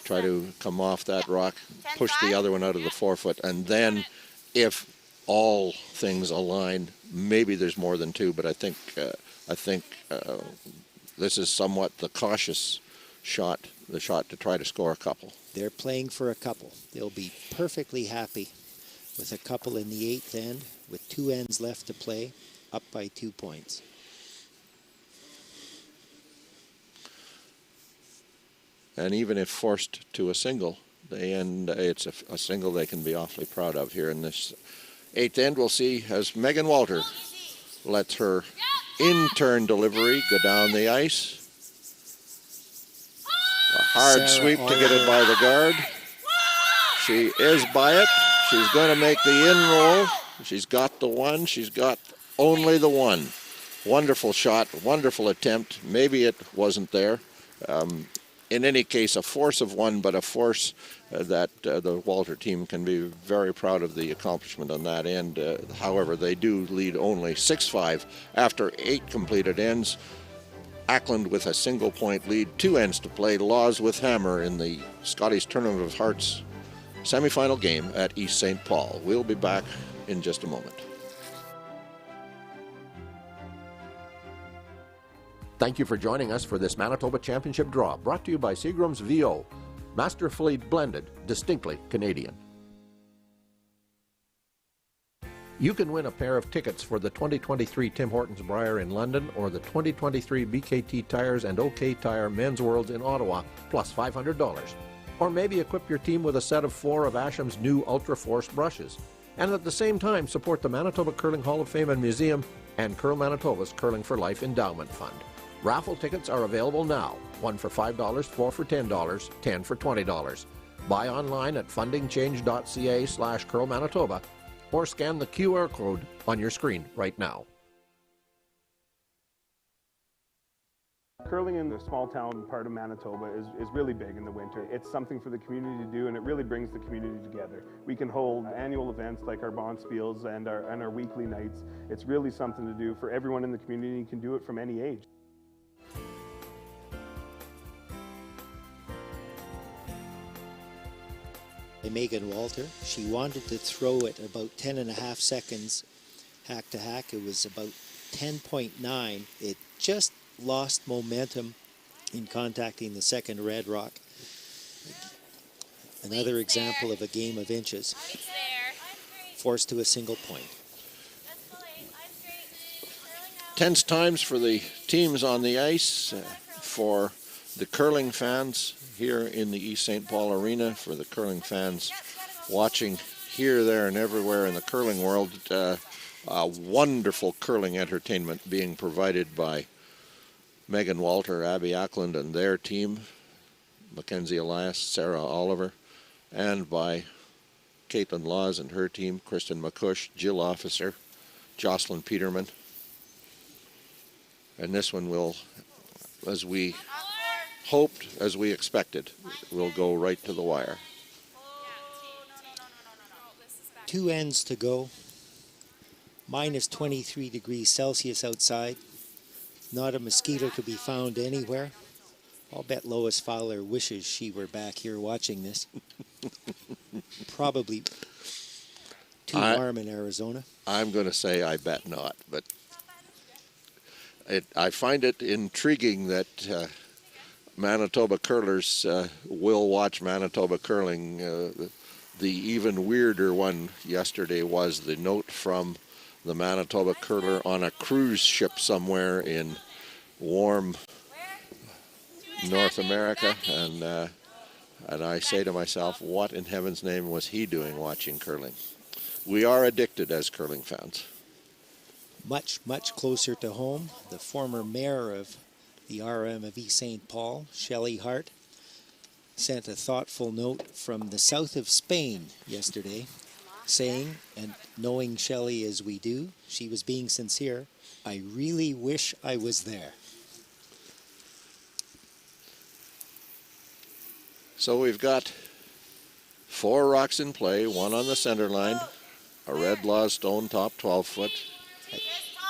Try to come off that rock, push the other one out of the forefoot, and then if all things align, maybe there's more than 2, but I think this is somewhat the cautious shot, the shot to try to score a couple. They're playing for a couple. They'll be perfectly happy with a couple in the 8th end, with 2 ends left to play, up by 2 points. And even if forced to a single, it's a single they can be awfully proud of here in this 8th end. We'll see as Megan Walter lets her in-turn delivery go down the ice. A hard sweep to get it by the guard. She is by it. She's going to make the in-roll. She's got the 1. She's got only the 1. Wonderful shot, wonderful attempt. Maybe it wasn't there. In any case, a force of 1, but a force that the Walter team can be very proud of the accomplishment on that end. However, they do lead only 6-5 after 8 completed ends. ACKLAND with a single-point lead, 2 ends to play. LAWES with hammer in the Scotties Tournament of Hearts semifinal game at East St. Paul. We'll be back in just a moment. Thank you for joining us for this Manitoba Championship draw, brought to you by Seagram's VO. Masterfully blended, distinctly Canadian. You can win a pair of tickets for the 2023 Tim Hortons Brier in London or the 2023 BKT Tires and OK Tire Men's Worlds in Ottawa, plus $500. Or maybe equip your team with a set of 4 of Asham's new Ultra Force brushes. And at the same time, support the Manitoba Curling Hall of Fame and Museum and Curl Manitoba's Curling for Life Endowment Fund. Raffle tickets are available now. 1 for $5, 4 for $10, 10 for $20. Buy online at fundingchange.ca/curlmanitoba or scan the QR code on your screen right now. Curling in the small town part of Manitoba is really big in the winter. It's something for the community to do, and it really brings the community together. We can hold annual events like our Bonspiels and our weekly nights. It's really something to do for everyone in the community. You can do it from any age. Megan Walter, she wanted to throw it about 10.5 seconds hack to hack. It was about 10.9. It just lost momentum in contacting the second red rock. Another example of a game of inches. Forced to a single point. Tense times for the teams on the ice, for the curling fans here in the East St. Paul Arena, for the curling fans watching here, there, and everywhere in the curling world. Wonderful curling entertainment being provided by Megan Walter, Abby ACKLAND, and their team, Mackenzie Elias, Sarah Oliver, and by Caitlin Laws and her team, Kristen McCush, Jill Officer, Jocelyn Peterman. And this one will, as we hoped, as we expected, will go right to the wire. 2 ends to go. Minus 23 degrees Celsius outside. Not a mosquito to be found anywhere. I'll bet Lois Fowler wishes she were back here watching this. Probably too warm in Arizona. I'm going to say I bet not, but I find it intriguing that Manitoba curlers will watch Manitoba curling. The even weirder one yesterday was the note from the Manitoba curler on a cruise ship somewhere in warm North America, and I say to myself, what in heaven's name was he doing watching curling? We are addicted as curling fans. Much, much closer to home, the former mayor of the RME St. Paul, Shelley Hart, sent a thoughtful note from the south of Spain yesterday, saying, and knowing Shelley as we do, she was being sincere, I really wish I was there. So we've got 4 rocks in play, one on the center line, a red LAWES stone top 12-foot.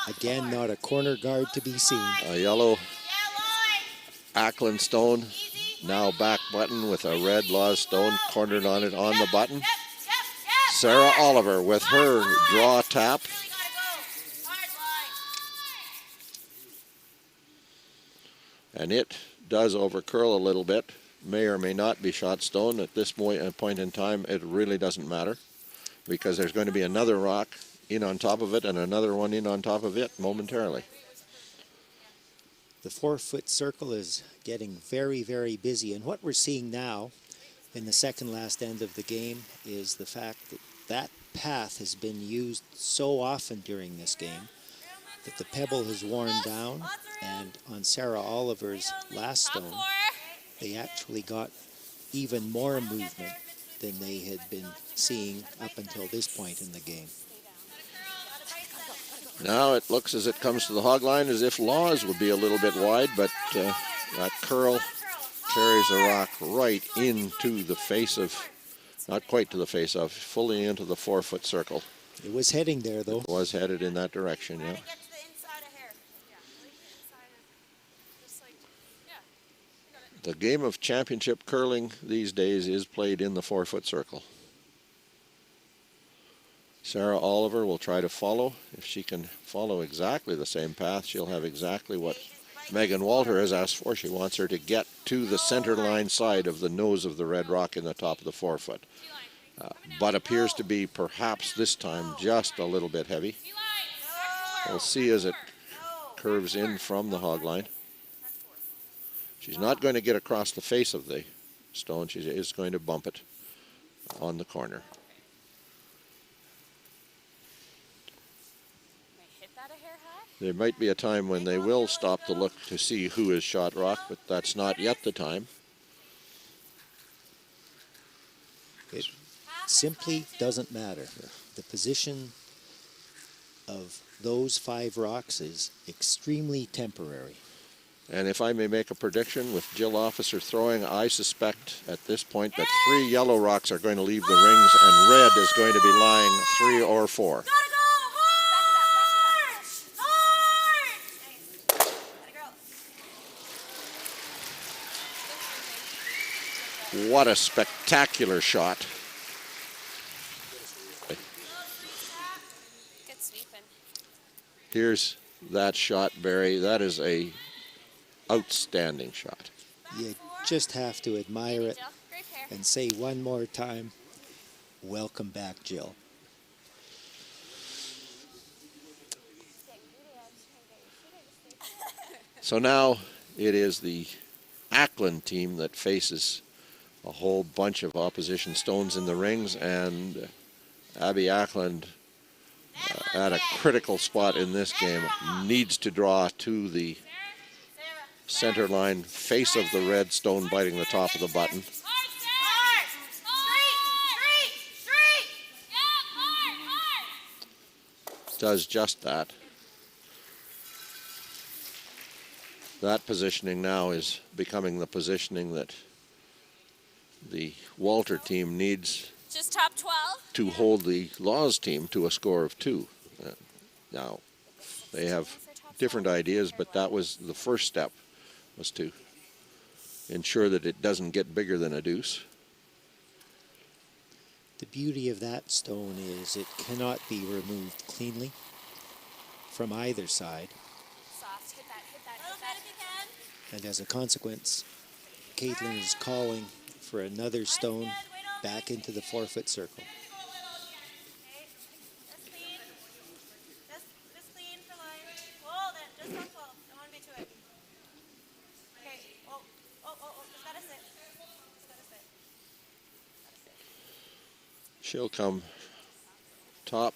Again, not a corner guard to be seen. A yellow ACKLAND stone, now back button with a red LAWES stone cornered on it on the button. Sarah Oliver with her draw tap. And it does overcurl a little bit. May or may not be shot stone. At this point in time, it really doesn't matter, because there's going to be another rock in on top of it and another one in on top of it momentarily. The 4-foot circle is getting very, very busy, and what we're seeing now in the second last end of the game is the fact that that path has been used so often during this game that the pebble has worn down, and on Sarah Oliver's last stone, they actually got even more movement than they had been seeing up until this point in the game. Now it looks as it comes to the hog line as if LAWES would be a little bit wide, but that curl carries the rock right into the face of, not quite to the face of, fully into the 4-foot circle. It was heading there, though. It was headed in that direction, yeah. The game of championship curling these days is played in the 4-foot circle. Sarah Oliver will try to follow. If she can follow exactly the same path, she'll have exactly what Megan Walter has asked for. She wants her to get to the center line side of the nose of the red rock in the top of the 4-foot. But appears to be perhaps this time just a little bit heavy. We'll see as it curves in from the hog line. She's not going to get across the face of the stone. She is going to bump it on the corner. There might be a time when they will stop to look to see who is shot rock, but that's not yet the time. It simply doesn't matter. The position of those 5 rocks is extremely temporary. And if I may make a prediction, with Jill Officer throwing, I suspect at this point that 3 yellow rocks are going to leave the rings and red is going to be lying 3 or 4. What a spectacular shot. Here's that shot, Barry. That is a outstanding shot. You just have to admire it and say one more time, welcome back, Jill. So now it is the ACKLAND team that faces a whole bunch of opposition stones in the rings, and Abby Ackland at a critical spot in this game needs to draw to the center line, face of the red, stone biting the top of the button. Does just that. That positioning now is becoming the positioning that the Walter team needs Just top 12. to hold the Laws team to a score of 2. Now, they have different ideas, but that was the first step, was to ensure that it doesn't get bigger than a deuce. The beauty of that stone is it cannot be removed cleanly from either side. Soft. Hit that, hit that, hit that if you can. And as a consequence, Caitlin is calling for another stone back into the 4-foot circle. Just clean for line. Hold it, just on 12. Don't want to be too heavy. Okay, just gotta sit. Just gotta sit. She'll come top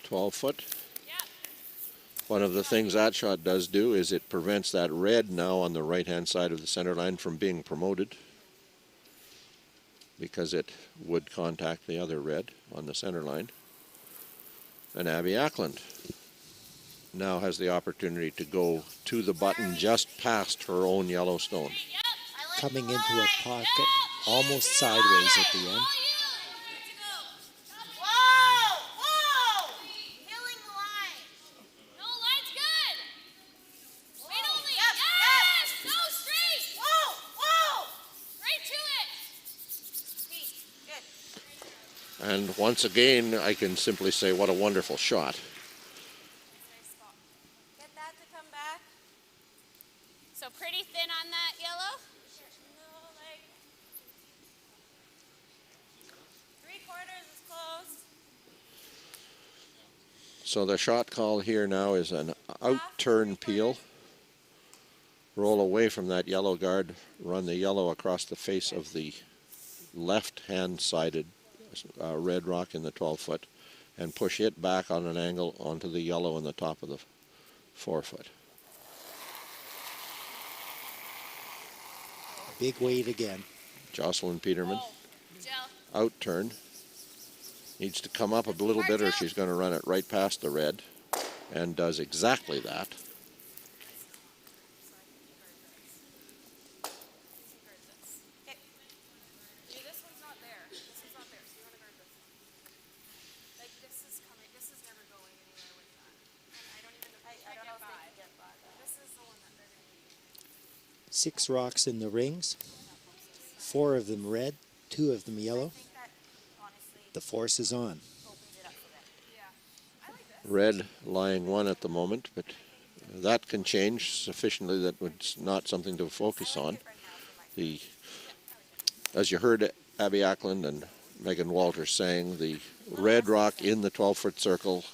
12 foot. One of the things that shot does do is it prevents that red now on the right-hand side of the center line from being promoted, because it would contact the other red on the center line. And Abby Ackland now has the opportunity to go to the button just past her own yellow stone. Coming into a pocket almost sideways at the end. And once again, I can simply say, what a wonderful shot. Get that to come back. So pretty thin on that yellow. No, like 3/4 is close. So the shot call here now is an out-turn peel. Roll away from that yellow guard, run the yellow across the face of the left-hand-sided red rock in the 12-foot, and push it back on an angle onto the yellow in the top of the 4-foot. Big weight again. Jocelyn Peterman, out turn. Needs to come up a little bit or she's going to run it right past the red, and does exactly that. Six rocks in the rings, 4 of them red, 2 of them yellow. The force is on. Red lying 1 at the moment, but that can change sufficiently that it's not something to focus on. As you heard Abby Ackland and Megan Walters saying, the red rock in the 12-foot circle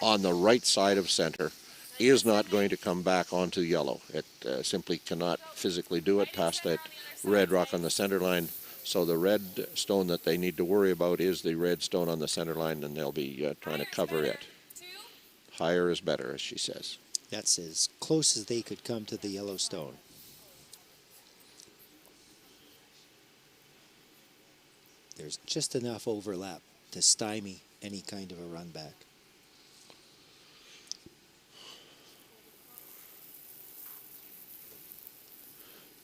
on the right side of center is not going to come back onto yellow. It simply cannot physically do it past that red rock on the center line. So the red stone that they need to worry about is the red stone on the center line, and they'll be trying to cover it. Higher is better, as she says. That's as close as they could come to the yellow stone. There's just enough overlap to stymie any kind of a run back.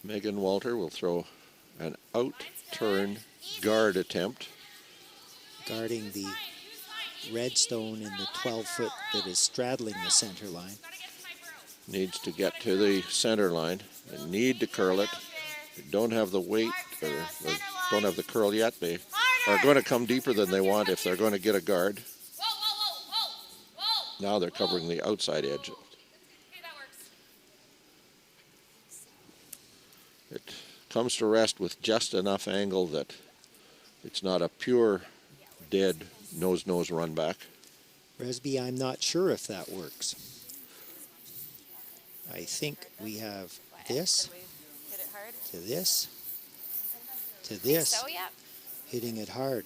Megan Walter will throw an out-turn guard attempt. Guarding the red stone in the 12-foot that is straddling the center line. Needs to get to the center line. They need to curl it. They don't have the weight, or don't have the curl yet. They are going to come deeper than they want if they're going to get a guard. Now they're covering the outside edge. It comes to rest with just enough angle that it's not a pure dead nose-nose run back. Resby, I'm not sure if that works. I think we have this to this to this, hitting it hard.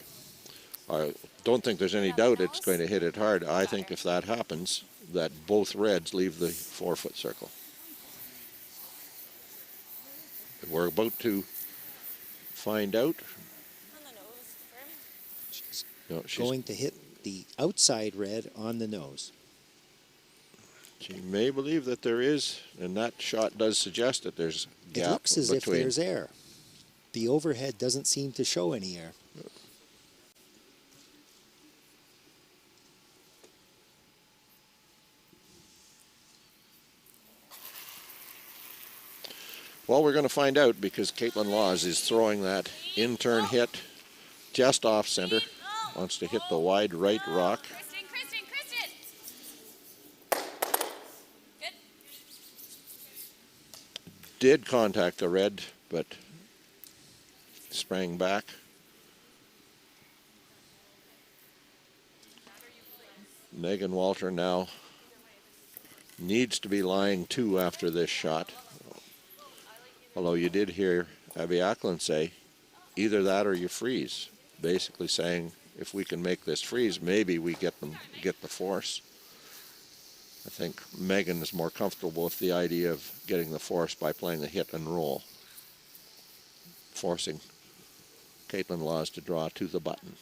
I don't think there's any doubt it's going to hit it hard. I think if that happens, that both reds leave the 4-foot circle. We're about to find out. She's going to hit the outside red on the nose. She may believe that there is, and that shot does suggest that there's gap. It looks as between. if there's air. The overhead doesn't seem to show any air. Well, we're going to find out because Caitlin Laws is throwing that in-turn hit just off center. Wants to hit the wide right rock. Kristen. Good. Did contact the red, but sprang back. Megan Walter now needs to be lying 2 after this shot. Although you did hear Abby ACKLAND say, either that or you freeze. Basically saying, if we can make this freeze, maybe we get the force. I think Megan is more comfortable with the idea of getting the force by playing the hit and roll, forcing Caitlin Laws to draw to the button.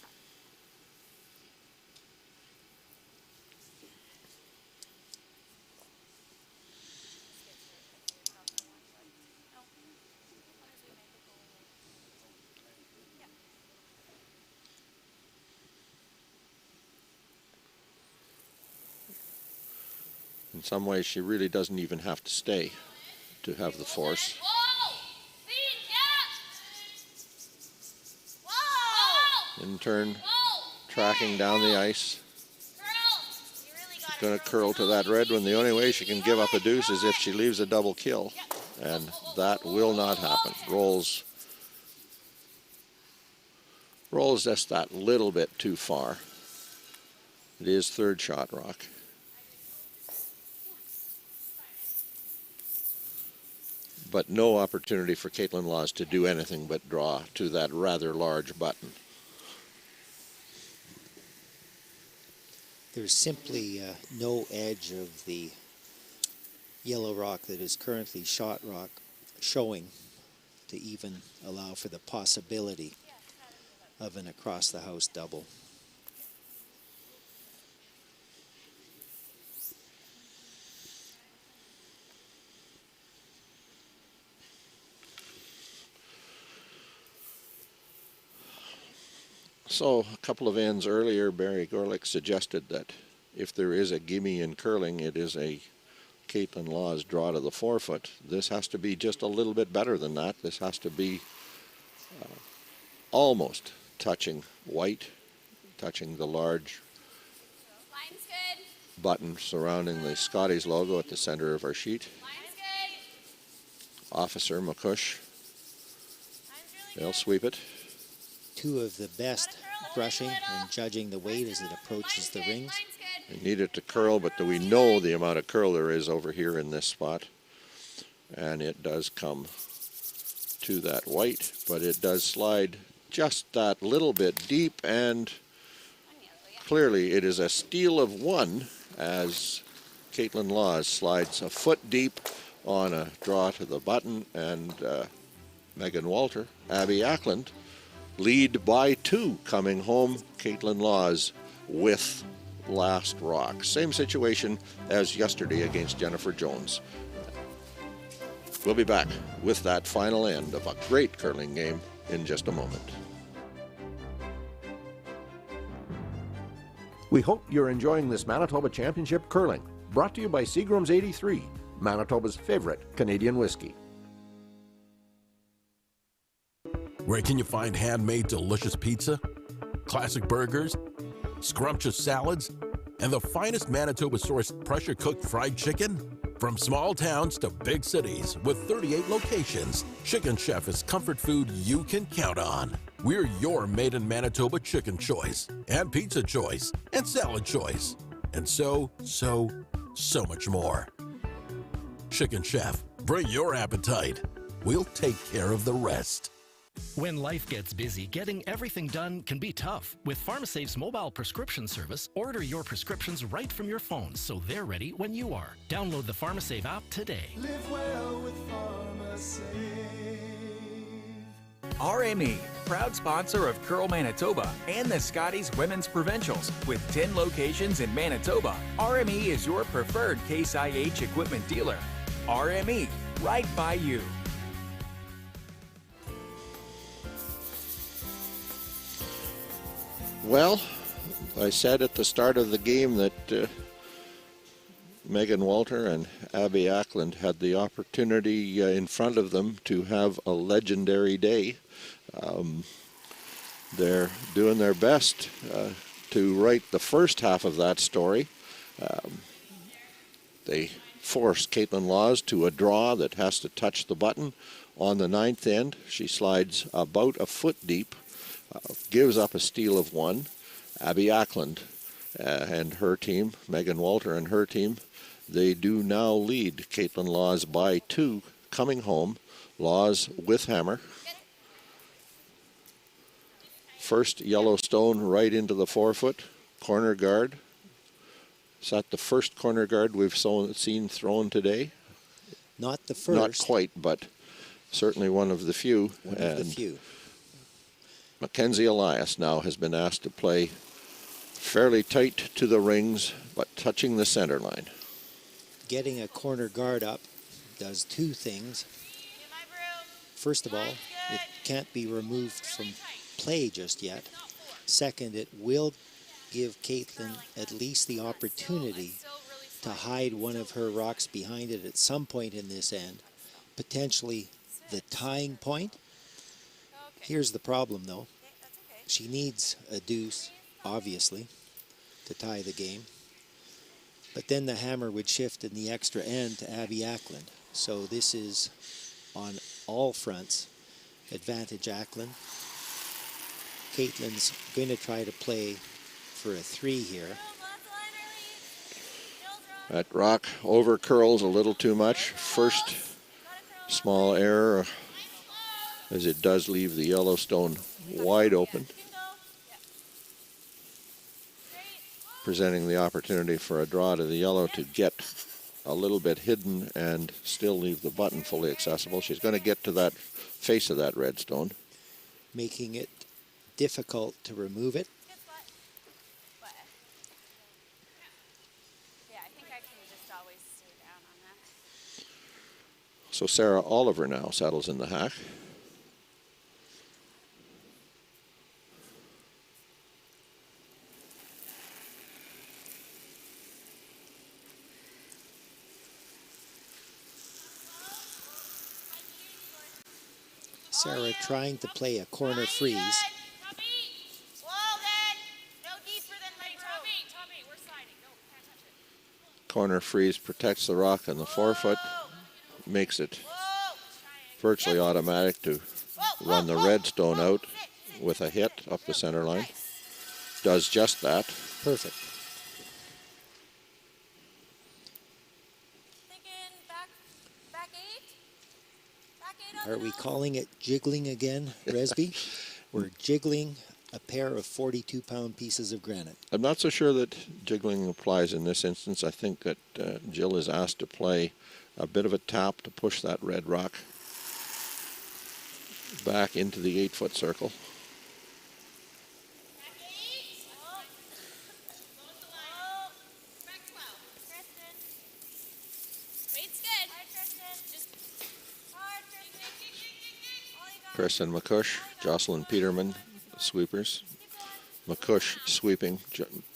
In some ways, she really doesn't even have to stay to have the force. In turn, tracking down the ice. She's going to curl to that red when the only way she can give up a deuce is if she leaves a double kill. And that will not happen. Rolls just that little bit too far. It is third shot rock. But no opportunity for Caitlin Laws to do anything but draw to that rather large button. There's simply no edge of the yellow rock that is currently shot rock showing to even allow for the possibility of an across-the-house double. So a couple of ends earlier, Barry Gorlick suggested that if there is a gimme in curling, it is a Caitlin Laws draw to the 4-foot. This has to be just a little bit better than that. This has to be almost touching white, touching the large button surrounding the Scotties logo at the center of our sheet. Officer McCush, they'll sweep it. Two of the best brushing and judging the weight as it approaches the rings. We need it to curl, but we know the amount of curl there is over here in this spot. And it does come to that white, but it does slide just that little bit deep, and clearly it is a steal of 1 as Caitlin Laws slides a foot deep on a draw to the button, and Megan Walter, Abby ACKLAND, lead by 2 coming home. Caitlin Laws with last rock. Same situation as yesterday against Jennifer Jones. We'll be back with that final end of a great curling game in just a moment. We hope you're enjoying this Manitoba Championship Curling, brought to you by Seagram's 83, Manitoba's favorite Canadian whiskey. Where can you find handmade delicious pizza, classic burgers, scrumptious salads, and the finest Manitoba-sourced pressure-cooked fried chicken? From small towns to big cities with 38 locations, Chicken Chef is comfort food you can count on. We're your made-in-Manitoba chicken choice, and pizza choice, and salad choice, and so much more. Chicken Chef, bring your appetite. We'll take care of the rest. When life gets busy, getting everything done can be tough. With PharmaSafe's mobile prescription service, order your prescriptions right from your phone so they're ready when you are. Download the PharmaSafe app today. Live well with PharmaSafe. RME, proud sponsor of Curl Manitoba and the Scotties Women's Provincials. With 10 locations in Manitoba, RME is your preferred Case IH equipment dealer. RME, right by you. Well, I said at the start of the game that Megan Walter and Abby Ackland had the opportunity in front of them to have a legendary day. They're doing their best to write the first half of that story. They forced Caitlin Laws to a draw that has to touch the button on the ninth end. She slides about a foot deep, gives up a steal of one. Abby Ackland and her team, Megan Walter and her team, they do now lead Caitlin Laws by 2 coming home. Laws with hammer. First Yellowstone right into the forefoot. Corner guard. Is that the first corner guard we've seen thrown today? Not the first. Not quite, but certainly one of the few. One of the few. Mackenzie Elias now has been asked to play fairly tight to the rings, but touching the center line. Getting a corner guard up does two things. First of all, it can't be removed from play just yet. Second, it will give Caitlin at least the opportunity to hide one of her rocks behind it at some point in this end, potentially the tying point. Here's the problem, though. She needs a deuce, obviously, to tie the game. But then the hammer would shift in the extra end to Abby Ackland. So this is on all fronts. Advantage Ackland. Caitlin's going to try to play for a 3 here. That rock over curls a little too much. First small error as it does leave the Yellowstone wide open, presenting the opportunity for a draw to the yellow to get a little bit hidden and still leave the button fully accessible. She's going to get to that face of that red stone, making it difficult to remove it. So Sarah Oliver now settles in the hack. Sarah trying to play a corner freeze. Corner freeze protects the rock on the forefoot, makes it virtually automatic to run the red stone out with a hit up the center line. Does just that. Perfect. Are we calling it jiggling again, Resby? We're jiggling a pair of 42-pound pieces of granite. I'm not so sure that jiggling applies in this instance. I think that Jill is asked to play a bit of a tap to push that red rock back into the 8-foot circle. Kristen McCush, Jocelyn Peterman, sweepers. McCush sweeping,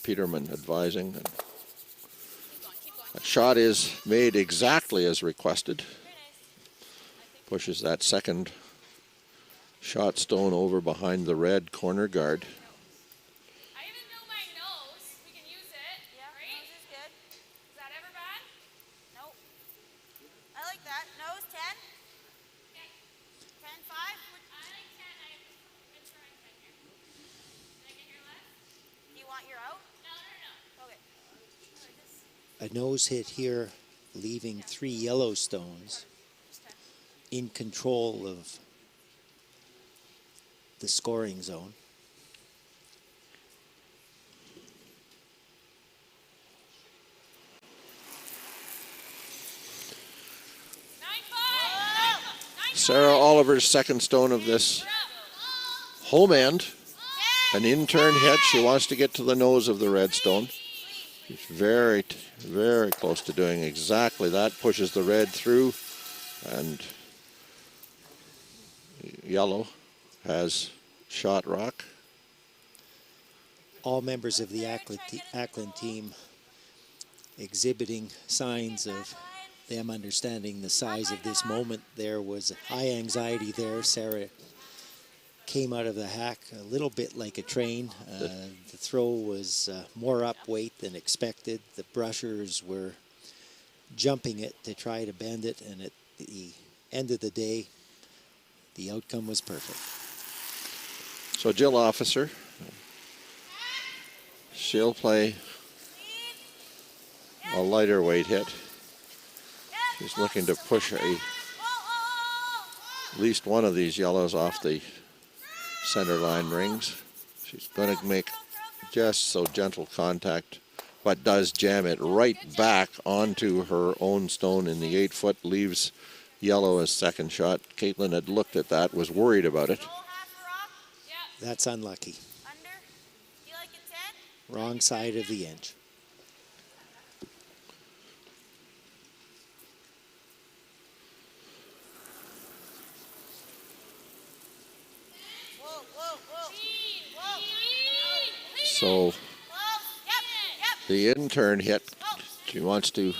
Peterman advising. And that shot is made exactly as requested. Pushes that second shot stone over behind the red corner guard. A nose hit here, leaving 3 Yellowstones in control of the scoring zone. Sarah Oliver's second stone of this home end. An in-turn hit. She wants to get to the nose of the red stone. She's very, very close to doing exactly that. Pushes the red through, and yellow has shot rock. All members of the ACKLAND team exhibiting signs of them understanding the size of this moment. There was high anxiety there. Sarah came out of the hack a little bit like a train. The throw was more up weight than expected. The brushers were jumping it to try to bend it, and at the end of the day, the outcome was perfect. So Jill Officer, she'll play a lighter weight hit. She's looking to push at least one of these yellows off the center line rings. She's going to make just so gentle contact, but does jam it right back onto her own stone in the 8 foot, leaves yellow as second shot. Caitlin had looked at that, was worried about it. That's unlucky. Wrong side of the inch. So the in-turn hit, she wants to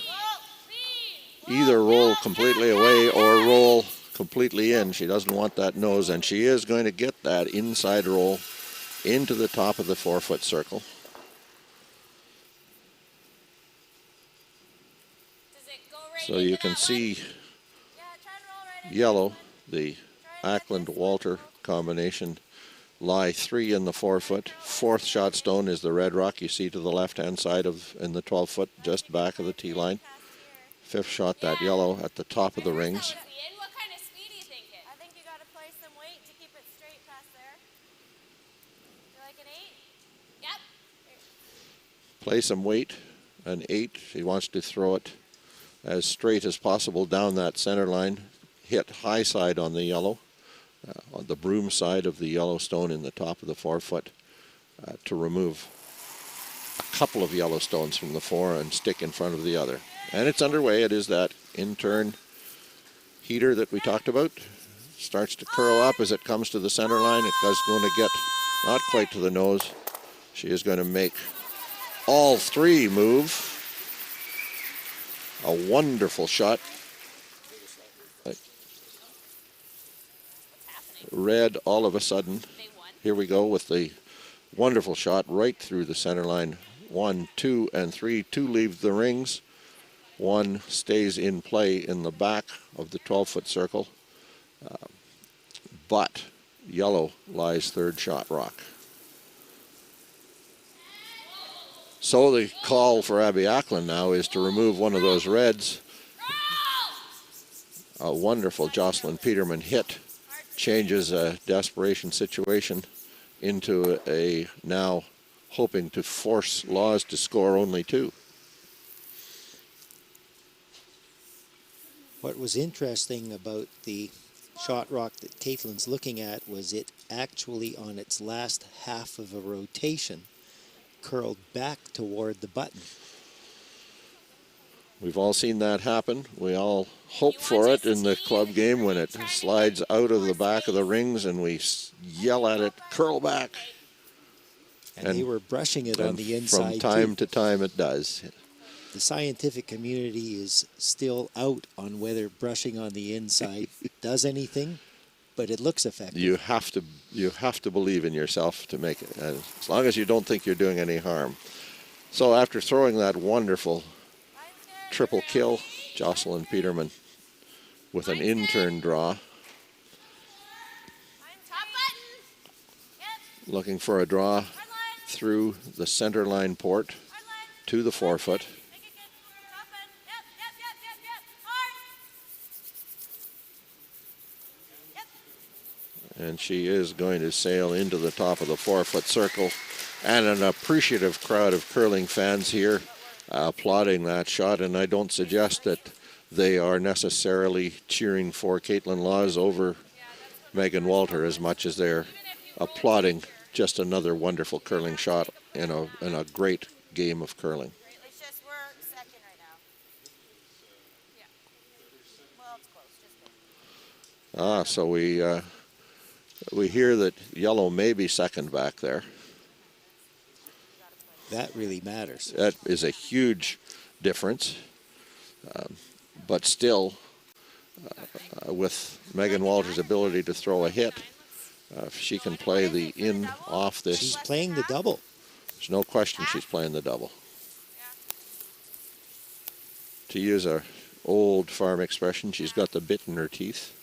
either roll completely away or roll completely in. She doesn't want that nose, and she is going to get that inside roll into the top of the 4 foot circle. So you can see yellow, the ACKLAND-Walter combination, lie 3 in the 4 foot. Fourth shot stone is the red rock you see to the left-hand side of in the 12 foot, just back of the tee line. Fifth shot, that yellow at the top of the rings. What kind of speed do you think it? I think you got to play some weight to keep it straight past there. You like an 8? Yep. Play some weight, an 8. She wants to throw it as straight as possible down that center line. Hit high side on the yellow, on the broom side of the yellow stone in the top of the 4 foot, to remove a couple of yellow stones from the 4 and stick in front of the other. And it's underway. It is that in-turn heater that we talked about. Starts to curl up as it comes to the center line. It is going to get not quite to the nose. She is going to make all 3 move. A wonderful shot. Red all of a sudden. Here we go with the wonderful shot right through the center line. 1, 2, and 3. 2 leave the rings. 1 stays in play in the back of the 12 foot circle. But yellow lies third shot rock. So the call for Abby ACKLAND now is to remove one of those reds. A wonderful Jocelyn Peterman hit changes a desperation situation into a now hoping to force LAWES to score only 2. What was interesting about the shot rock that Caitlin's looking at was it actually on its last half of a rotation curled back toward the button. We've all seen that happen. We all hope for it in the club game when it slides out of the back of the rings and we yell at it, curl back. And they were brushing it on the inside from time too. to time it does. The scientific community is still out on whether brushing on the inside does anything, but it looks effective. You have to believe in yourself to make it, as long as you don't think you're doing any harm. So after throwing that wonderful triple kill, Jocelyn Peterman with an in-turn draw. Looking for a draw through the center line port to the 4 foot. And she is going to sail into the top of the 4-foot circle. And an appreciative crowd of curling fans here applauding that shot. And I don't suggest that they are necessarily cheering for Caitlin Laws over Megan Walter as much as they're applauding just another wonderful curling shot in a great game of curling. Let's just work second right now. Yeah. Well, it's close. Just So we hear that yellow may be second back there. That really matters. That is a huge difference. But still, with Megan Walter's ability to throw a hit, if she can play the in off this. She's playing the double. There's no question she's playing the double. To use a old farm expression, she's got the bit in her teeth.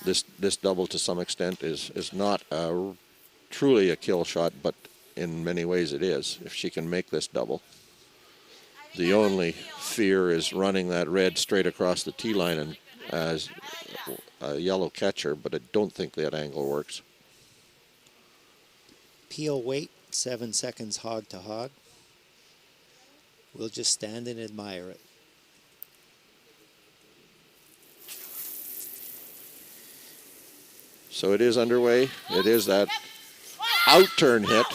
Yeah. This double to some extent is not truly a kill shot, but in many ways it is, if she can make this double. The only fear is running that red straight across the tee line and as a yellow catcher, but I don't think that angle works. Peel weight, 7 seconds hog to hog. We'll just stand and admire it. So it is underway. It is that out-turn hit.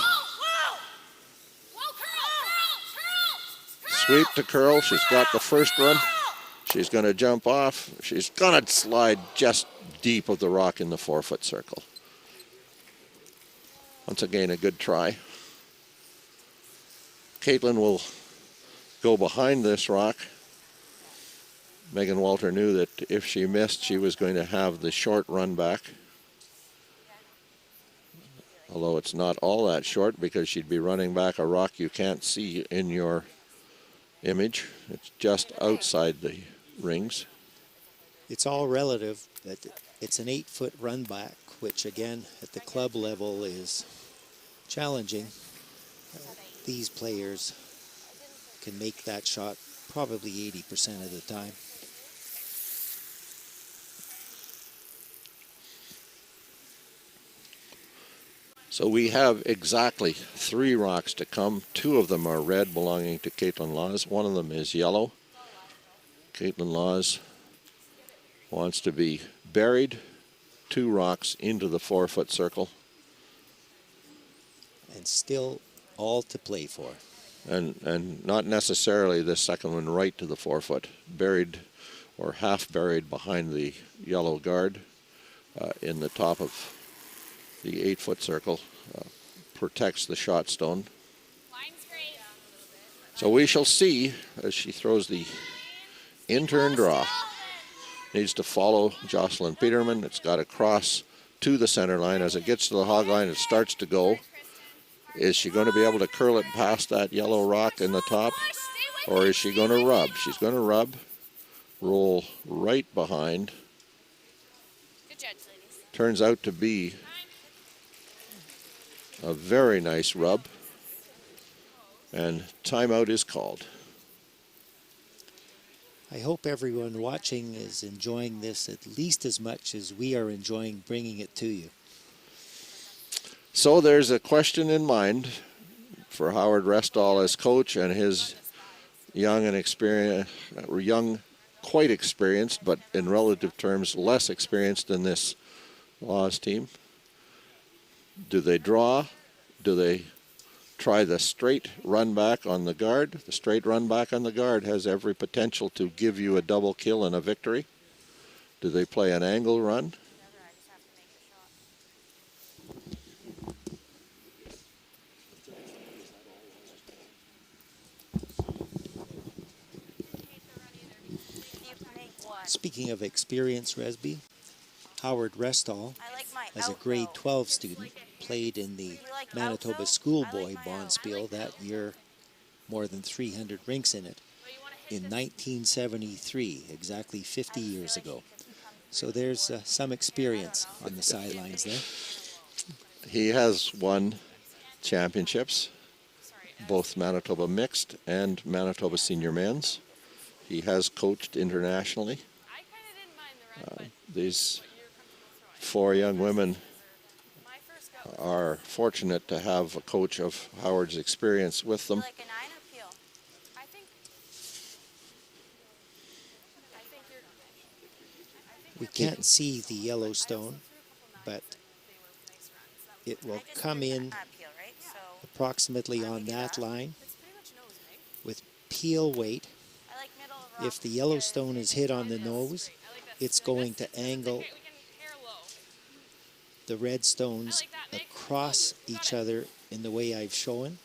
Sweep to curl. She's got the first run. She's going to jump off. She's going to slide just deep of the rock in the 4-foot circle. Once again, a good try. Caitlin will go behind this rock. Megan Walter knew that if she missed, she was going to have the short run back. Although it's not all that short because she'd be running back a rock you can't see in your image. It's just outside the rings. It's all relative. It's an 8-foot run back, which again at the club level is challenging. These players can make that shot probably 80% of the time. So we have exactly 3 rocks to come. 2 of them are red, belonging to Caitlin Laws. One of them is yellow. Caitlin Laws wants to be buried 2 rocks into the 4-foot circle. And still all to play for. And not necessarily this second one right to the 4-foot. Buried or half buried behind the yellow guard in the top of the 8-foot circle. Protects the shot stone. So we shall see as she throws the in-turn draw. Needs to follow Jocelyn Peterman. It's got to cross to the center line. As it gets to the hog line, it starts to go. Is she going to be able to curl it past that yellow rock in the top? Or is she going to rub? She's going to rub, roll right behind. Good judge, ladies. Turns out to be a very nice rub. And timeout is called. I hope everyone watching is enjoying this at least as much as we are enjoying bringing it to you. So there's a question in mind for Howard Restall as coach and his young and experienced, quite experienced, but in relative terms less experienced than this Laws team. Do they draw? Do they try the straight run back on the guard? The straight run back on the guard has every potential to give you a double kill and a victory. Do they play an angle run? Speaking of experience, Resby, Howard Restall, as a grade 12 student, played in the Manitoba Schoolboy Bonspiel that year, more than 300 rinks in it, in 1973, exactly 50 years ago. So there's some experience on the sidelines there. He has won championships, both Manitoba Mixed and Manitoba Senior Men's. He has coached internationally. These four young women are fortunate to have a coach of Howard's experience with them. We can't see the Yellowstone, but it will come in approximately on that line with peel weight. If the Yellowstone is hit on the nose, it's going to angle the red stones across each other in the way I've shown,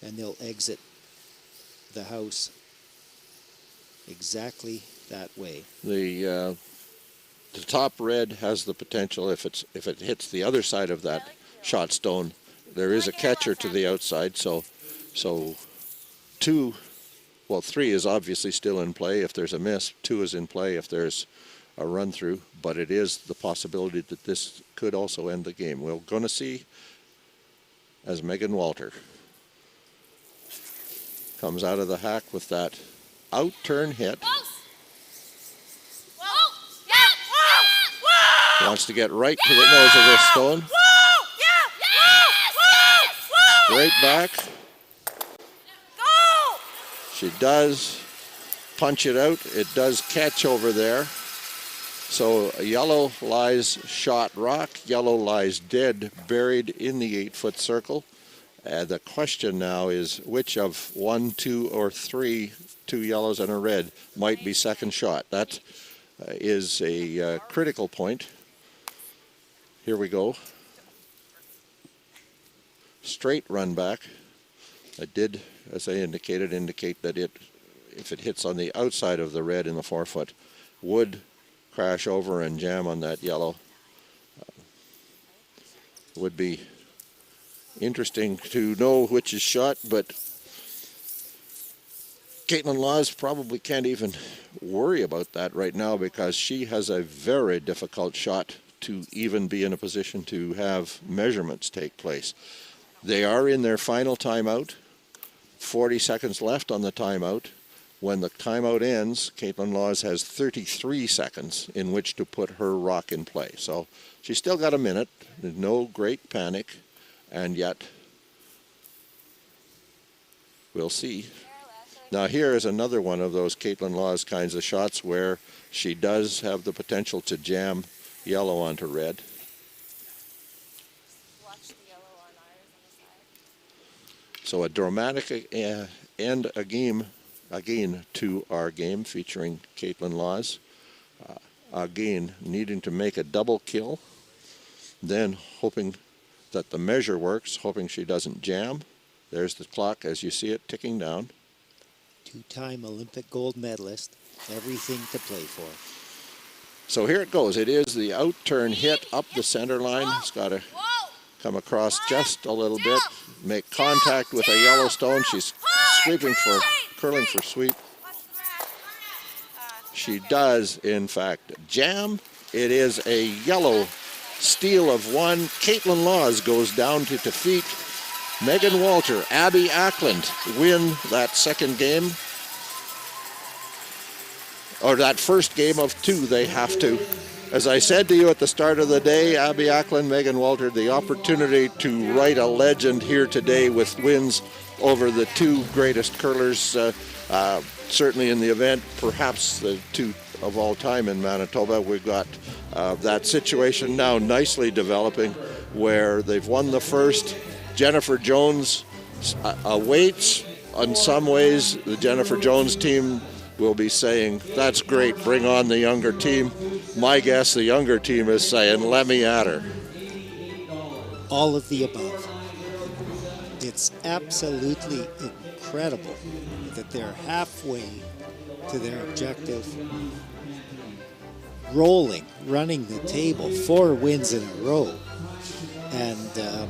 and they'll exit the house exactly that way. The top red has the potential, if it hits the other side of that shot stone, there is a catcher to the outside, so three is obviously still in play if there's a miss, 2 is in play if there's a run through, but it is the possibility that this could also end the game. We're going to see as Megan Walter comes out of the hack with that out turn hit. Wants to get right to the nose of this stone. Right back. She does punch it out. It does catch over there. So yellow lies shot rock. Yellow lies dead, buried in the 8-foot circle. The question now is which of 1, 2, or 3, 2 yellows and a red might be second shot. That is a critical point. Here we go. Straight run back. I did, as I indicated, indicate that if it hits on the outside of the red in the 4-foot, would crash over and jam on that yellow. Would be interesting to know which is shot, but Caitlin Laws probably can't even worry about that right now because she has a very difficult shot to even be in a position to have measurements take place. They are in their final timeout. 40 seconds left on the timeout. When the timeout ends, Caitlin Laws has 33 seconds in which to put her rock in play. So she's still got a minute. There's no great panic, and yet we'll see. Now here is another one of those Caitlin Laws kinds of shots where she does have the potential to jam yellow onto red. So a dramatic end again to our game featuring Caitlin Laws. Again, needing to make a double kill, then hoping that the measure works, hoping she doesn't jam. There's the clock as you see it ticking down. 2-time Olympic gold medalist, everything to play for. So here it goes. It is the out turn hit up the center line. It's got to come across just a little bit, make contact with a yellow stone. She's sweeping for, curling for sweep. She does, in fact, jam. It is a yellow steal of 1. Caitlin Laws goes down to defeat Megan Walter. Abby ACKLAND win that second game. Or that first game of 2 they have to. As I said to you at the start of the day, Abby ACKLAND, Megan Walter, the opportunity to write a legend here today with wins over the 2 greatest curlers, certainly in the event, perhaps the 2 of all time in Manitoba. We've got that situation now nicely developing where they've won the first. Jennifer Jones awaits. In some ways, the Jennifer Jones team will be saying, that's great, bring on the younger team. My guess, the younger team is saying, let me at her. All of the above. It's absolutely incredible that they're halfway to their objective. Running the table, 4 wins in a row. And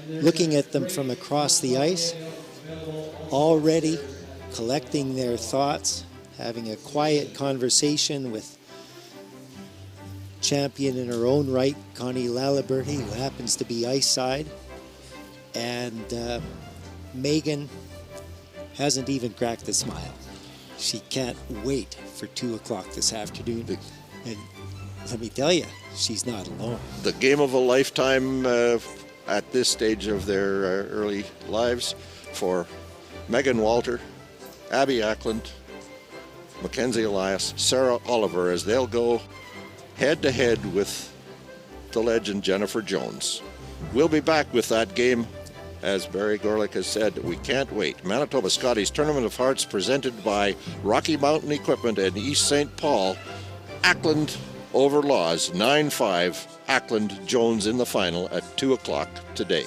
looking at them from across the ice, already collecting their thoughts, having a quiet conversation with champion in her own right, Connie Laliberty, who happens to be ice side. And Megan hasn't even cracked a smile. She can't wait for 2 o'clock this afternoon. And Let me tell you, she's not alone. The game of a lifetime at this stage of their early lives for Megan Walter, Abby ACKLAND, Mackenzie Elias, Sarah Oliver, as they'll go head-to-head with the legend Jennifer Jones. We'll be back with that game. As Barry Gorlick has said, we can't wait. Manitoba Scotties Tournament of Hearts presented by Rocky Mountain Equipment and East St. Paul. ACKLAND over LAWES, 9-5. ACKLAND Jones in the final at 2 o'clock today.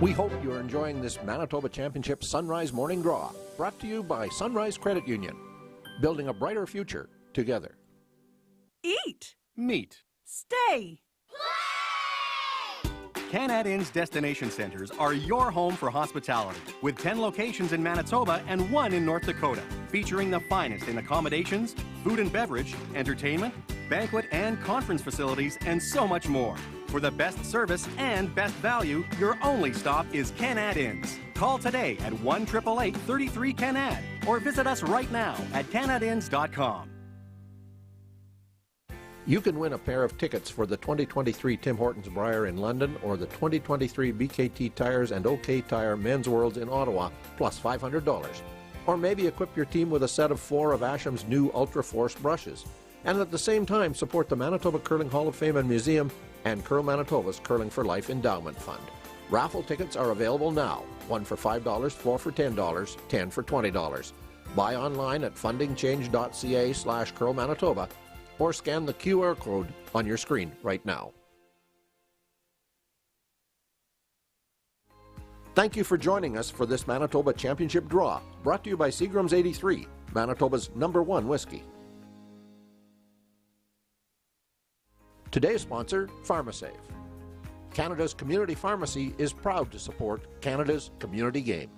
We hope you're enjoying this Manitoba Championship Sunrise Morning Draw, brought to you by Sunrise Credit Union. Building a brighter future together. Eat. Meet. Stay. Canad Inn's destination centers are your home for hospitality, with 10 locations in Manitoba and 1 in North Dakota, featuring the finest in accommodations, food and beverage, entertainment, banquet and conference facilities, and so much more. For the best service and best value, your only stop is Canad Inns. Call today at 1-888-33-CANAD or visit us right now at canadinns.com. You can win a pair of tickets for the 2023 Tim Hortons Brier in London or the 2023 BKT Tires and OK Tire Men's Worlds in Ottawa, plus $500. Or maybe equip your team with a set of 4 of Asham's new Ultra Force brushes. And at the same time, support the Manitoba Curling Hall of Fame and Museum and Curl Manitoba's Curling for Life Endowment Fund. Raffle tickets are available now. 1 for $5, 4 for $10, 10 for $20. Buy online at fundingchange.ca/Curl Manitoba or scan the QR code on your screen right now. Thank you for joining us for this Manitoba Championship Draw, brought to you by Seagram's 83, Manitoba's #1 whiskey. Today's sponsor, PharmaSave. Canada's community pharmacy is proud to support Canada's community game.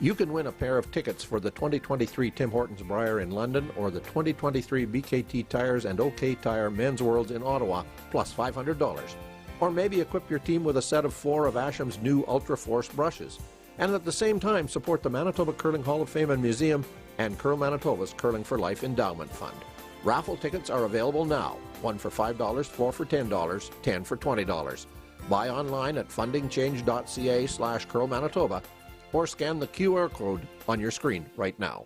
You can win a pair of tickets for the 2023 Tim Hortons Brier in London or the 2023 BKT Tires and OK Tire Men's Worlds in Ottawa, plus $500. Or maybe equip your team with a set of 4 of Asham's new Ultra Force brushes. And at the same time, support the Manitoba Curling Hall of Fame and Museum and Curl Manitoba's Curling for Life Endowment Fund. Raffle tickets are available now. 1 for $5, 4 for $10, 10 for $20. Buy online at fundingchange.ca/Curl Manitoba or scan the QR code on your screen right now.